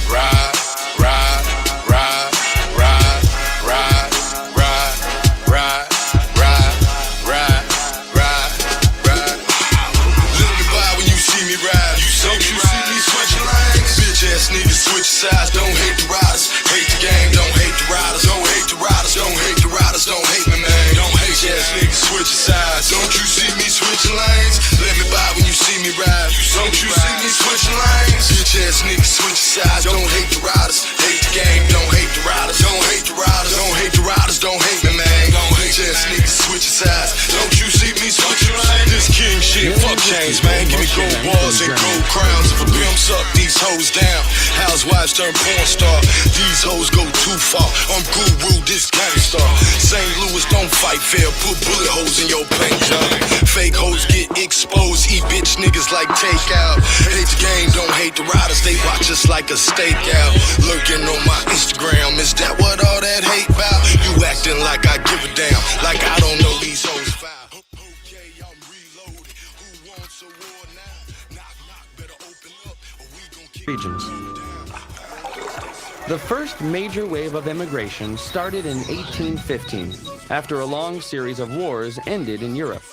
Ride, ride, ride, ride, ride, ride, ride, ride, ride, ride, ride. Let me by when you see me ride. Don't you see me switching lanes? Bitch ass niggas switch sides. Don't hate the riders. Hate the game, don't hate the riders. Don't hate the riders, don't hate the riders. Don't hate me, man. Don't hate ass niggas switching sides. Don't you see me switching lanes? Let me by when you see me ride. Don't you see me switching lanes? Bitch ass niggas switching sides. Don't hate the riders. Hate the game, don't hate the riders. Don't hate the riders. Don't hate the riders. Don't hate me, man. Don't hate ass niggas switching sides. Don't you see me switching lanes? This king shit, fuck chains, man. Give me gold bars and gold crowns. If a pimp suck these hoes down, housewives turn porn star. These hoes go too far. I'm guru, this gangsta. St. Louis don't fight fair. Put bullet holes in your paint job. Fake hoes get exposed. Eat bitch niggas like takeout. Hate the game, don't hate the riders. They watch us like a stakeout. Lurking on my Instagram. Is that what all that hate about? You acting like I give a damn. Like I don't know these hoes foul. Regions. The first major wave of immigration started in 1815, after a long series of wars ended in Europe.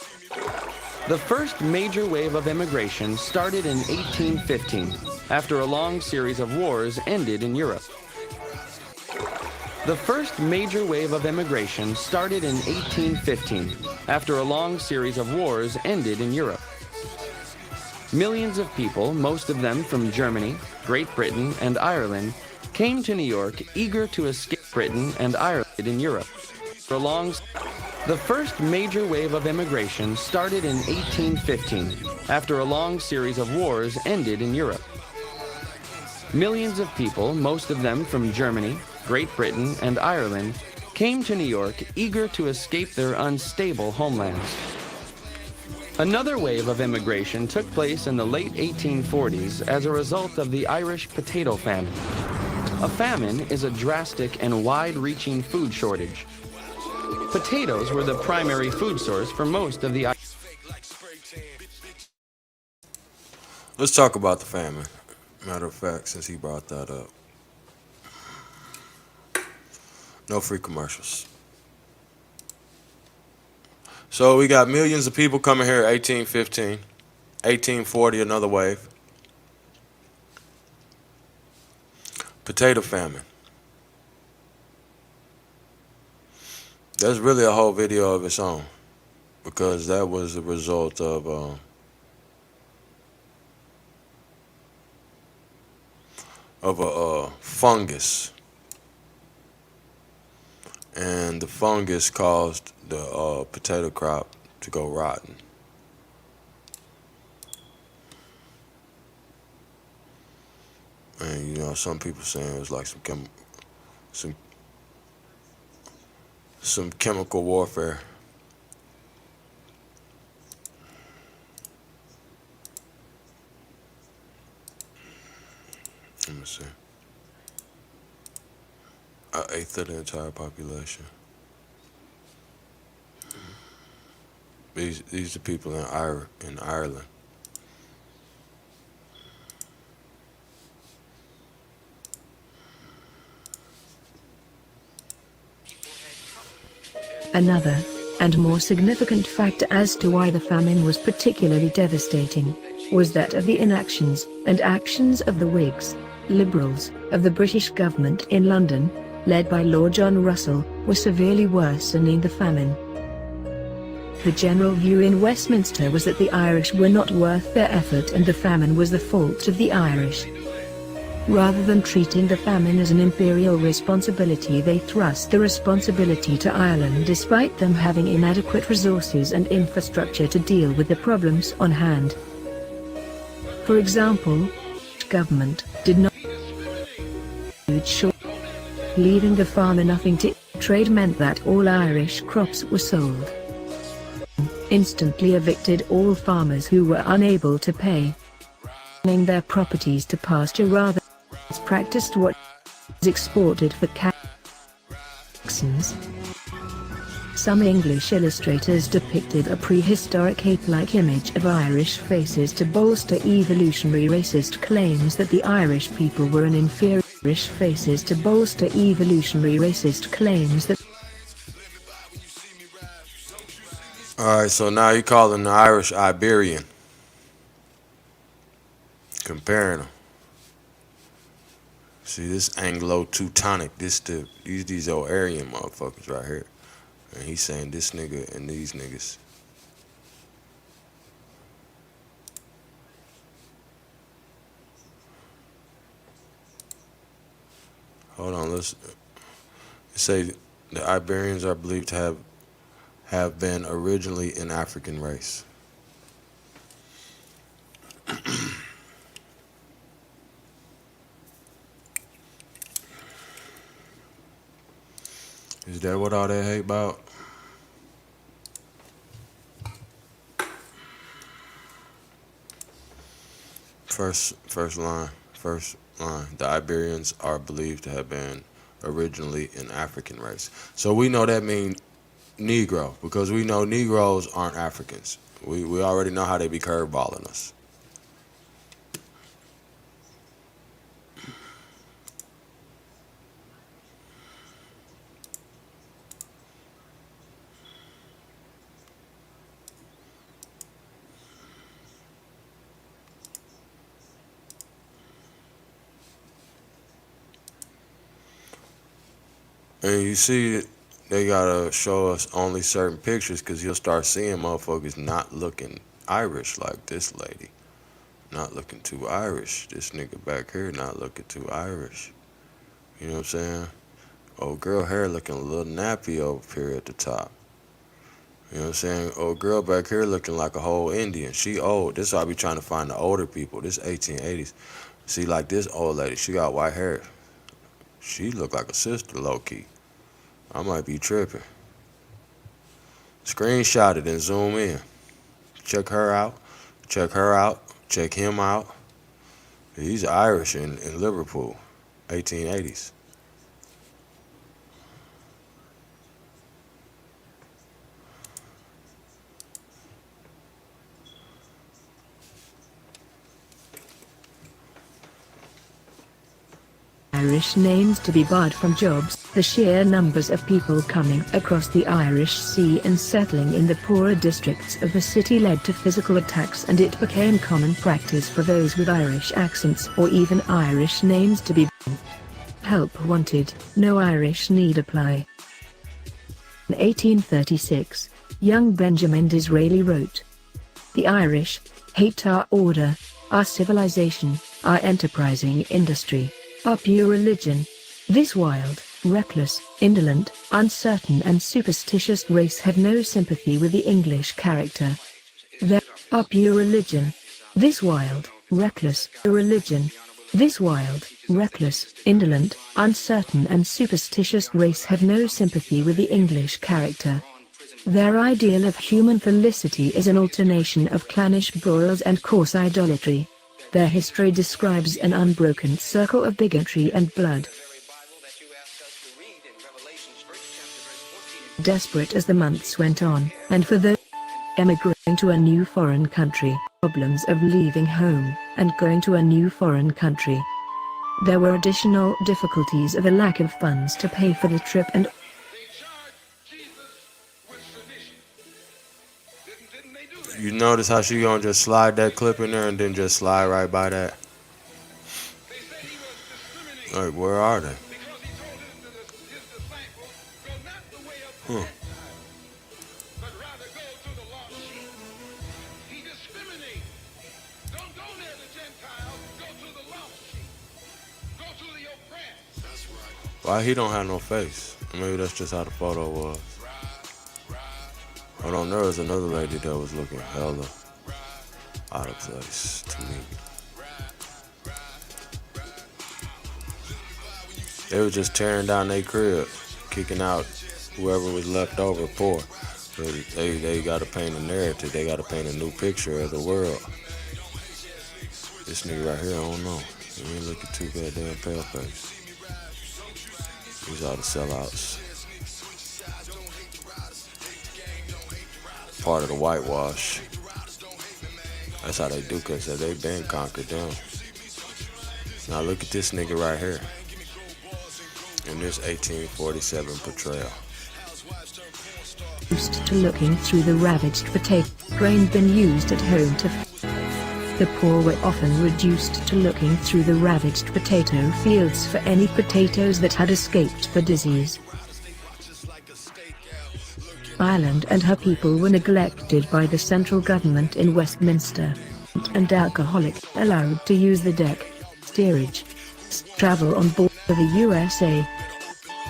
The first major wave of immigration started in 1815, after a long series of wars ended in Europe. The first major wave of immigration started in 1815, after a long series of wars ended in Europe. Millions of people, most of them from Germany, Great Britain, and Ireland, came to New York eager to escape Britain and Ireland in Europe. The first major wave of immigration started in 1815, after a long series of wars ended in Europe. Millions of people, most of them from Germany, Great Britain, and Ireland, came to New York eager to escape their unstable homelands. Another wave of immigration took place in the late 1840s as a result of the Irish potato famine. A famine is a drastic and wide-reaching food shortage. Potatoes were the primary food source for most of the Irish. Let's talk about the famine. Matter of fact, since he brought that up. No free commercials. So we got millions of people coming here 1815, 1840, another wave. Potato famine. There's really a whole video of its own, because that was the result of a fungus, and the fungus caused the potato crop to go rotten. And you know, some people saying it was like some chemical warfare. Let me see. An eighth of the entire population. These are people in Ireland. Another, and more significant factor as to why the famine was particularly devastating, was that of the inactions and actions of the Whigs, Liberals, of the British government in London, led by Lord John Russell, were severely worsening the famine. The general view in Westminster was that the Irish were not worth their effort and the famine was the fault of the Irish. Rather than treating the famine as an imperial responsibility, they thrust the responsibility to Ireland despite them having inadequate resources and infrastructure to deal with the problems on hand. For example, the government did not leaving the farmer nothing to eat. Trade meant that all Irish crops were sold instantly evicted all farmers who were unable to pay, selling their properties to pasture rather than practiced what was exported for taxes. Some English illustrators depicted a prehistoric ape-like image of Irish faces to bolster evolutionary racist claims that the Irish people were an inferior Irish faces to bolster evolutionary racist claims that. Alright, so now you calling the Irish Iberian. Comparing them. See, this Anglo-Teutonic, these old Aryan motherfuckers right here. And he's saying this nigga and these niggas. Hold on, let's say the Iberians are believed to have been originally an African race. Is that what all that hate about? First line. The Iberians are believed to have been originally an African race. So we know that means Negro, because we know Negroes aren't Africans. We already know how they be curveballing us. And you see, they gotta show us only certain pictures because you'll start seeing motherfuckers not looking Irish, like this lady. Not looking too Irish. This nigga back here not looking too Irish. You know what I'm saying? Old girl hair looking a little nappy over here at the top. You know what I'm saying? Old girl back here looking like a whole Indian. She old. This is why I be trying to find the older people. This 1880s. See, like this old lady, she got white hair. She look like a sister, low-key. I might be tripping. Screenshot it and zoom in. Check her out. Check her out. Check him out. He's Irish in Liverpool, 1880s. Irish names to be barred from jobs. The sheer numbers of people coming across the Irish Sea and settling in the poorer districts of the city led to physical attacks, and it became common practice for those with Irish accents or even Irish names to be banned. Help wanted, no Irish need apply. In 1836, young Benjamin Disraeli wrote, "The Irish hate our order, our civilization, our enterprising industry, our pure religion. This wild, reckless, indolent, uncertain and superstitious race have no sympathy with the English character. Our pure religion. This wild, reckless, religion. This wild, reckless, indolent, uncertain and superstitious race have no sympathy with the English character. Their ideal of human felicity is an alternation of clannish broils and coarse idolatry. Their history describes an unbroken circle of bigotry and blood. Desperate as the months went on, and for those emigrating to a new foreign country, problems of leaving home and going to a new foreign country. There were additional difficulties of a lack of funds to pay for the trip and You notice how she gonna just slide that clip in there and then just slide right by that? Like, where are they? Huh. Why he don't have no face? Maybe that's just how the photo was. Hold on, there was another lady that was looking hella out of place to me. They were just tearing down their crib, kicking out whoever was left over poor. They got to paint a narrative. They got to paint a new picture of the world. This nigga right here, I don't know. He ain't looking too goddamn pale face. These are the sellouts. Part of the whitewash. That's how they do, cause they been conquered them. Now look at this nigga right here. In this 1847 portrayal. Used to looking through the ravaged potato grain bin used at home to the poor were often reduced to looking through the ravaged potato fields for any potatoes that had escaped the disease. Ireland and her people were neglected by the central government in Westminster, and alcoholic allowed to use the deck, steerage, travel on board for the USA.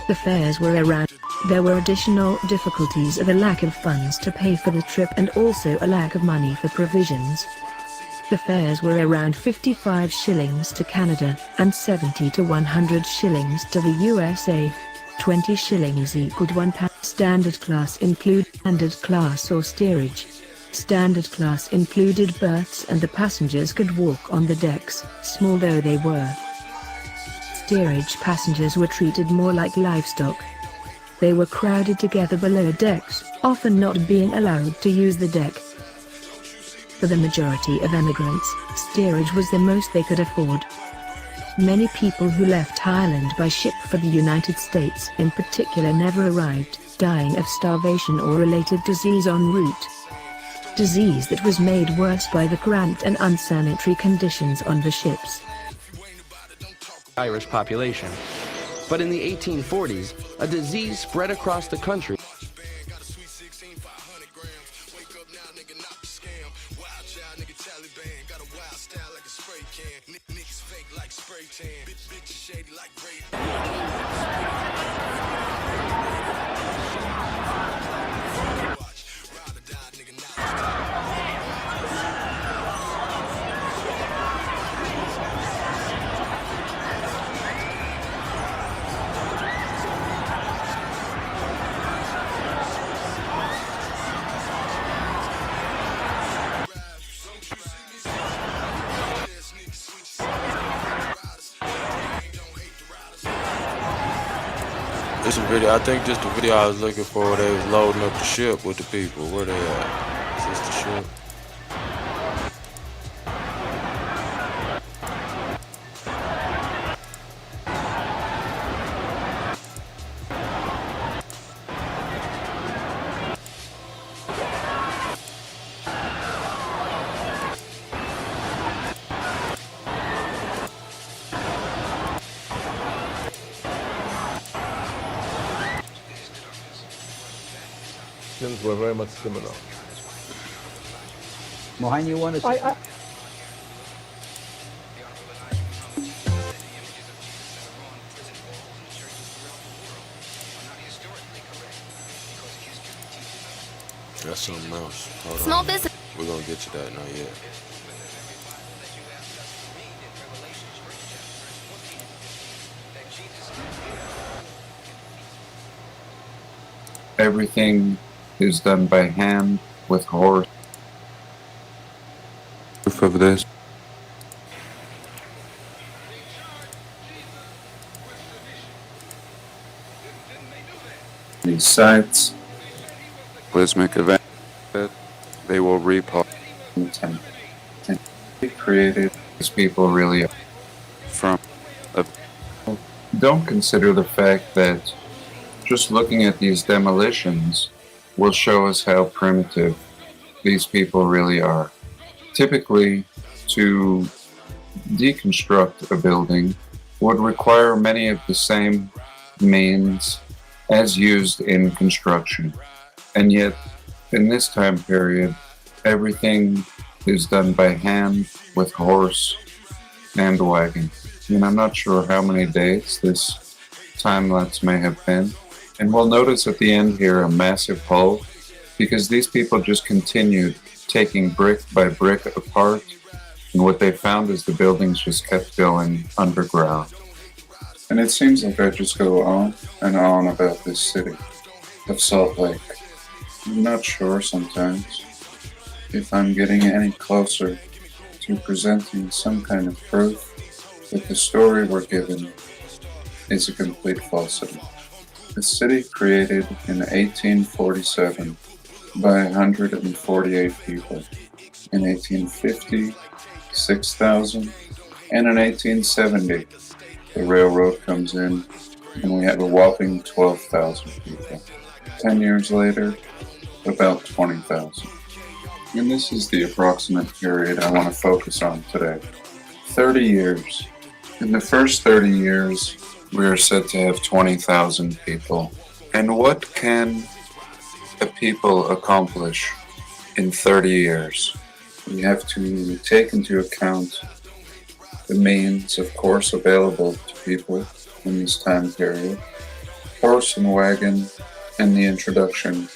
The fares were around. There were additional difficulties of a lack of funds to pay for the trip and also a lack of money for provisions. The fares were around 55 shillings to Canada and 70 to 100 shillings to the USA. 20 shillings equaled £1. Standard class included standard class or steerage. Standard class included berths and the passengers could walk on the decks, small though they were. Steerage passengers were treated more like livestock. They were crowded together below decks, often not being allowed to use the deck. For the majority of emigrants, steerage was the most they could afford. Many people who left Ireland by ship for the United States in particular never arrived, dying of starvation or related disease en route. Disease that was made worse by the cramped and unsanitary conditions on the ships. Irish population. But in the 1840s, a disease spread across the country. This a video. I think just the video I was looking for where they was loading up the ship with the people. Where they at? Is this the ship? Were very much similar. Mohan, you want to? That's something else. Hold Small on. business. We're gonna get to that, not yet. Everything is done by hand with horse. Proof of this. These sites. Cataclysmic event that they will repop. Created these people really from. Don't consider the fact that just looking at these demolitions will show us how primitive these people really are. Typically, to deconstruct a building would require many of the same means as used in construction. And yet, in this time period, everything is done by hand with horse and wagon. And I'm not sure how many days this time-lapse may have been. And we'll notice at the end here a massive hole, because these people just continued taking brick by brick apart, and what they found is the buildings just kept going underground. And it seems like I just go on and on about this city of Salt Lake. I'm not sure sometimes if I'm getting any closer to presenting some kind of proof that the story we're given is a complete falsity. The city created in 1847 by 148 people. In 1850, 6,000, and in 1870, the railroad comes in and we have a whopping 12,000 people. 10 years later, about 20,000. And this is the approximate period I want to focus on today. 30 years. In the first 30 years, we are said to have 20,000 people. And what can a people accomplish in 30 years? We have to take into account the means, of course, available to people in this time period, horse and wagon, and the introduction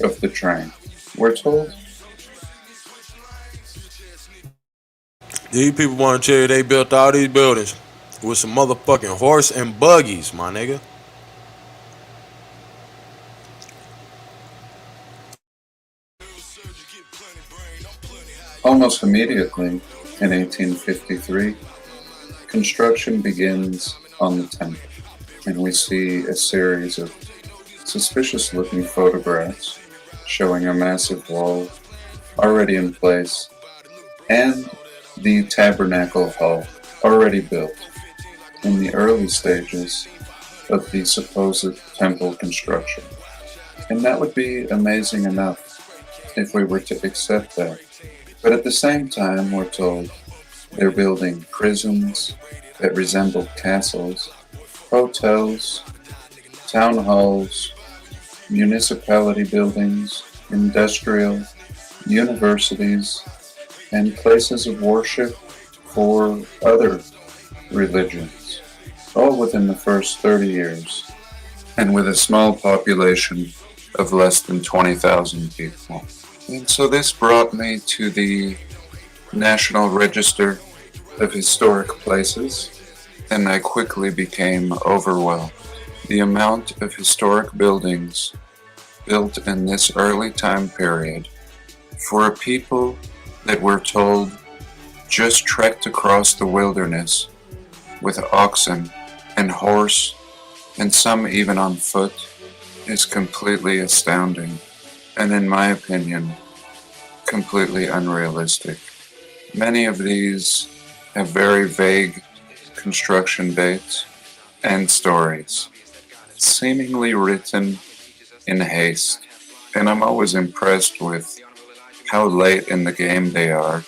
of the train. We're told these people want to tell you they built all these buildings with some motherfucking horse and buggies, my nigga. almost immediately in 1853, construction begins on the temple, and we see a series of suspicious-looking photographs showing a massive wall already in place and the tabernacle hall already built in the early stages of the supposed temple construction. And that would be amazing enough if we were to accept that. But at the same time, we're told they're building prisons that resemble castles, hotels, town halls, municipality buildings, industrial, universities, and places of worship for other religions, all within the first 30 years, and with a small population of less than 20,000 people. And so this brought me to the National Register of Historic Places, and I quickly became overwhelmed. The amount of historic buildings built in this early time period for a people that we're told just trekked across the wilderness with oxen and horse, and some even on foot, is completely astounding, and in my opinion, completely unrealistic. Many of these have very vague construction dates and stories, seemingly written in haste, and I'm always impressed with how late in the game they are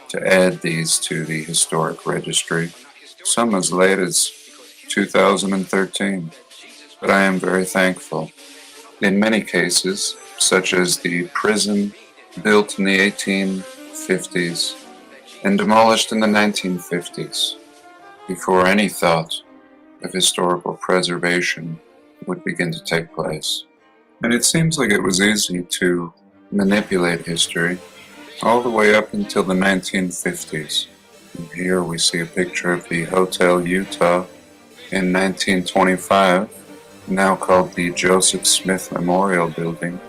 to add these to the historic registry, some as late as 2013. But I am very thankful. In many cases, such as the prison built in the 1850s and demolished in the 1950s, before any thought of historical preservation would begin to take place. And it seems like it was easy to manipulate history all the way up until the 1950s. And here we see a picture of the Hotel Utah in 1925, now called the Joseph Smith Memorial Building,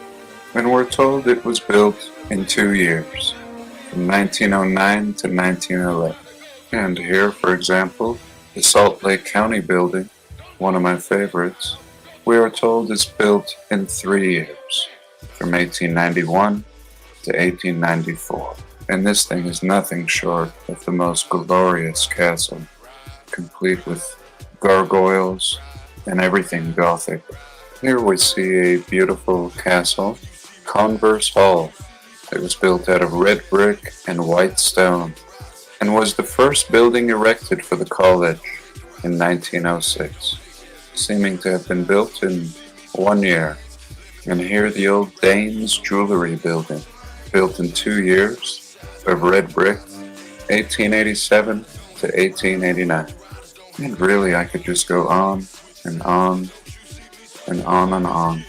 and we're told it was built in 2 years, from 1909 to 1911. And here, for example, the Salt Lake County Building, one of my favorites, we are told is built in 3 years, from 1891 to 1894. And this thing is nothing short of the most glorious castle, complete with gargoyles and everything Gothic. Here we see a beautiful castle, Converse Hall. It was built out of red brick and white stone, and was the first building erected for the college in 1906, seeming to have been built in 1 year. And here the old Danes Jewelry Building, built in 2 years, of red brick, 1887 to 1889. And really, I could just go on and on and on and on.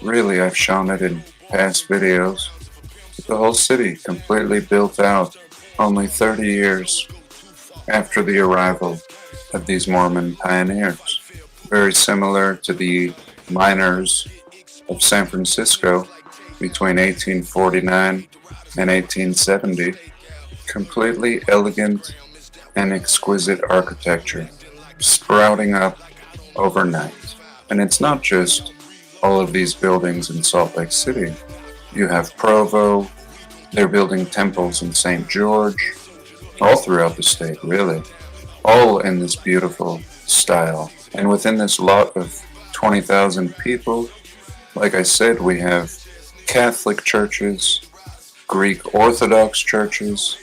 Really, I've shown it in past videos. The whole city completely built out only 30 years after the arrival of these Mormon pioneers. Very similar to the miners of San Francisco between 1849 and 1870. Completely elegant and exquisite architecture sprouting up overnight. And it's not just all of these buildings in Salt Lake City. You have Provo, they're building temples in St. George, all throughout the state, really. All in this beautiful style. And within this lot of 20,000 people, like I said, we have Catholic churches, Greek Orthodox churches,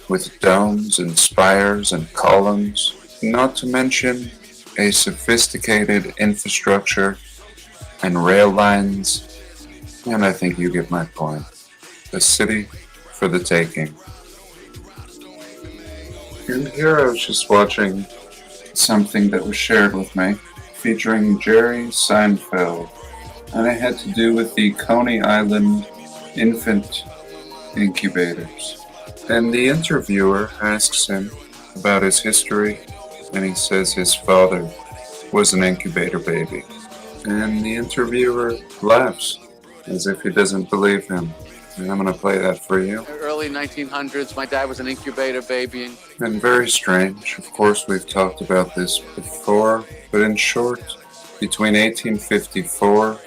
with domes and spires and columns, not to mention a sophisticated infrastructure and rail lines, and I think you get my point. A city for the taking. And here I was just watching something that was shared with me, featuring Jerry Seinfeld, and it had to do with the Coney Island infant incubators. And the interviewer asks him about his history, and he says his father was an incubator baby. And the interviewer laughs as if he doesn't believe him. And I'm going to play that for you. Early 1900s, my dad was an incubator baby. And very strange. Of course, we've talked about this before, but in short, between 1854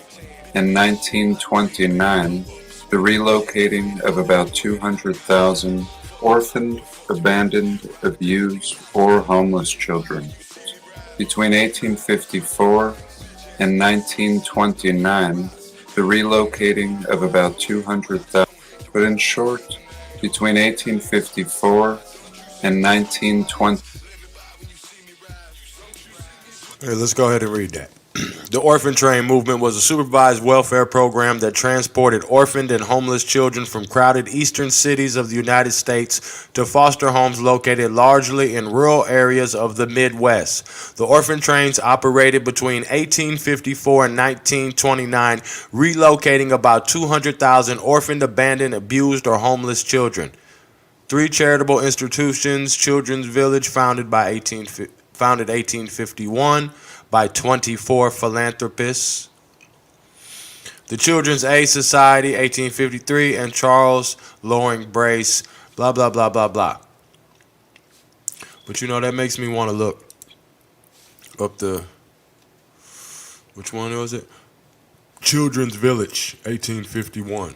and 1929, the relocating of about 200,000 orphaned, abandoned, abused, or homeless children. Between 1854 and 1929, the relocating of about 200,000. But in short, between 1854 and 1920. Here, let's go ahead and read that. The Orphan Train movement was a supervised welfare program that transported orphaned and homeless children from crowded eastern cities of the United States to foster homes located largely in rural areas of the Midwest. The orphan trains operated between 1854 and 1929, relocating about 200,000 orphaned, abandoned, abused, or homeless children. 3 charitable institutions: Children's Village, founded 1851 by 24 philanthropists, the Children's Aid Society, 1853, and Charles Loring Brace, blah, blah, blah, blah, blah. But you know, that makes me want to look up the, which one was it? Children's Village, 1851.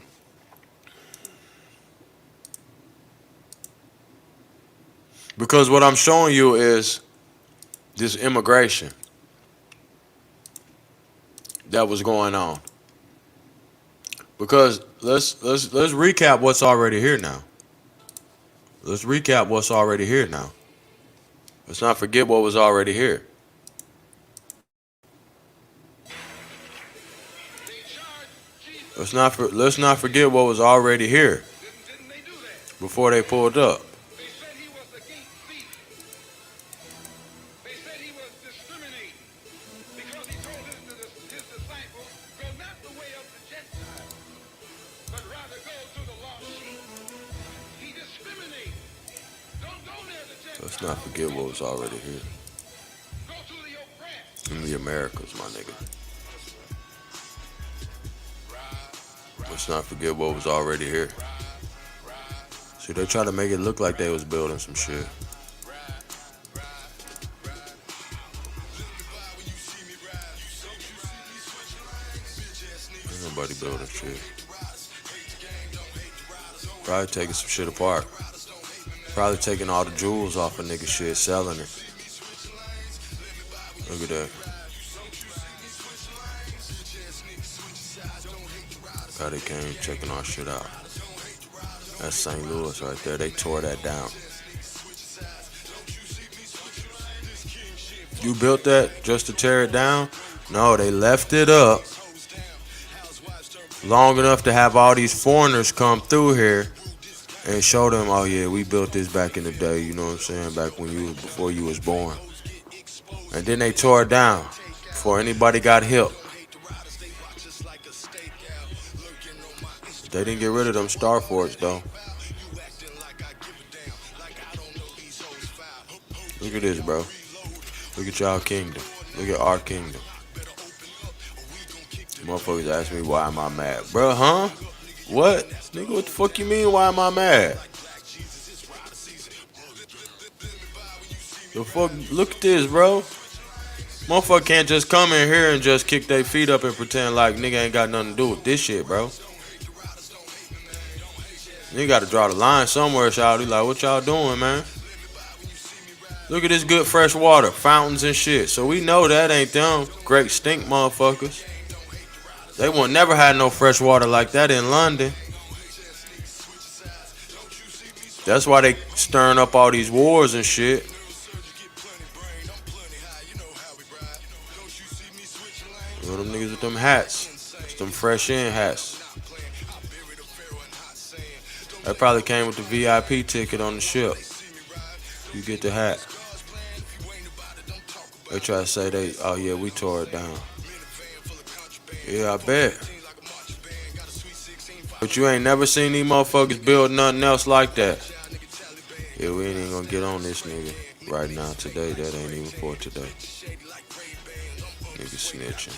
Because what I'm showing you is this immigration that was going on. Because let's recap what's already here now. Let's recap what's already here now. Let's not forget what was already here. Let's not forget what was already here before they pulled up. Let's not forget what was already here. In the Americas, my nigga. Let's not forget what was already here. See, they try to make it look like they was building some shit. Ain't nobody building shit. Probably taking some shit apart. Probably taking all the jewels off of nigga shit, selling it. Look at that. How they came checking our shit out. That's St. Louis right there. They tore that down. You built that just to tear it down? No, they left it up long enough to have all these foreigners come through here and show them, oh yeah, we built this back in the day, you know what I'm saying, back when before you was born. And then they tore it down before anybody got hip. They didn't get rid of them star forts though. Look at this, bro. Look at y'all kingdom. Look at our kingdom. Motherfuckers ask me why am I mad, bro? Huh? What, nigga? What the fuck you mean? Why am I mad? The fuck? Look at this, bro. Motherfucker can't just come in here and just kick their feet up and pretend like nigga ain't got nothing to do with this shit, bro. You got to draw the line somewhere, shawty. Like, what y'all doing, man? Look at this good fresh water, fountains and shit. So we know that ain't them great stink motherfuckers. They won't never had no fresh water like that in London. That's why they stirring up all these wars and shit. Look at them niggas with them hats. It's them fresh in hats. That probably came with the VIP ticket on the ship. You get the hat. They try to say oh yeah, we tore it down. Yeah, I bet. But you ain't never seen these motherfuckers build nothing else like that. Yeah, we ain't even gonna get on this nigga right now today. That ain't even for today. Nigga snitching.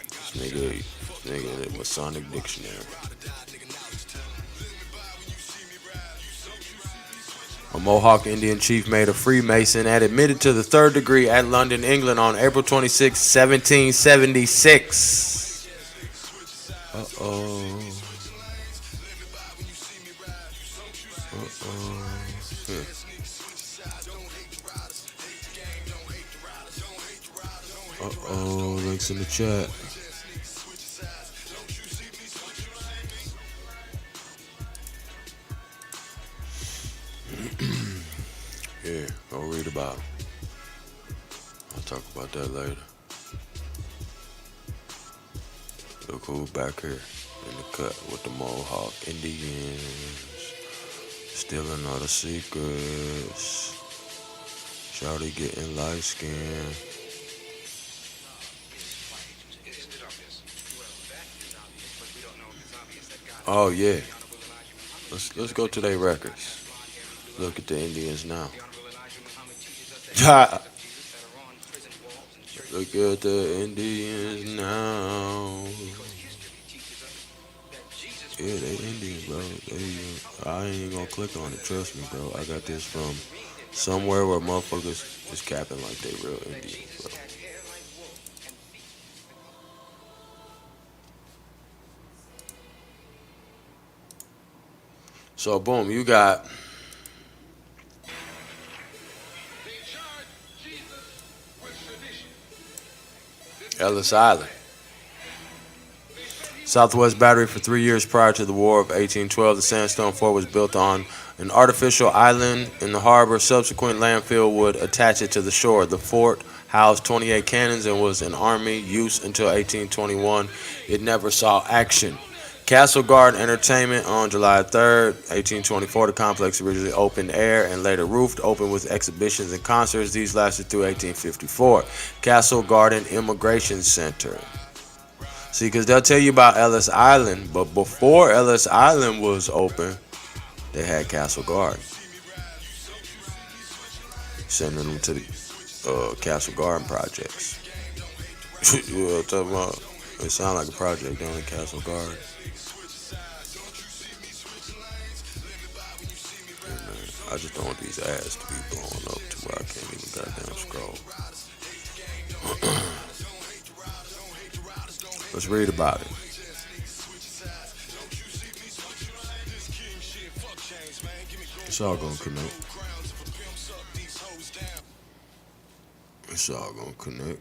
This nigga in the Masonic dictionary. A Mohawk Indian chief made a Freemason and admitted to the 3rd degree at London, England on April 26, 1776. Uh-oh. Uh-oh, links in the chat. Yeah, go read about it. I'll talk about that later. Look who's back here in the cut with the Mohawk Indians. Stealing all the secrets. Shawty getting light skin. Oh yeah. Let's go to their records. Look at the Indians now. Look at the Indians now. Yeah, they Indians, bro. I ain't gonna click on it. Trust me, bro. I got this from somewhere where motherfuckers is capping like they real Indians, bro. So boom, you got Ellis Island. Southwest Battery for 3 years prior to the War of 1812. The sandstone fort was built on an artificial island in the harbor. Subsequent landfill would attach it to the shore. The fort housed 28 cannons and was in army use until 1821. It never saw action. Castle Garden Entertainment on July 3rd, 1824. The complex originally opened air and later roofed, opened with exhibitions and concerts. These lasted through 1854. Castle Garden Immigration Center. See, because they'll tell you about Ellis Island, but before Ellis Island was open, they had Castle Garden. Sending them to the Castle Garden projects. You know what I'm talking about? It sounds like a project down in Castle Garden. I just don't want these ads to be blowing up to where I can't even goddamn scroll. Let's read about it. It's all gonna connect. It's all gonna connect.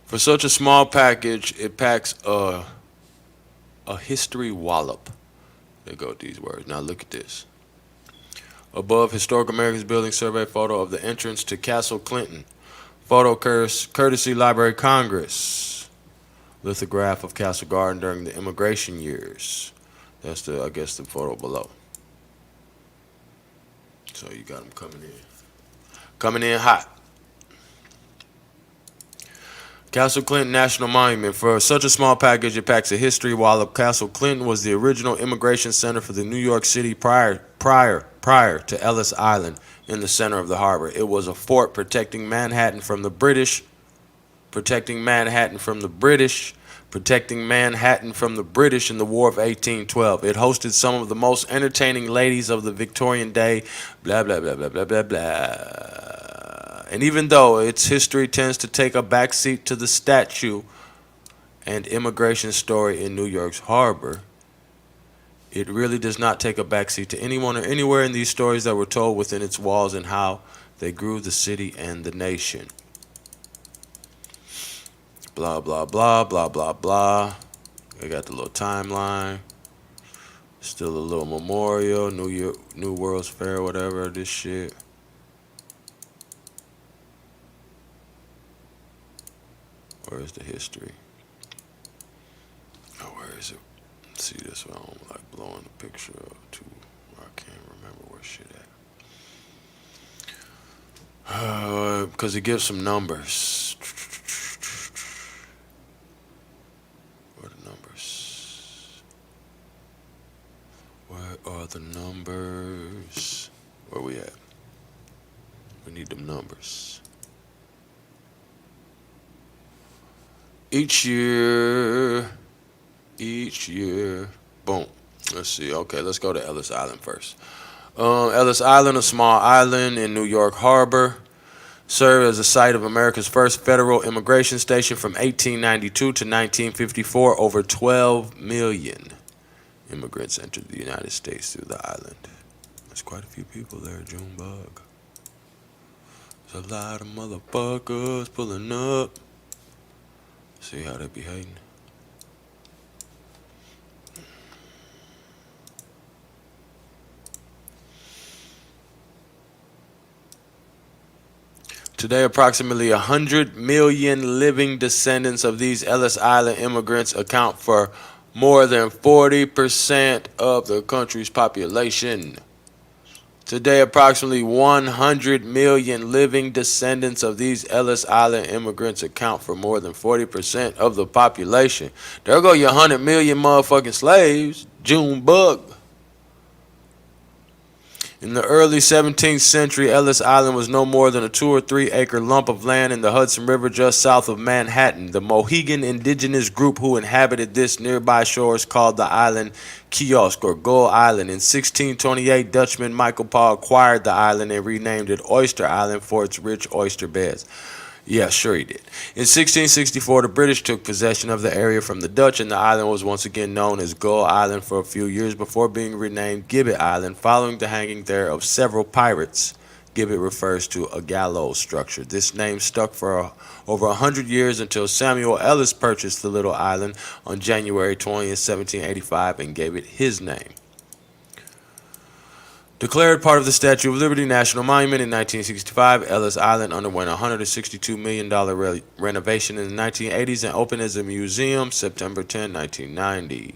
For such a small package, it packs a history wallop. There go these words. Now look at this. Above, Historic Americans Building Survey photo of the entrance to Castle Clinton. Photo courtesy Library Congress. Lithograph of Castle Garden during the immigration years. That's I guess the photo below. So you got them coming in. Coming in hot. Castle Clinton National Monument. For such a small package, it packs a history. While Castle Clinton was the original immigration center for the New York City prior to Ellis Island in the center of the harbor, it was a fort protecting Manhattan from the British, protecting Manhattan from the British in the War of 1812. It hosted some of the most entertaining ladies of the Victorian day, blah, blah, blah, blah, blah, blah, blah. And even though its history tends to take a backseat to the statue and immigration story in New York's harbor, it really does not take a backseat to anyone or anywhere in these stories that were told within its walls and how they grew the city and the nation. Blah, blah, blah, blah, blah, blah. I got the little timeline. Still a little memorial, New World's Fair, whatever, this shit. Where's the history? Oh, where is it? See this one, I'm like blowing the picture up too. I can't remember where shit at. Because it gives some numbers. Where are the numbers? Where are the numbers? Where we at? We need them numbers. Each year, boom. Let's see. Okay, let's go to Ellis Island first. Ellis Island, a small island in New York Harbor, served as the site of America's first federal immigration station from 1892 to 1954. Over 12 million immigrants entered the United States through the island. There's quite a few people there, Junebug. There's a lot of motherfuckers pulling up. See how they be hating. Today, approximately 100 million living descendants of these Ellis Island immigrants account for more than 40% of the country's population. Today, approximately 100 million living descendants of these Ellis Island immigrants account for more than 40% of the population. There go your 100 million motherfucking slaves, Junebug. In the early 17th century, Ellis Island was no more than a 2 or 3 acre lump of land in the Hudson River just south of Manhattan. The Mohegan indigenous group who inhabited this nearby shores called the island Kiosk or Gull Island. In 1628, Dutchman Michael Paul acquired the island and renamed it Oyster Island for its rich oyster beds. Yeah, sure he did. In 1664, the British took possession of the area from the Dutch, and the island was once again known as Gull Island for a few years before being renamed Gibbet Island following the hanging there of several pirates. Gibbet refers to a gallows structure. This name stuck for over 100 years until Samuel Ellis purchased the little island on January 20th, 1785 and gave it his name. Declared part of the Statue of Liberty National Monument in 1965, Ellis Island underwent a $162 million renovation in the 1980s and opened as a museum September 10, 1990.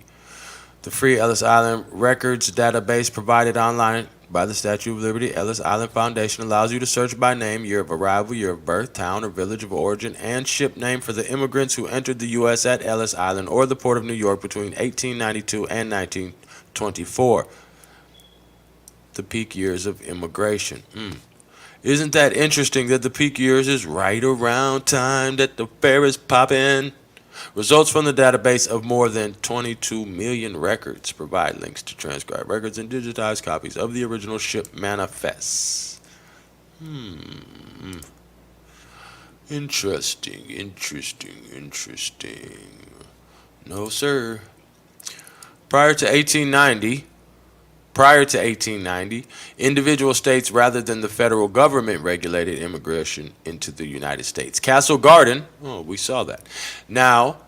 The free Ellis Island records database provided online by the Statue of Liberty Ellis Island Foundation allows you to search by name, year of arrival, year of birth, town or village of origin, and ship name for the immigrants who entered the U.S. at Ellis Island or the Port of New York between 1892 and 1924. The peak years of immigration. Isn't that interesting that the peak years is right around time that the fair is popping? Results from the database of more than 22 million records provide links to transcribed records and digitized copies of the original ship manifests. Interesting. No, sir. Prior to 1890, individual states rather than the federal government regulated immigration into the United States. Castle Garden, we saw that. Now,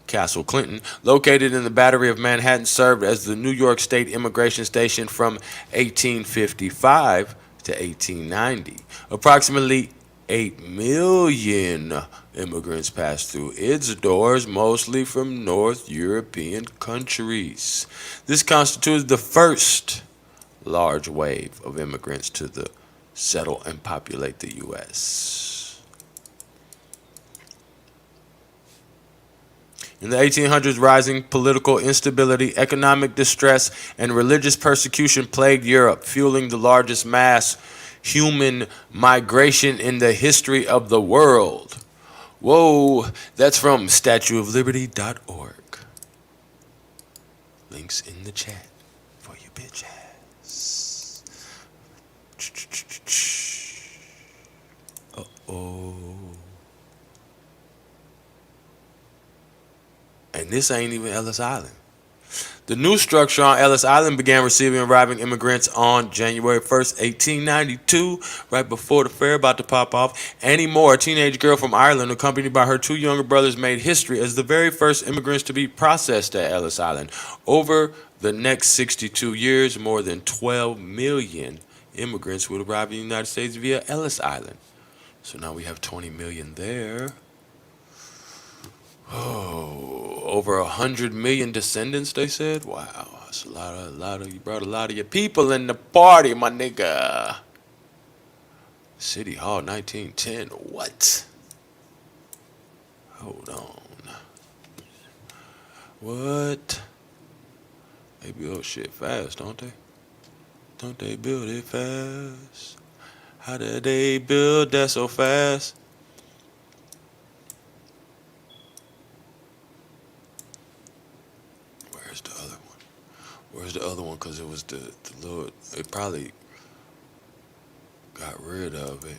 Castle Clinton, located in the Battery of Manhattan, served as the New York State immigration station from 1855 to 1890. Approximately 8 million immigrants passed through its doors, mostly from North European countries. This constituted the first large wave of immigrants to settle and populate the U.S. In the 1800s, rising political instability, economic distress, and religious persecution plagued Europe, fueling the largest mass human migration in the history of the world. Whoa, that's from statueofliberty.org. Links in the chat for you bitch ass. Uh-oh. And this ain't even Ellis Island. The new structure on Ellis Island began receiving arriving immigrants on January 1st, 1892, right before the fair about to pop off. Annie Moore, a teenage girl from Ireland, accompanied by her 2 younger brothers, made history as the very first immigrants to be processed at Ellis Island. Over the next 62 years, more than 12 million immigrants would arrive in the United States via Ellis Island. So now we have 20 million there. Oh, over 100 million descendants, they said. Wow, that's a lot of. You brought a lot of your people in the party, my nigga. City Hall, 1910. What? Hold on. What? They build shit fast, don't they? Don't they build it fast? How did they build that so fast? Where's the other one? Because it was the little, it probably got rid of it.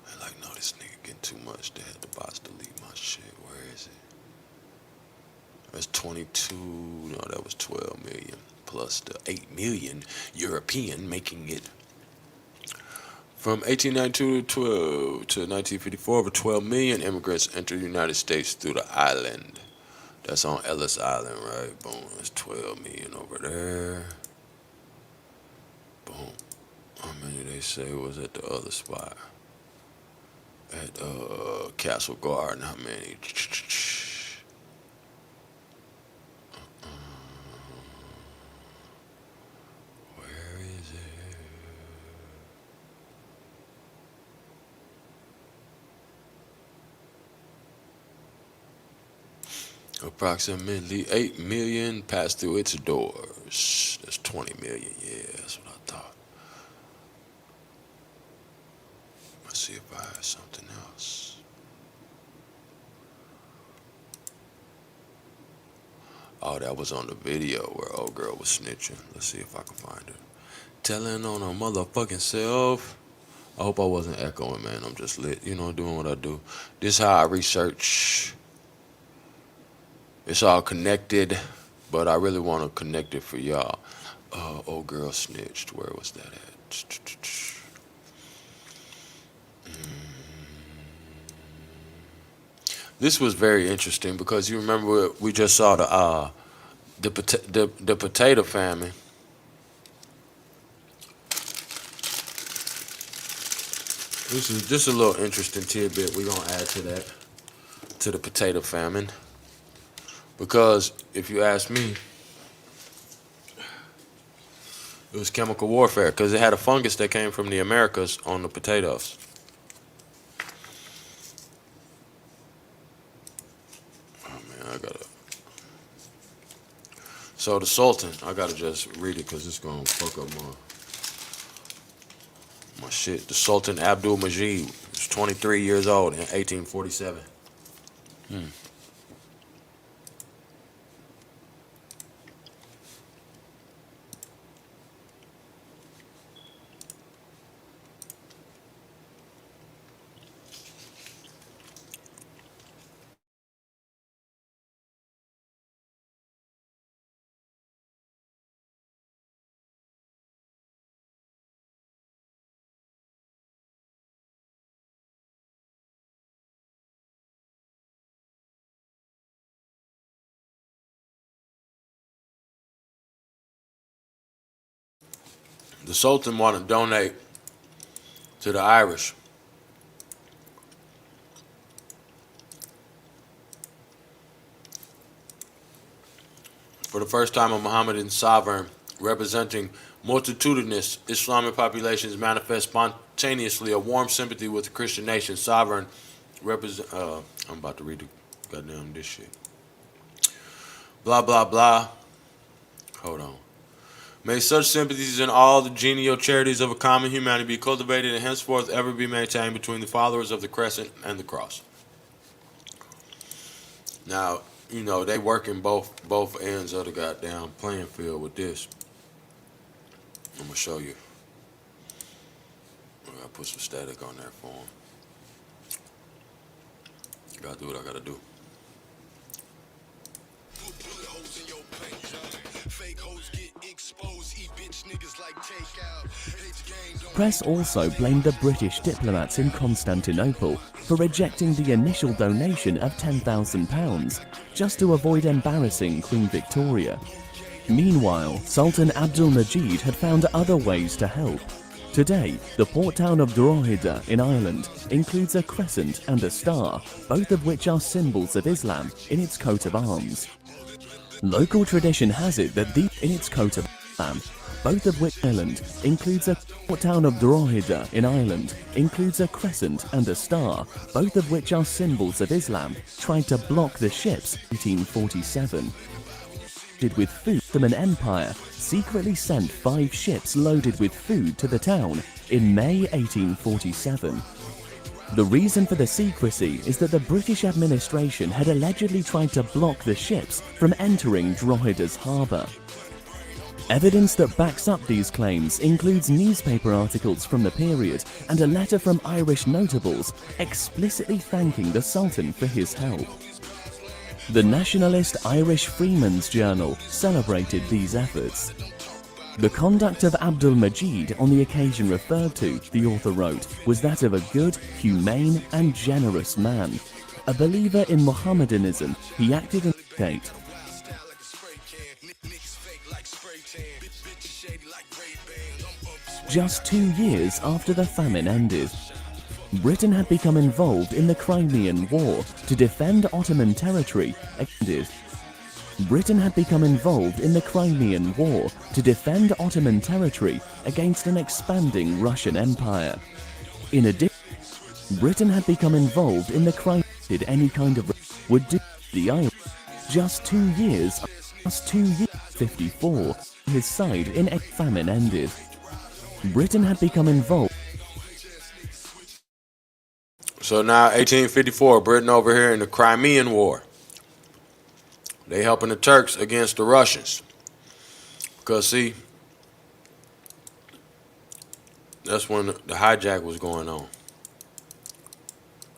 They're like, no, this nigga getting too much. They had the bots delete my shit. Where is it? That's 22, no, that was 12 million. Plus the 8 million European, making it. From 1892 to 1954, over 12 million immigrants entered the United States through the island. That's on Ellis Island, right? Boom. That's 12 million over there. Boom. How many they say was at the other spot? At Castle Garden, how many? Where is it? Approximately 8 million passed through its doors. That's 20 million, yeah, that's what I thought. Let's see if I have something else. Oh, that was on the video where old girl was snitching. Let's see if I can find her. Telling on her motherfucking self. I hope I wasn't echoing, man. I'm just lit, you know, doing what I do. This is how I research. It's all connected, but I really want to connect it for y'all. Old girl snitched. Where was that at? This was very interesting because you remember we just saw the potato famine. This is just a little interesting tidbit we're gonna add to that, to the potato famine. Because if you ask me, it was chemical warfare because it had a fungus that came from the Americas on the potatoes. Oh man, I gotta. So the Sultan, I gotta just read it because it's gonna fuck up my shit. The Sultan Abdul Majid was 23 years old in 1847. The Sultan wanted to donate to the Irish. For the first time, a Mohammedan sovereign representing multitudinous Islamic populations manifest spontaneously a warm sympathy with the Christian nation. Sovereign represent. I'm about to read the goddamn this shit. Blah, blah, blah. Hold on. May such sympathies in all the genial charities of a common humanity be cultivated and henceforth ever be maintained between the followers of the crescent and the cross. Now, you know, they working both ends of the goddamn playing field with this. I'm gonna show you. I gotta put some static on there for them. Gotta do what I gotta do. Press also blamed the British diplomats in Constantinople for rejecting the initial donation of £10,000 just to avoid embarrassing Queen Victoria. Meanwhile, Sultan Abdul Majid had found other ways to help. Today, the port town of Drogheda in Ireland includes a crescent and a star, both of which are symbols of Islam in its coat of arms. Local tradition has it that in its coat of Islam, both of which Ireland includes a port town of Drogheda in Ireland includes a crescent and a star, both of which are symbols of Islam, tried to block the ships in 1847. With food from an empire, secretly sent 5 ships loaded with food to the town in May 1847. The reason for the secrecy is that the British administration had allegedly tried to block the ships from entering Drogheda's harbour. Evidence that backs up these claims includes newspaper articles from the period and a letter from Irish notables explicitly thanking the Sultan for his help. The nationalist Irish Freeman's Journal celebrated these efforts. The conduct of Abdul Majid on the occasion referred to, the author wrote, was that of a good, humane and generous man. A believer in Mohammedanism, he acted in state. Just 2 years after the famine ended, Britain had become involved in the Crimean War to defend Ottoman territory. Britain had become involved in the Crimean War to defend Ottoman territory against an expanding Russian Empire. In addition, Britain had become involved in the Crimean did any kind of would do the Irish. Just 2 years, 54, his side in a famine ended. Britain had become involved. So now 1854, Britain over here in the Crimean War. They helping the Turks against the Russians. Because see, that's when the hijack was going on.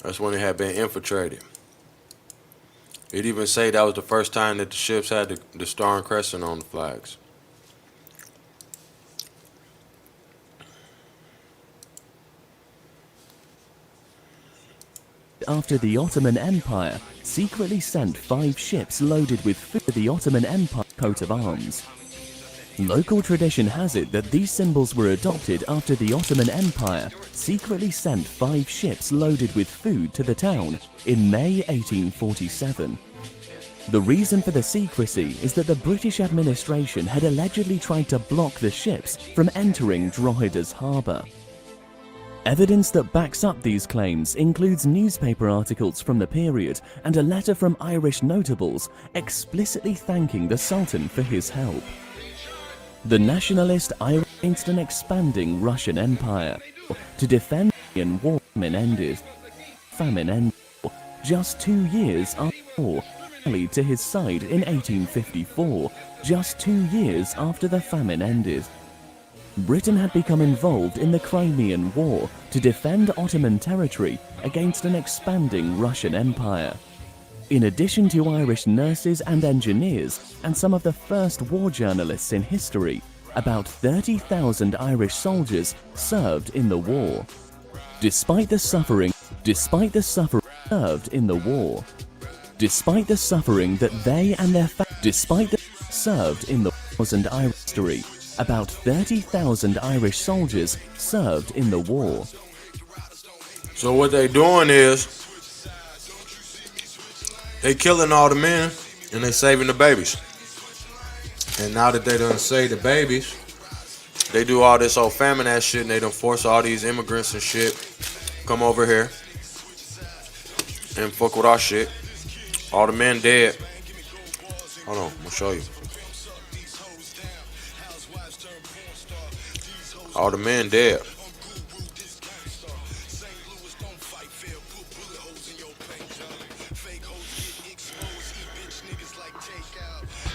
That's when it had been infiltrated. It even say that was the first time that the ships had the Star and Crescent on the flags. After the Ottoman Empire secretly sent 5 ships loaded with food to the Ottoman Empire coat of arms. Local tradition has it that these symbols were adopted after the Ottoman Empire secretly sent 5 ships loaded with food to the town in May 1847. The reason for the secrecy is that the British administration had allegedly tried to block the ships from entering Drogheda's harbour. Evidence that backs up these claims includes newspaper articles from the period and a letter from Irish notables explicitly thanking the Sultan for his help. The nationalist Irish against an expanding Russian Empire to defend the war famine ended. Just 2 years after the war, rallied to his side in 1854, just 2 years after the famine ended. Britain had become involved in the Crimean War to defend Ottoman territory against an expanding Russian Empire. In addition to Irish nurses and engineers and some of the first war journalists in history, about 30,000 Irish soldiers served in the war. Despite the suffering served in the war. Despite the suffering that they and their served in the wars and Irish history, about 30,000 Irish soldiers served in the war. So what they doing is they killing all the men and they saving the babies. And now that they done save the babies, they do all this old famine ass shit and they done force all these immigrants and shit come over here and fuck with our shit. All the men dead. Hold on, I'm gonna show you. All the men dead.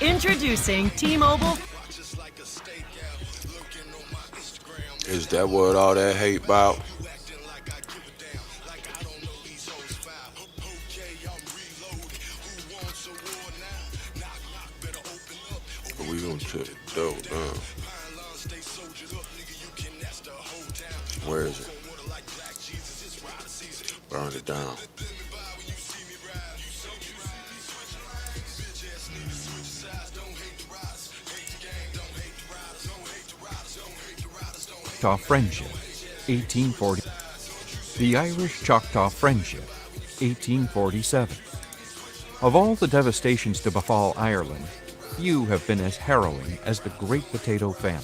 Introducing T-Mobile. Is that what all that hate about? We gonna check it down. Where is it? Burn it down. Choctaw Friendship, 1840. The Irish Choctaw Friendship, 1847. Of all the devastations to befall Ireland, few have been as harrowing as the Great Potato Famine.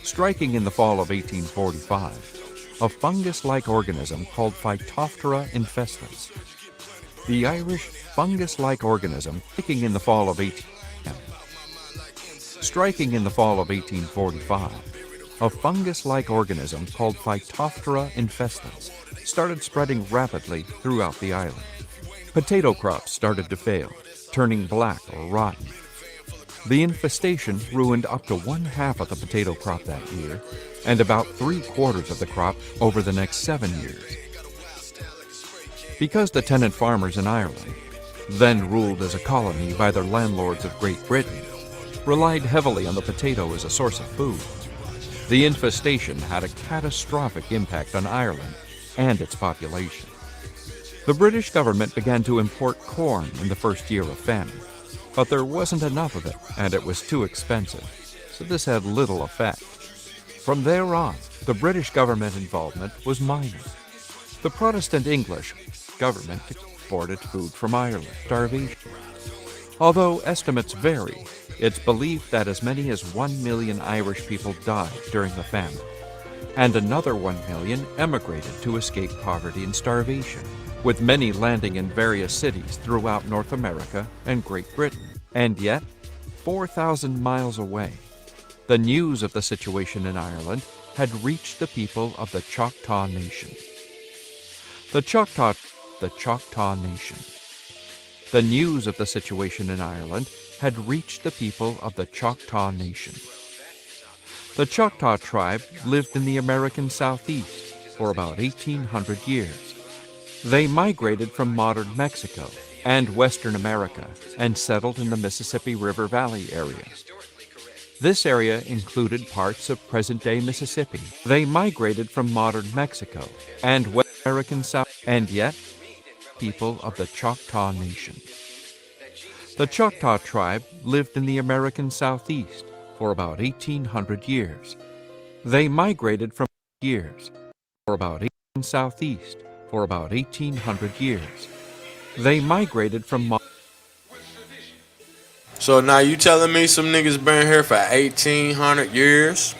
Striking in the fall of 1845, a fungus-like organism called Phytophthora infestans. The Irish fungus-like organism striking in the fall of 1845, a fungus-like organism called Phytophthora infestans started spreading rapidly throughout the island. Potato crops started to fail, turning black or rotten. The infestation ruined up to 1/2 of the potato crop that year, and about 3/4 of the crop over the next 7 years. Because the tenant farmers in Ireland, then ruled as a colony by their landlords of Great Britain, relied heavily on the potato as a source of food, the infestation had a catastrophic impact on Ireland and its population. The British government began to import corn in the first year of famine, but there wasn't enough of it, and it was too expensive, so this had little effect. From there on, the British government involvement was minor. The Protestant English government exported food from Ireland. Starvation. Although estimates vary, it's believed that as many as 1 million Irish people died during the famine, and another 1 million emigrated to escape poverty and starvation, with many landing in various cities throughout North America and Great Britain. And yet, 4,000 miles away, the news of the situation in Ireland had reached the people of the Choctaw Nation. The Choctaw Nation. The news of the situation in Ireland had reached the people of the Choctaw Nation. The Choctaw tribe lived in the American Southeast for about 1,800 years. They migrated from modern Mexico and Western America and settled in the Mississippi River Valley area. This area included parts of present-day Mississippi. They migrated from modern Mexico and West American South, and yet people of the Choctaw Nation. The Choctaw tribe lived in the American Southeast for about 1,800 years. They migrated from for about 1,800 years. They migrated from. So now you telling me some niggas been here for 1,800 years?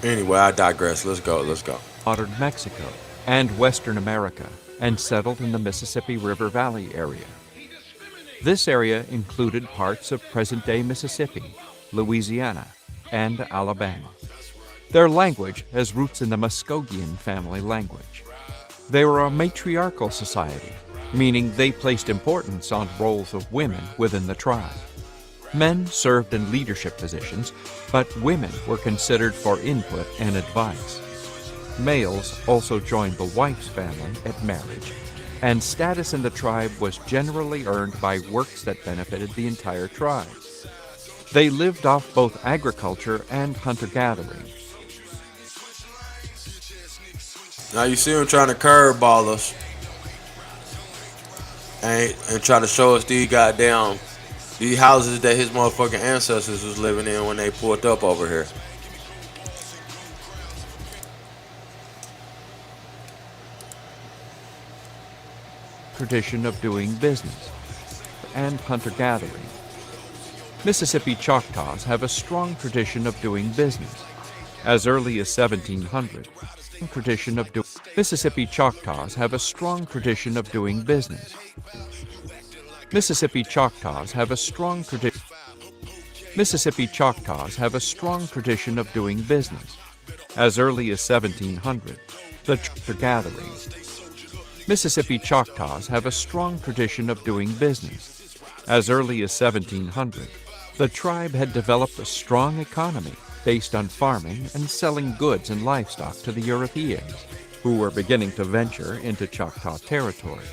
Anyway, I digress. Let's go. Modern Mexico and Western America and settled in the Mississippi River Valley area. This area included parts of present-day Mississippi, Louisiana, and Alabama. Their language has roots in the Muskogean family language. They were a matriarchal society, meaning they placed importance on roles of women within the tribe. Men served in leadership positions, but women were considered for input and advice. Males also joined the wife's family at marriage, and status in the tribe was generally earned by works that benefited the entire tribe. They lived off both agriculture and hunter-gathering. Now you see them trying to curveball us and try to show us these houses that his motherfucking ancestors was living in when they pulled up over here. Tradition of doing business and hunter-gathering. Mississippi Choctaws have a strong tradition of doing business. As early as 1700, tradition of Mississippi Choctaws have a strong tradition of doing business. Mississippi Choctaws have a strong tradition. Mississippi Choctaws have a strong tradition of doing business. As early as 1700, the chapter gatherings. Mississippi Choctaws have a strong tradition of doing business. As early as 1700, the tribe had developed a strong economy based on farming and selling goods and livestock to the Europeans, who were beginning to venture into Choctaw territory.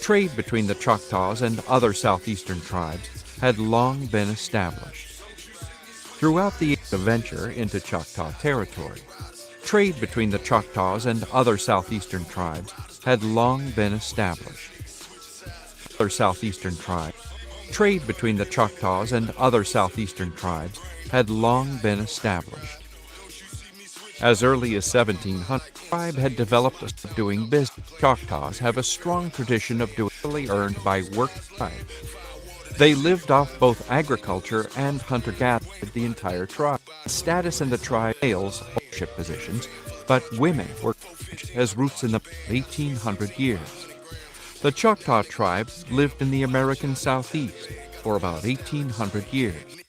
Trade between the Choctaws and other southeastern tribes had long been established. Throughout the venture into Choctaw territory, trade between the Choctaws and other southeastern tribes had long been established. Other southeastern tribes. Trade between the Choctaws and other southeastern tribes had long been established. As early as 1700, the tribe had developed a doing business. Choctaws have a strong tradition of doing earned by work tribe. They lived off both agriculture and hunter-gatherer. The entire tribe. Status in the tribe males ownership positions, but women were as roots in the 1800 years. The Choctaw tribe lived in the American Southeast for about 1800 years.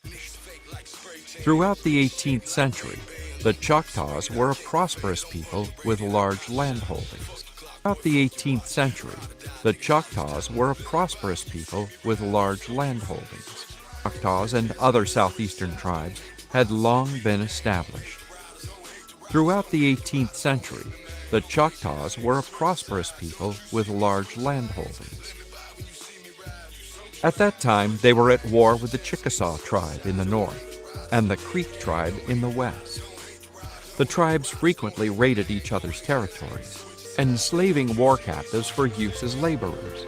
Throughout the 18th century, the Choctaws were a prosperous people with large landholdings. Throughout the 18th century, the Choctaws were a prosperous people with large landholdings. Choctaws and other southeastern tribes had long been established. Throughout the 18th century, the Choctaws were a prosperous people with large landholdings. At that time, they were at war with the Chickasaw tribe in the north and the Creek tribe in the west. The tribes frequently raided each other's territories, enslaving war captives for use as laborers.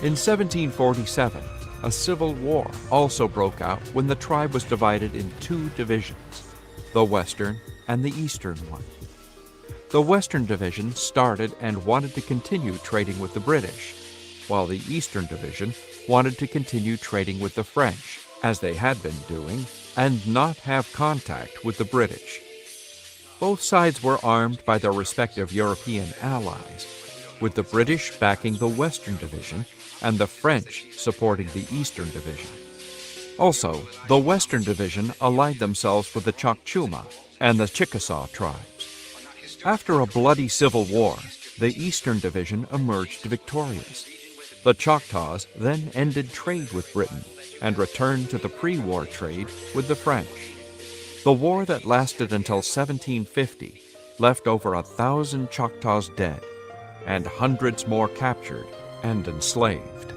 In 1747, a civil war also broke out when the tribe was divided in two divisions, the western and the eastern one. The Western Division started and wanted to continue trading with the British, while the Eastern Division wanted to continue trading with the French, as they had been doing, and not have contact with the British. Both sides were armed by their respective European allies, with the British backing the Western Division and the French supporting the Eastern Division. Also, the Western Division allied themselves with the Choctaw and the Chickasaw tribes. After a bloody civil war, the Eastern Division emerged victorious. The Choctaws then ended trade with Britain and returned to the pre-war trade with the French. The war that lasted until 1750 left over 1,000 Choctaws dead and hundreds more captured and enslaved.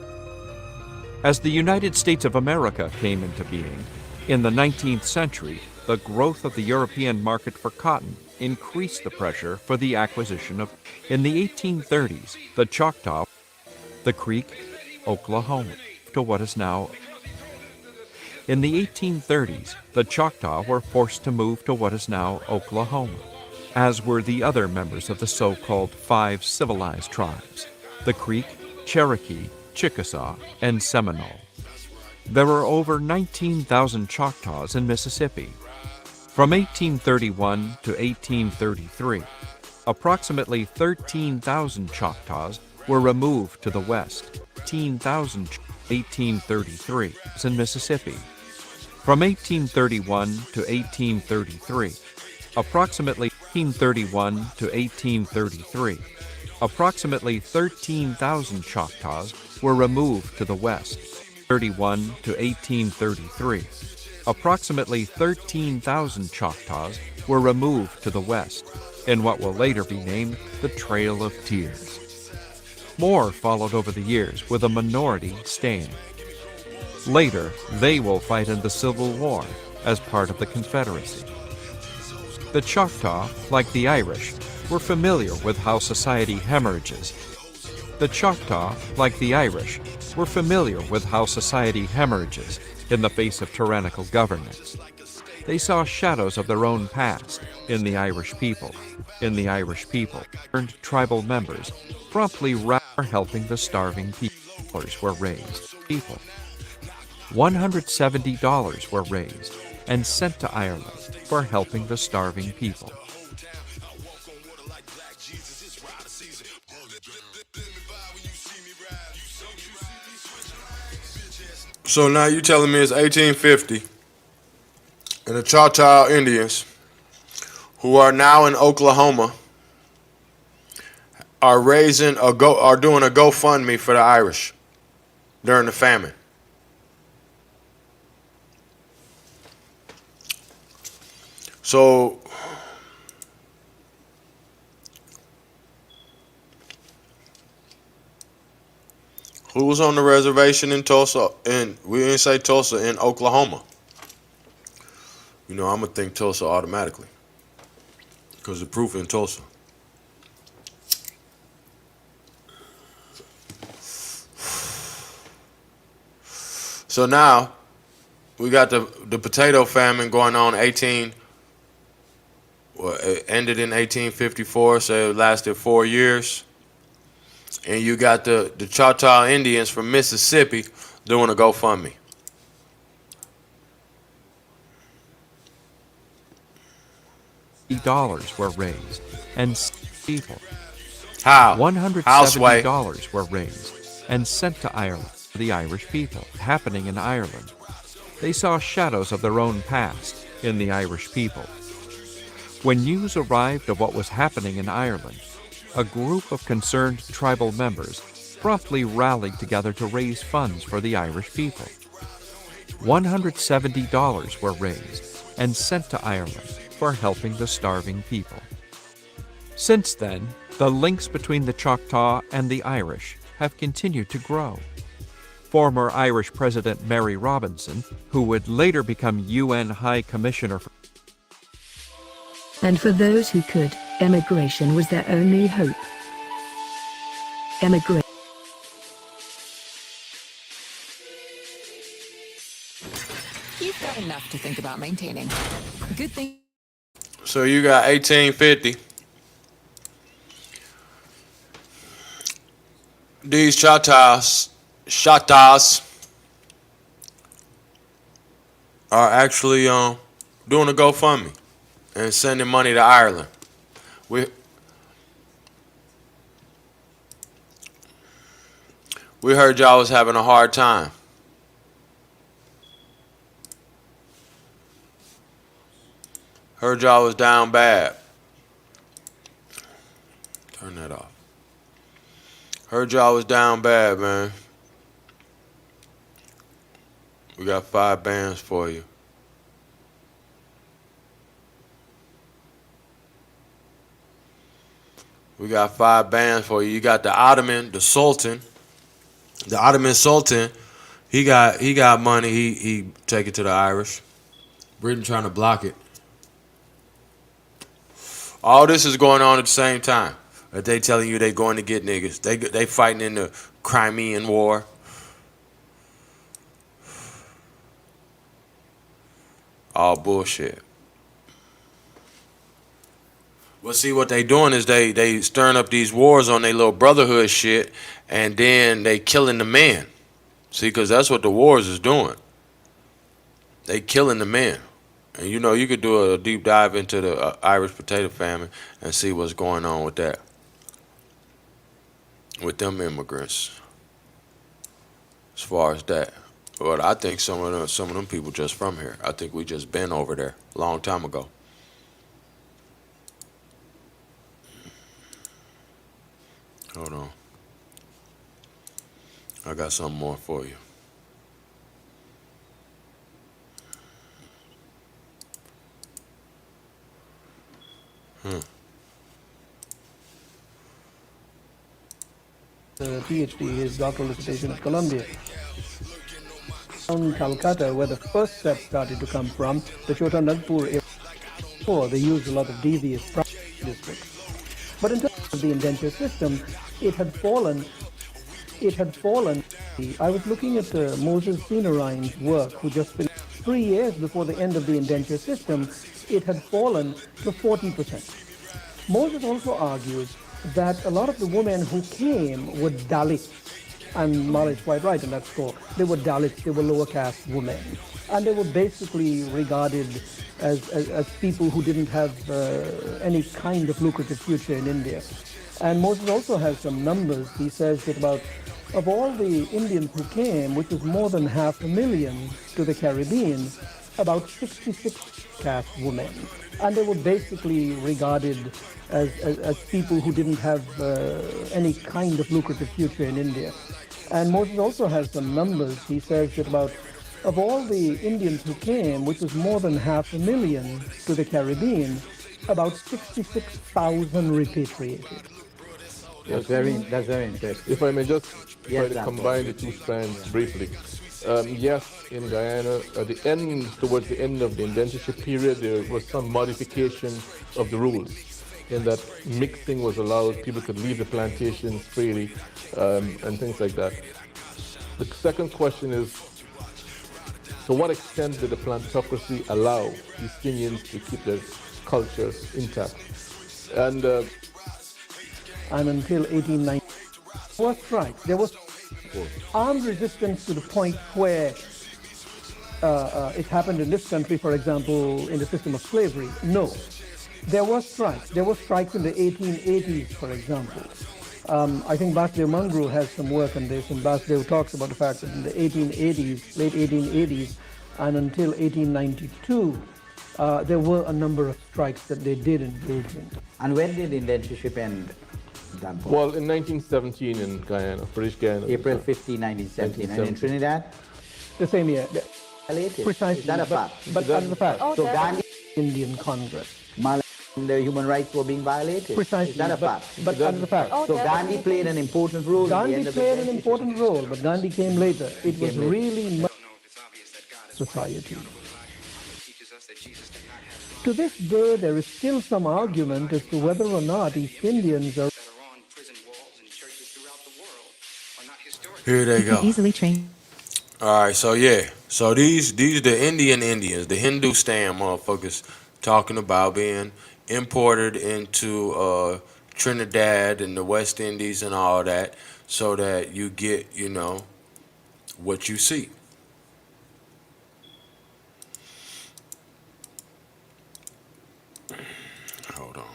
As the United States of America came into being, in the 19th century, the growth of the European market for cotton increased the pressure for the acquisition of. In the 1830s, the Choctaw, the Creek, Oklahoma, to what is now. In the 1830s, the Choctaw were forced to move to what is now Oklahoma, as were the other members of the so-called five civilized tribes, the Creek, Cherokee, Chickasaw, and Seminole. There were over 19,000 Choctaws in Mississippi. From 1831 to 1833, approximately 13,000 Choctaws were removed to the west. 1833 in Mississippi. From 1831 to 1833, approximately 13,000 Choctaws were removed to the west. 31 to 1833. Approximately 13,000 Choctaws were removed to the west in what will later be named the Trail of Tears. More followed over the years, with a minority staying. Later, they will fight in the Civil War as part of the Confederacy. The Choctaw, like the Irish, were familiar with how society hemorrhages. The Choctaw, like the Irish, were familiar with how society hemorrhages in the face of tyrannical governance. They saw shadows of their own past in the Irish people. Turned tribal members promptly helping the starving people. Were raised. $170 were raised and sent to Ireland for helping the starving people. So now you telling me it's 1850, and the Choctaw Indians, who are now in Oklahoma, are doing a GoFundMe for the Irish during the famine. So who was on the reservation in Tulsa? We didn't say Tulsa, in Oklahoma. You know, I'm gonna think Tulsa automatically because the proof in Tulsa. So now we got the potato famine going on. It ended in 1854, so it lasted 4 years. And you got the Choctaw Indians from Mississippi doing a GoFundMe. $50 were raised, and people. How? $170 were raised and sent to Ireland for the Irish people. Happening in Ireland, they saw shadows of their own past in the Irish people. When news arrived of what was happening in Ireland, a group of concerned tribal members promptly rallied together to raise funds for the Irish people. $170 were raised and sent to Ireland for helping the starving people. Since then, the links between the Choctaw and the Irish have continued to grow. Former Irish President Mary Robinson, who would later become UN High Commissioner for And for those who could, emigration was their only hope. Emigration. You've got enough to think about maintaining. Good thing. So you got 1850. These Choctaws are actually doing a GoFundMe and sending money to Ireland. We heard y'all was having a hard time. Heard y'all was down bad. Turn that off. Heard y'all was down bad, man. We got 5 bands for you. We got 5 bands for you. You got the Ottoman, the Sultan. The Ottoman Sultan, he got money. He take it to the Irish. Britain trying to block it. All this is going on at the same time. But they telling you they going to get niggas. They fighting in the Crimean War. All bullshit. Well, see, what they doing is they stirring up these wars on their little brotherhood shit, and then they killing the men. See, because that's what the wars is doing. They killing the men. And you know, you could do a deep dive into the Irish potato famine and see what's going on with that. With them immigrants. As far as that. But I think some of them people just from here. I think we just been over there a long time ago. Hold on. I got something more for you. PhD, his doctoral dissertation at Columbia. From Calcutta, where the first steps started to come from, the Chota Nagpur area, they used a lot of devious districts. But in terms of the indenture system, it had fallen. I was looking at Moses Sinarine's work, who just finished 3 years before the end of the indenture system. It had fallen to 40%. Moses also argues that a lot of the women who came were Dalits, and Mara is quite right in that score. They were Dalits, they were lower caste women, and they were basically regarded as people who didn't have any kind of lucrative future in India. And Moses also has some numbers. He says that about of all the Indians who came, which was more than 500,000 to the Caribbean, about 66 caste women. And they were basically regarded as people who didn't have any kind of lucrative future in India. And Moses also has some numbers. He says that of all the Indians who came, which was more than 500,000 to the Caribbean, about 66,000 repatriated. That's very interesting. If I may just try to Sam. combine the two strands briefly. Yes, in Guyana, towards the end of the indentureship period, there was some modification of the rules in that mixing was allowed, people could leave the plantations freely, and things like that. The second question is, to what extent did the plantocracy allow East Indians to keep their culture intact? And until 1890, there was strikes. There was armed resistance to the point where it happened in this country, for example, in the system of slavery. No. There was strikes. There were strikes in the 1880s, for example. I think Basdev Mangru has some work on this, and Basdev talks about the fact that in the 1880s, late 1880s, and until 1892, there were a number of strikes that they did engage in. And when did indentureship end? Well, in 1917 in Guyana, British Guyana. April 15, 1917. And in Trinidad? The same year. Precisely. Is that a fact? But that's the fact. So Gandhi, Indian Congress. The human rights were being violated. Precisely. Is that a fact? But that's the fact. So Gandhi played an important role. Gandhi played an important role, but Gandhi came later. It was really much society. To this day, there is still some argument as to whether or not East Indians are Here they go. Easily trained. All right, so yeah, so these the Indians, the Hindustan motherfuckers, talking about being imported into Trinidad and the West Indies and all that, so that you get, what you see. Hold on.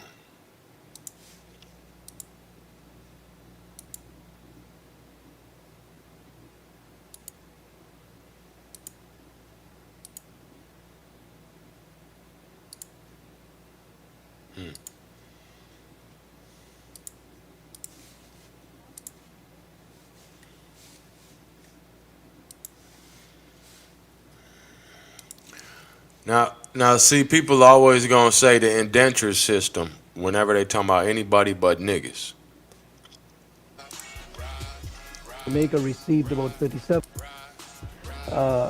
Now, see, people always gonna say the indenture system whenever they talk about anybody but niggas. Jamaica received about 37.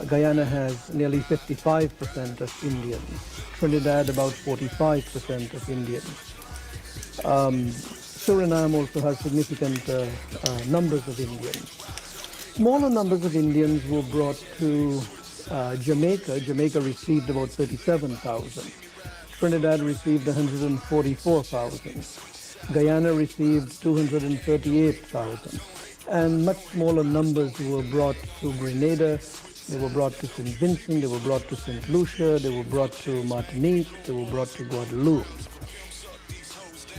Guyana has nearly 55% of Indians. Trinidad about 45% of Indians. Suriname also has significant numbers of Indians. Smaller numbers of Indians were brought to Jamaica. Jamaica received about 37,000. Trinidad received 144,000. Guyana received 238,000. And much smaller numbers were brought to Grenada. They were brought to St. Vincent. They were brought to St. Lucia. They were brought to Martinique. They were brought to Guadeloupe.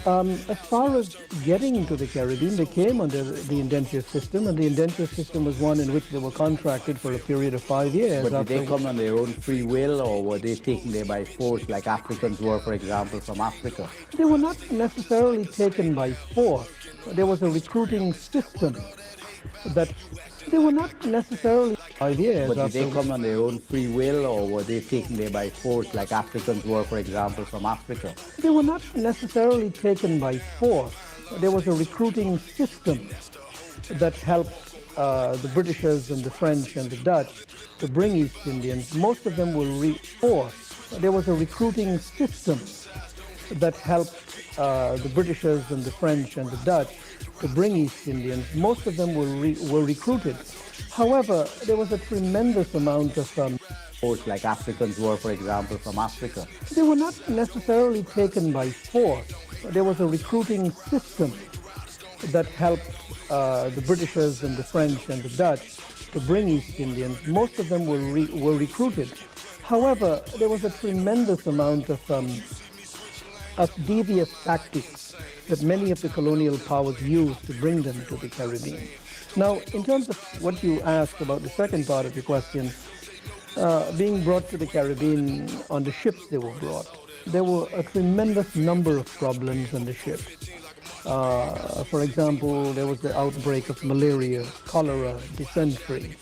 As far as getting to the Caribbean, they came under the indenture system, and the indenture system was one in which they were contracted for a period of 5 years. But did they come on their own free will, or were they taken there by force, like Africans were, for example, from Africa? They were not necessarily taken by force. There was a recruiting system that they were not necessarily 5 years. But did they come on their own free will, or were they taken there by force, like Africans were, for example, from Africa? They were not necessarily taken by force. There was a recruiting system that helped the Britishers and the French and the Dutch to bring East Indians. Most of them were forced. There was a recruiting system that helped the Britishers and the French and the Dutch to bring East Indians. Most of them were recruited. However, there was a tremendous amount of force, like Africans were, for example, from Africa. They were not necessarily taken by force. There was a recruiting system that helped the Britishers and the French and the Dutch to bring East Indians. Most of them were recruited. However, there was a tremendous amount of of devious tactics that many of the colonial powers used to bring them to the Caribbean. Now, in terms of what you asked about the second part of your question, being brought to the Caribbean on the ships they were brought, there were a tremendous number of problems on the ships. For example, there was the outbreak of malaria, cholera, dysentery.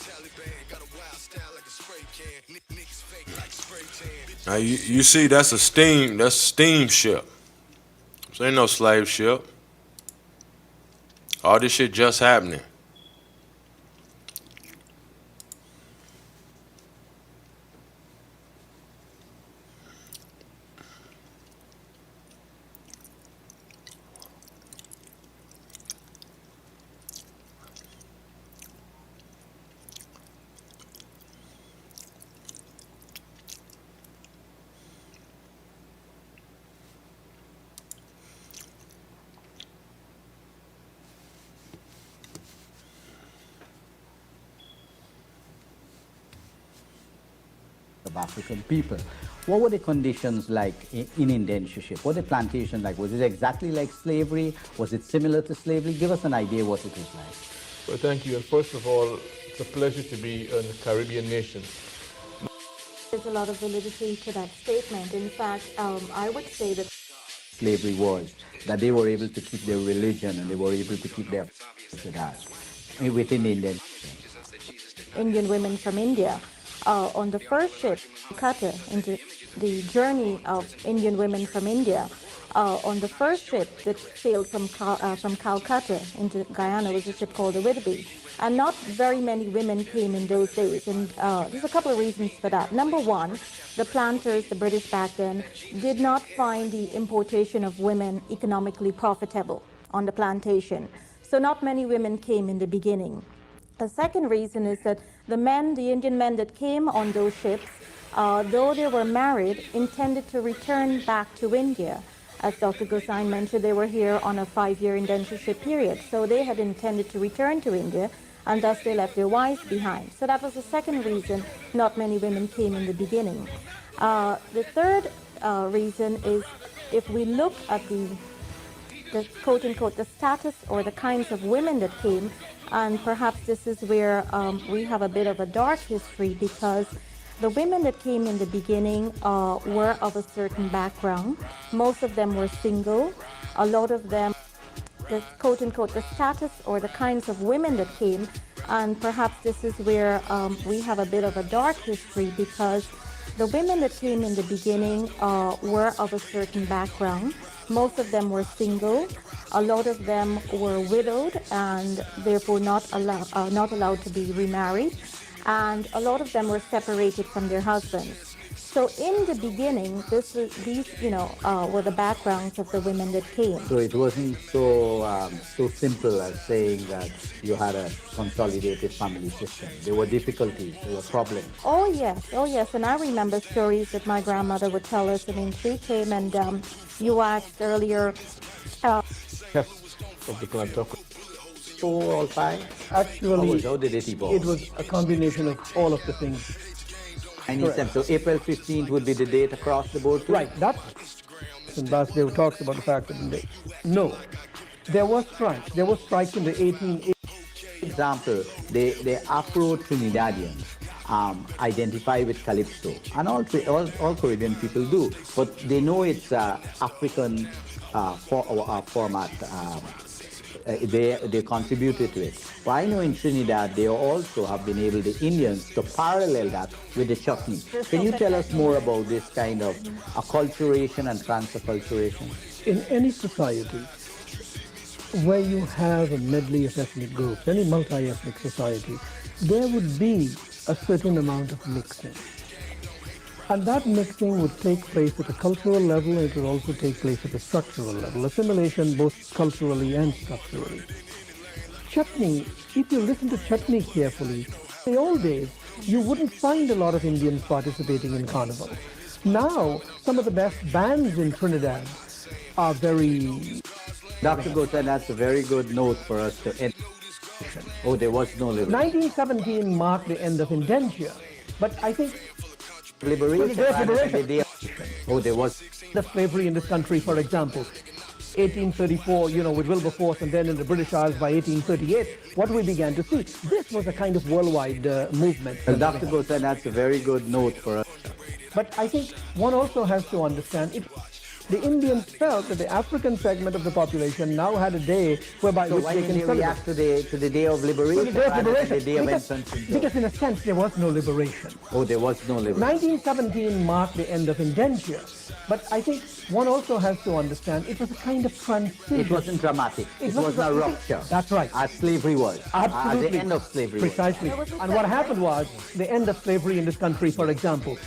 Now you see, that's a steamship. So ain't no slave ship. All this shit just happening. Of African people. What were the conditions like in indentureship? What were the plantations like? Was it exactly like slavery? Was it similar to slavery? Give us an idea what it was like. Well, thank you. And first of all, it's a pleasure to be in a Caribbean nation. There's a lot of validity to that statement. In fact, I would say that Slavery was that they were able to keep their religion and they were able to keep their within the Indian. Indian women from India on the first ship, Calcutta, into the journey of Indian women from India. On the first ship that sailed from Calcutta into Guyana was a ship called the Whitby. And not very many women came in those days. And there's a couple of reasons for that. Number one, the planters, the British back then, did not find the importation of women economically profitable on the plantation. So not many women came in the beginning. The second reason is that the Indian men that came on those ships, though they were married, intended to return back to India. As Dr. Gosain mentioned, they were here on a 5-year indentureship period. So they had intended to return to India, and thus they left their wives behind. So that was the second reason not many women came in the beginning. The third reason is if we look at the quote-unquote, the status or the kinds of women that came, and perhaps this is where we have a bit of a dark history, because the women that came in the beginning were of a certain background. Most of them were single. A lot of them, the quote-unquote, the status or the kinds of women that came, and perhaps this is where we have a bit of a dark history, because the women that came in the beginning were of a certain background. Most of them were single. A lot of them were widowed and therefore not allowed to be remarried. And a lot of them were separated from their husbands. So in the beginning, these were the backgrounds of the women that came. So it wasn't so simple as saying that you had a consolidated family system. There were difficulties, there were problems. Oh yes, and I remember stories that my grandmother would tell us. I mean, she came and you asked earlier. Yes, of the Clan 4 or 5? Actually, how did it evolve? It was a combination of all of the things. So April 15th would be the date across the board? Right, that's... And Basdev talks about the fact that no, there was strikes. There was strikes in the 1880s. For example, the Afro-Trinidadians identify with Calypso, and all Caribbean people do, but they know it's African format. They contributed to it. But I know in Trinidad they also have been able, the Indians, to parallel that with the chutney. Can you tell us more about this kind of acculturation and transacculturation? In any society where you have a medley of ethnic groups, any multi-ethnic society, there would be a certain amount of mixing. And that mixing would take place at a cultural level, and it would also take place at a structural level. Assimilation both culturally and structurally. Chutney, if you listen to chutney carefully, in the old days, you wouldn't find a lot of Indians participating in carnival. Now, some of the best bands in Trinidad are very... Dr. Gosain, that's a very good note for us to end. Oh, there was no liberation. 1917 marked the end of indenture, but I think... Liberation. Oh, there was... The slavery in this country, for example, 1834, with Wilberforce, and then in the British Isles by 1838, what we began to see, this was a kind of worldwide movement. Well, Dr. Gosan, that's a very good note for us. But I think one also has to understand the Indians felt that the African segment of the population now had a day whereby So which why they didn't can they react to the day of liberation? the day of entrance into- because in a sense there was no liberation. Oh, there was no liberation. 1917 marked the end of indenture. But I think one also has to understand it was a kind of transition. It wasn't dramatic. It wasn't a rupture. That's right. As slavery was. Absolutely. The end of slavery was. Precisely. And what happened was the end of slavery in this country, for example,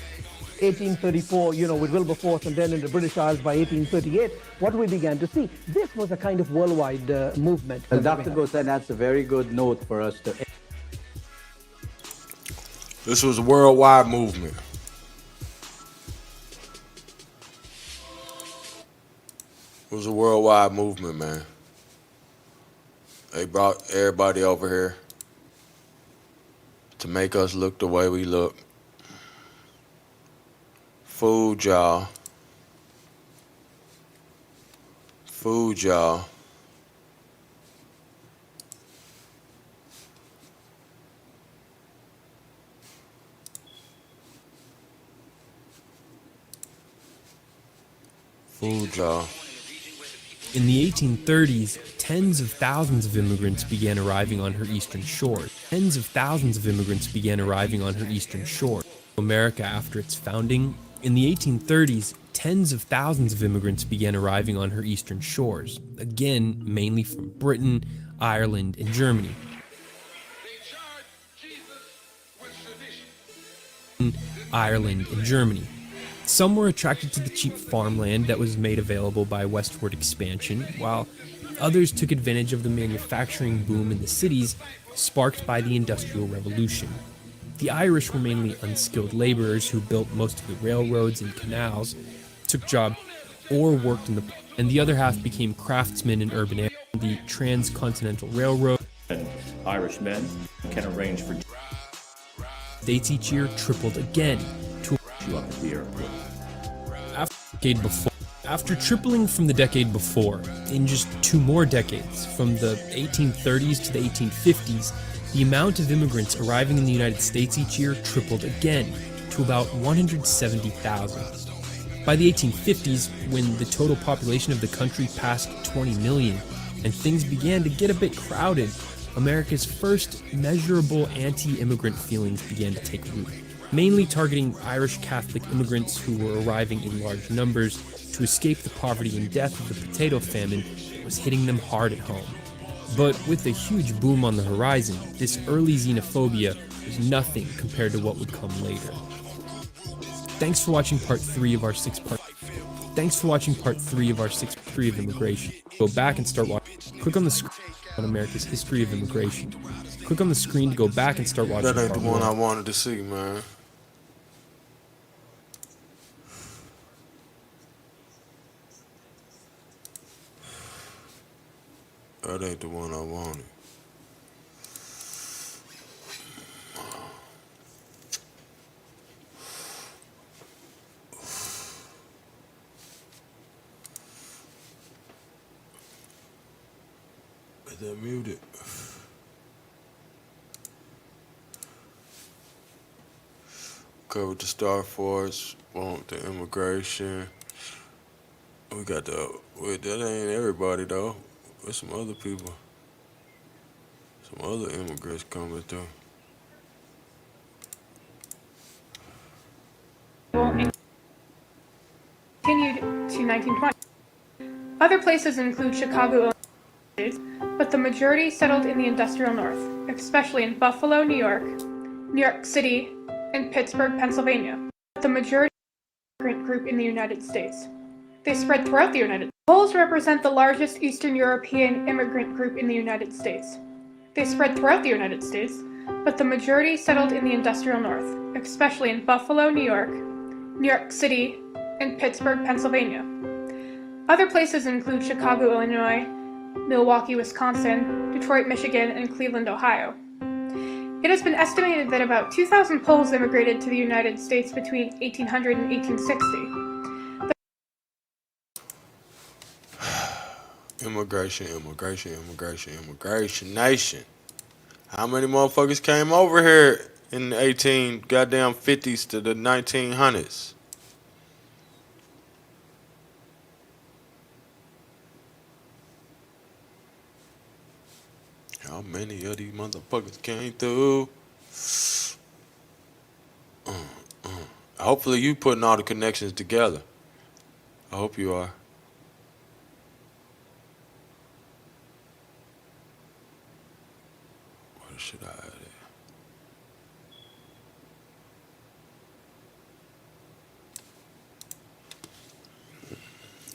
1834, with Wilberforce, and then in the British Isles by 1838, what we began to see, this was a kind of worldwide movement. Well, Dr. Gosan, that's a very good note for us to... This was a worldwide movement. It was a worldwide movement, man. They brought everybody over here to make us look the way we look. Food y'all. Food y'all. Food y'all. In the 1830s, tens of thousands of immigrants began arriving on her eastern shore. Tens of thousands of immigrants began arriving on her eastern shore. America after its founding. In the 1830s, tens of thousands of immigrants began arriving on her eastern shores, again, mainly from Britain, Ireland, and Germany. Ireland and Germany. Some were attracted to the cheap farmland that was made available by westward expansion, while others took advantage of the manufacturing boom in the cities sparked by the Industrial Revolution. The Irish were mainly unskilled laborers who built most of the railroads and canals, took jobs, or worked in the... and the other half became craftsmen in urban areas. The Transcontinental Railroad and Irish men can arrange for dates each year tripled again to you up at the airport. After tripling from the decade before, in just 2 more decades, from the 1830s to the 1850s, the amount of immigrants arriving in the United States each year tripled again to about 170,000. By the 1850s, when the total population of the country passed 20 million and things began to get a bit crowded, America's first measurable anti-immigrant feelings began to take root, mainly targeting Irish Catholic immigrants who were arriving in large numbers to escape the poverty and death of the potato famine that was hitting them hard at home. But with a huge boom on the horizon, this early xenophobia was nothing compared to what would come later. Thanks for watching part 3 of our 6-part. Thanks for watching part 3 of our 6-3 of immigration. Go back and start watching. Click on the screen on America's history of immigration. Click on the screen to go back and start watching. That ain't the part one 1. I wanted to see, man. That ain't the one I wanted. Is that muted? Covered the Star Force, want the immigration. We got the, that ain't everybody though. There's some other people. Some other immigrants coming through. Continued to 1920. Other places include Chicago, Illinois, but the majority settled in the industrial north, especially in Buffalo, New York City, and Pittsburgh, Pennsylvania. The majority immigrant group in the United States. They spread throughout the United States. Poles represent the largest Eastern European immigrant group in the United States. They spread throughout the United States, but the majority settled in the industrial north, especially in Buffalo, New York City, and Pittsburgh, Pennsylvania. Other places include Chicago, Illinois, Milwaukee, Wisconsin, Detroit, Michigan, and Cleveland, Ohio. It has been estimated that about 2,000 Poles immigrated to the United States between 1800 and 1860. Immigration nation. How many motherfuckers came over here in the 50s to the 1900s? How many of these motherfuckers came through? Hopefully you putting all the connections together. I hope you are. What should I add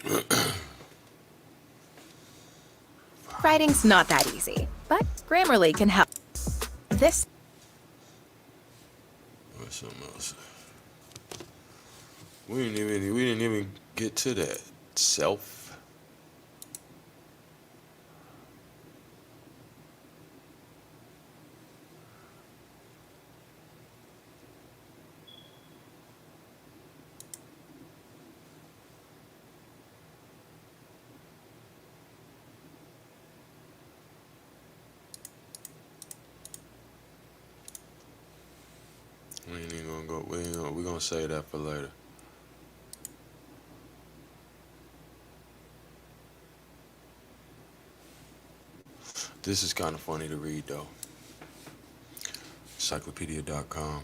it? Writing's not that easy, but Grammarly can help. This. What's something else? We didn't even get to that. Self. We ain't even gonna go. We're gonna save that for later. This is kind of funny to read though. Encyclopedia.com.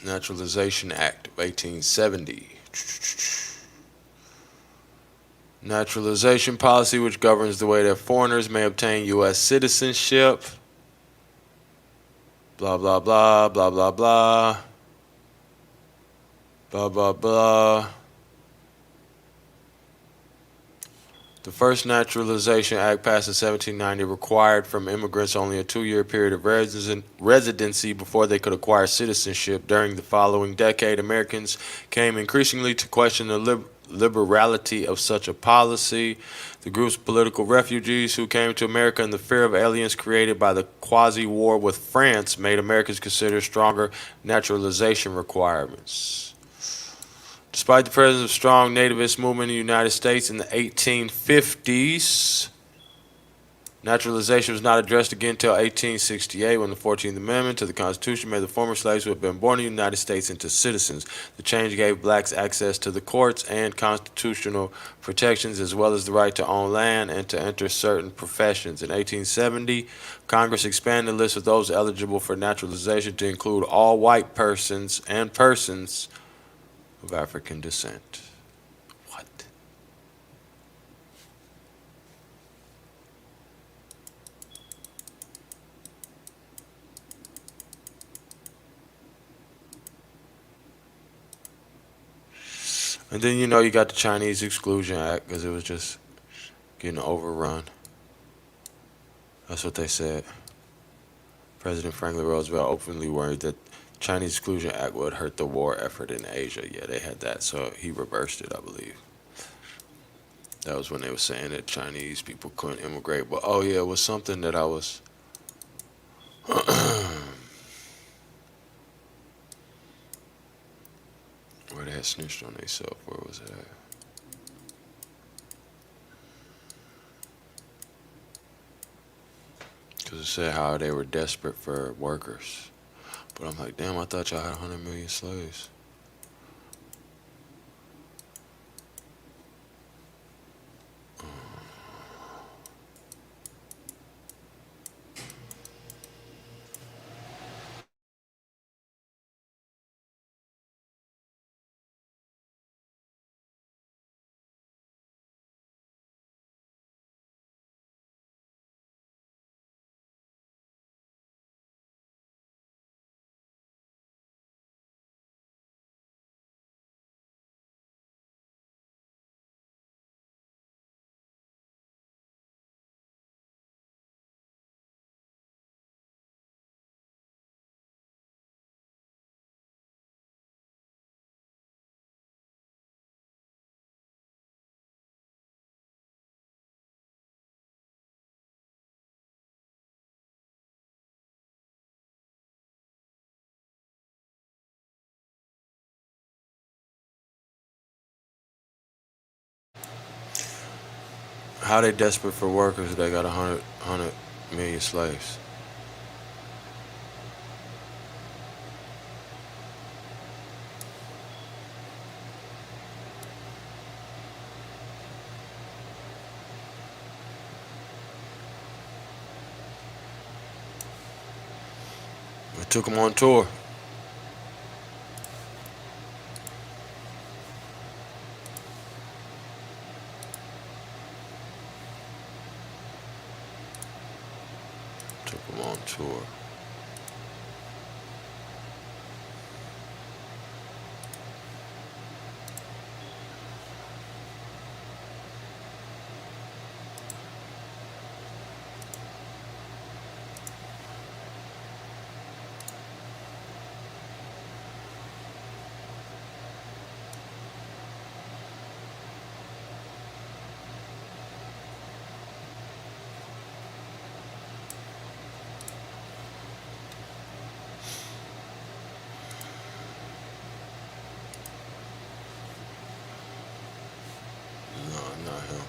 Naturalization Act of 1870. Naturalization policy which governs the way that foreigners may obtain U.S. citizenship. Blah, blah, blah, blah, blah, blah. Blah, blah, blah. The first Naturalization Act passed in 1790 required from immigrants only a 2-year period of residency before they could acquire citizenship. During the following decade, Americans came increasingly to question the liberality of such a policy. The group's political refugees who came to America and the fear of aliens created by the quasi-war with France made Americans consider stronger naturalization requirements. Despite the presence of strong nativist movement in the United States in the 1850s, naturalization was not addressed again until 1868 when the 14th Amendment to the Constitution made the former slaves who had been born in the United States into citizens. The change gave blacks access to the courts and constitutional protections as well as the right to own land and to enter certain professions. In 1870, Congress expanded the list of those eligible for naturalization to include all white persons and persons of African descent. What? And then, you got the Chinese Exclusion Act because it was just getting overrun. That's what they said. President Franklin Roosevelt openly worried that Chinese Exclusion Act would hurt the war effort in Asia. Yeah, they had that, so he reversed it, I believe. That was when they were saying that Chinese people couldn't immigrate. But, oh, yeah, it was something that I was... where they had snitched on themselves. Where was it at? Because it said how they were desperate for workers. But I'm like, damn, I thought y'all had 100 million slaves. How they desperate for workers? They got 100 million slaves. We took them on tour. Took them on tour. No, not him.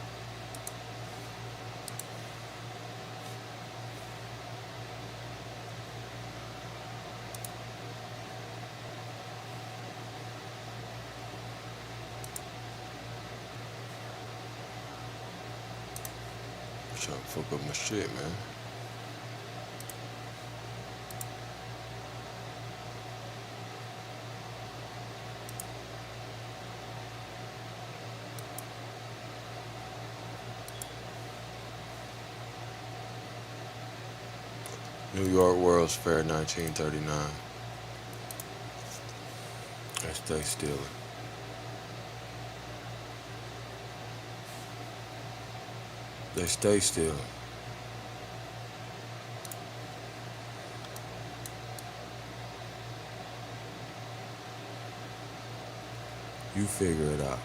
Trying to fuck up my shit, man. New York World's Fair 1939. They stay stealing. They stay stealing. You figure it out.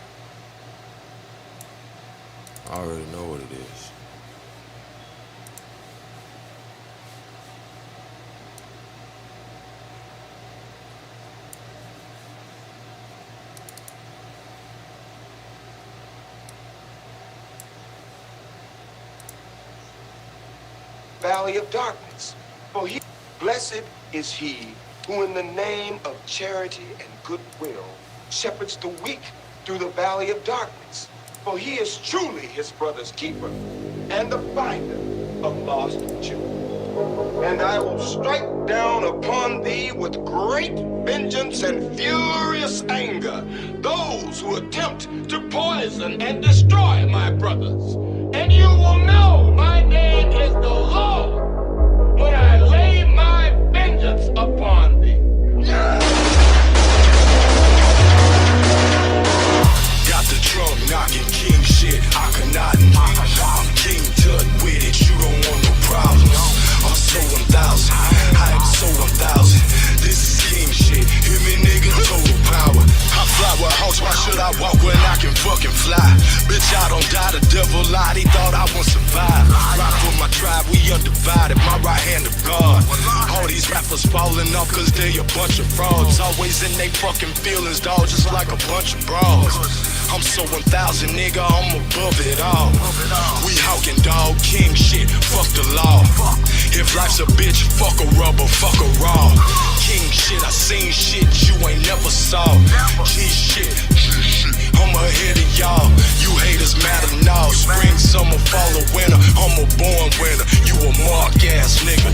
I already know what it is. Valley of darkness. For he, blessed is he who in the name of charity and goodwill shepherds the weak through the valley of darkness. For he is truly his brother's keeper and the finder of lost children. And I will strike down upon thee with great vengeance and furious anger those who attempt to poison and destroy my brothers. And you will know my name is the Lord when I lay my vengeance upon thee. Got the drum knocking king shit, Akhenaten. I'm King Tut with it, you don't want no problems. I'm so 1,000, I am so 1,000. This is king shit, hear me nigga, total power. I fly with hawks, why should I walk when I can fucking fly? Bitch, I don't die, the devil lied, he thought I won't survive. Ride for my tribe, we undivided, my right hand of God. All these rappers falling off cause they a bunch of frauds. Always in they fucking feelings, dawg, just like a bunch of bras. I'm so 1,000, nigga, I'm above it all. We hawking dog, king shit, fuck the law. If life's a bitch, fuck a rubber, fuck a raw. King shit, I seen shit you ain't never saw. G shit, I'm ahead of y'all. You haters matter now. Spring, summer, fall, or winter, I'm a born winner. You a mark ass nigga,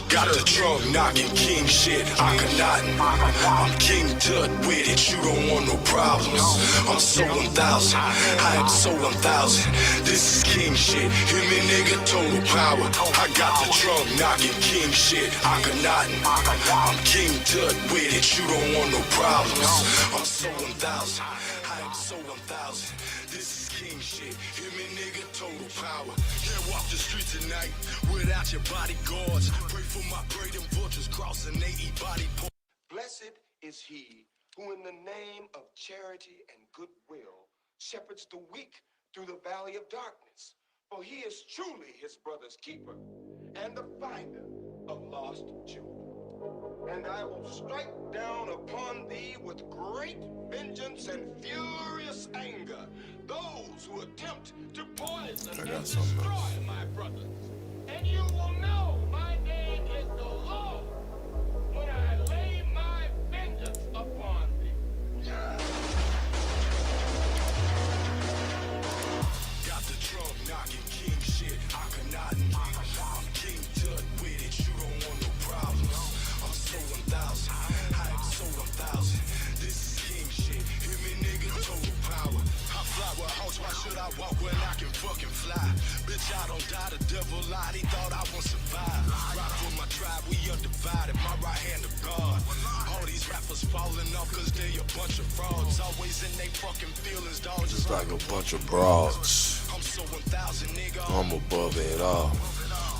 got the drum knocking king shit, Akhenaten. I'm King Tut with it, you don't want no problems. I'm so 1,000, I am so 1,000. This is king shit, hear me nigga, total power. I got the drum knocking king shit, Akhenaten. I'm King Tut with it, you don't want no problems. I'm so 1,000, I am so 1,000. This is king shit, hear me nigga, total power. Can't walk the street tonight without your bodyguards. Pray for my great and vultures crossing they eat body parts. Blessed is he who in the name of charity and goodwill shepherds the weak through the valley of darkness. For he is truly his brother's keeper and the finder of lost children. and I will strike down upon thee with great vengeance and furious anger those who attempt to poison and destroy my brothers. And you will know my name is the Lord when I lay my vengeance upon thee. Got the drum knocking king shit, I cannot. I'm king tut with it, you don't want no problems. I'm so 1,000, I am so 1,000. This is king shit, hear me nigga, total power. I fly with hoes, why should I walk when I can fucking fly? Bitch, I don't die, the devil lied, he thought I won't survive. Ride for my tribe, we undivided, my right hand of God. All these rappers falling off cause they a bunch of frauds. Always in they fucking feelings, dog. Just like a bunch of broads. I'm so 1,000, nigga. I'm above it all.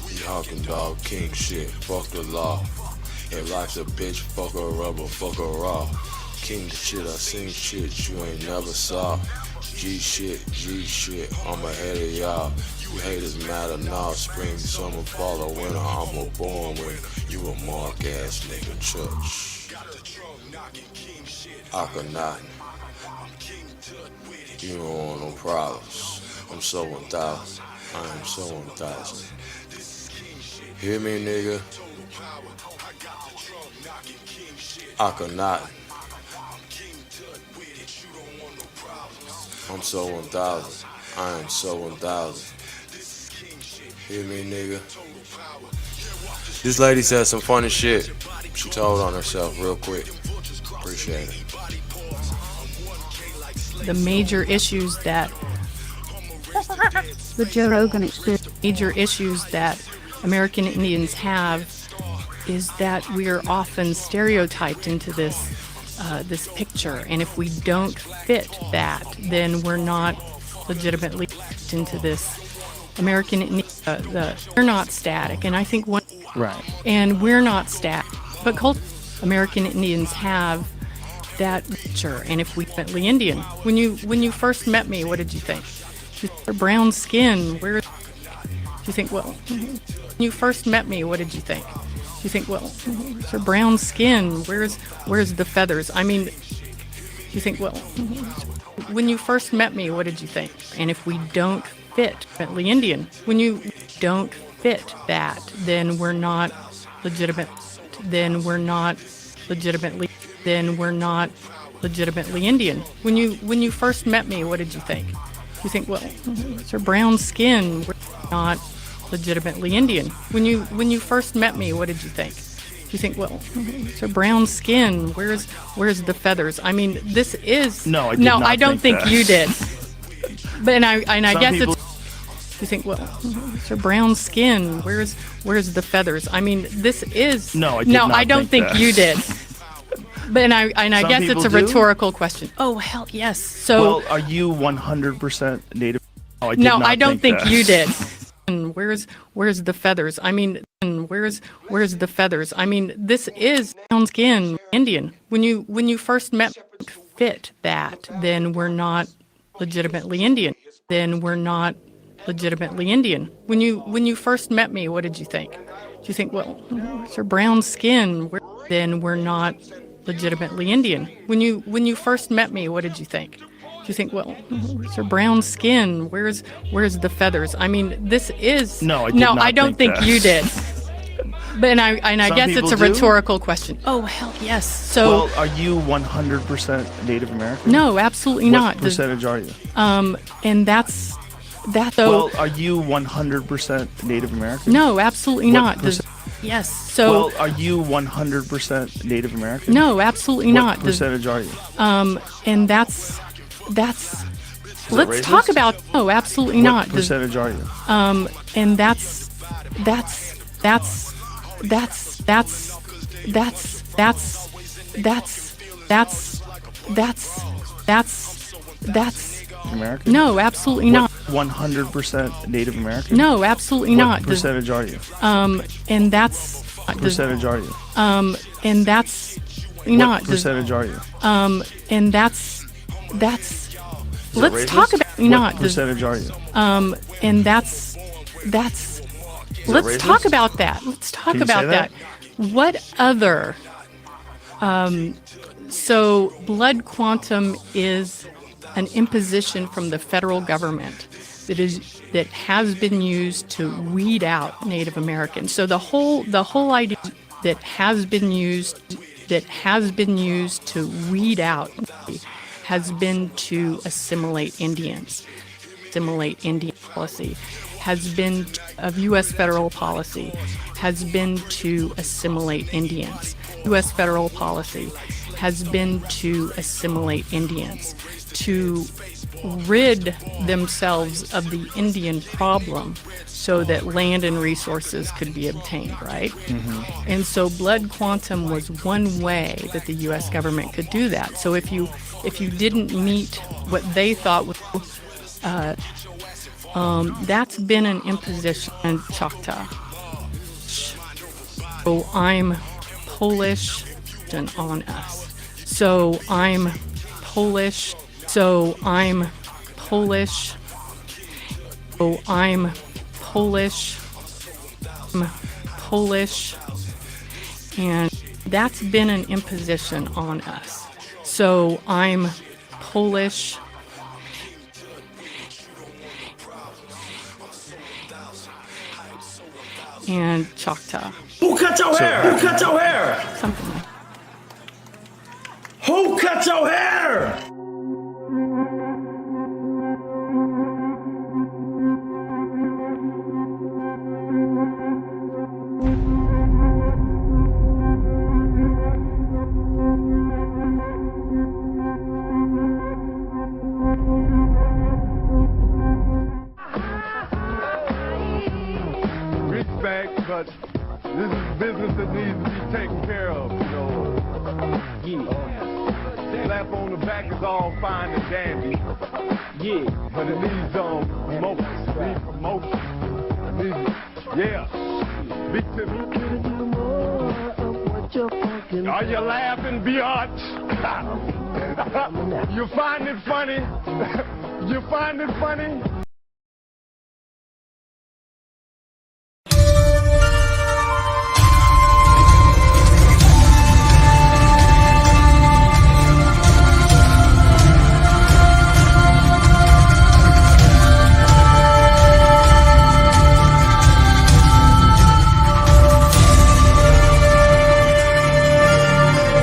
We hawking dog king shit, fuck the law. If life's a bitch, fuck her rubber, fuck her raw. King shit, I seen shit you ain't never saw. G shit, I'm ahead of y'all. You haters matter now, spring, summer, fall, or winter. I'm a born winner, you a mark ass nigga church. I could not. You don't want no problems. I'm so 1,000. I am so 1,000. Hear me, nigga? I could not. I'm so 1,000. I am so 1,000. Hear me, nigga? This lady said some funny shit. She told on herself real quick. Appreciate it. The major issues that the Joe Rogan Experience. Major issues that American Indians have is that we are often stereotyped into this this picture, and if we don't fit that, then we're not legitimately into this American Indian. We're not static, and I think one right. And we're not static, but American Indians have that picture, and if we Indian, when you first met me, what did you think? Your brown skin. Where do you think? Well, when you first met me, what did you think? You think, well, her brown skin. Where's the feathers? I mean, you think, well, when you first met me, what did you think? And if we don't fit Indian, when you don't fit that, then we're not legitimate. Then we're not legitimately. Then we're not legitimately Indian. When you first met me, what did you think? You think, well, it's her brown skin. We're not legitimately Indian. When you first met me, what did you think? You think, well, it's her brown skin. Where's the feathers? I mean, this is no. I don't think you did. But and I guess people, it's. You think, well, it's her brown skin. Where's the feathers? I mean, this is no. I don't think you did. But and I guess it's a rhetorical question. Oh hell yes. So well, are you 100% Native? Oh, I don't think you did. And where's the feathers? I mean, where's the feathers? I mean, this is brown skin Indian. When you first met, fit that, then we're not legitimately Indian. Then we're not legitimately Indian. When you first met me, what did you think? Did you think, well, it's her brown skin? Then we're not legitimately Indian. When you first met me, what did you think? You think, well, it's her brown skin. Where's the feathers? I mean, this is no. I don't think you did. But and I guess it's a rhetorical question. Oh hell yes. So well, are you 100% Native American? No, absolutely not. What percentage are you? And that's. Well, are you 100% Native American? No, absolutely not. Yes. So well, are you 100% Native American? No, absolutely not. What percentage are you? And that's. Let's talk about. No, absolutely not. What percentage are you? And that's American? No, absolutely not. 100% Native American? No, absolutely not. What percentage are you? And that's. What percentage are you? And that's. What percentage are you? And that's. Let's talk about. What percentage are you? And that's. Let's talk about that. Let's talk about that. What other? So blood quantum is an imposition from the federal government that has been used to weed out Native Americans. So the whole idea that has been used to weed out has been to assimilate Indians. Assimilate Indian policy has been of U.S. federal policy has been to assimilate Indians. U.S. federal policy has been to assimilate Indians, to rid themselves of the Indian problem so that land and resources could be obtained, right? Mm-hmm. And so blood quantum was one way that the U.S. government could do that. So if you didn't meet what they thought was that's been an imposition in Choctaw. So I'm Polish and on us. So I'm Polish. So I'm Polish. So I'm Polish. I'm Polish. And that's been an imposition on us. So I'm Polish. And Choctaw. Who cut your hair? Who cut your hair? Something like that. Who cut your hair? But this is business that needs to be taken care of, you know. Slap on the back is all fine and dandy. Yeah. But it needs promotion. Yeah. Big to me. Are you laughing, biatch? You find it funny? You find it funny?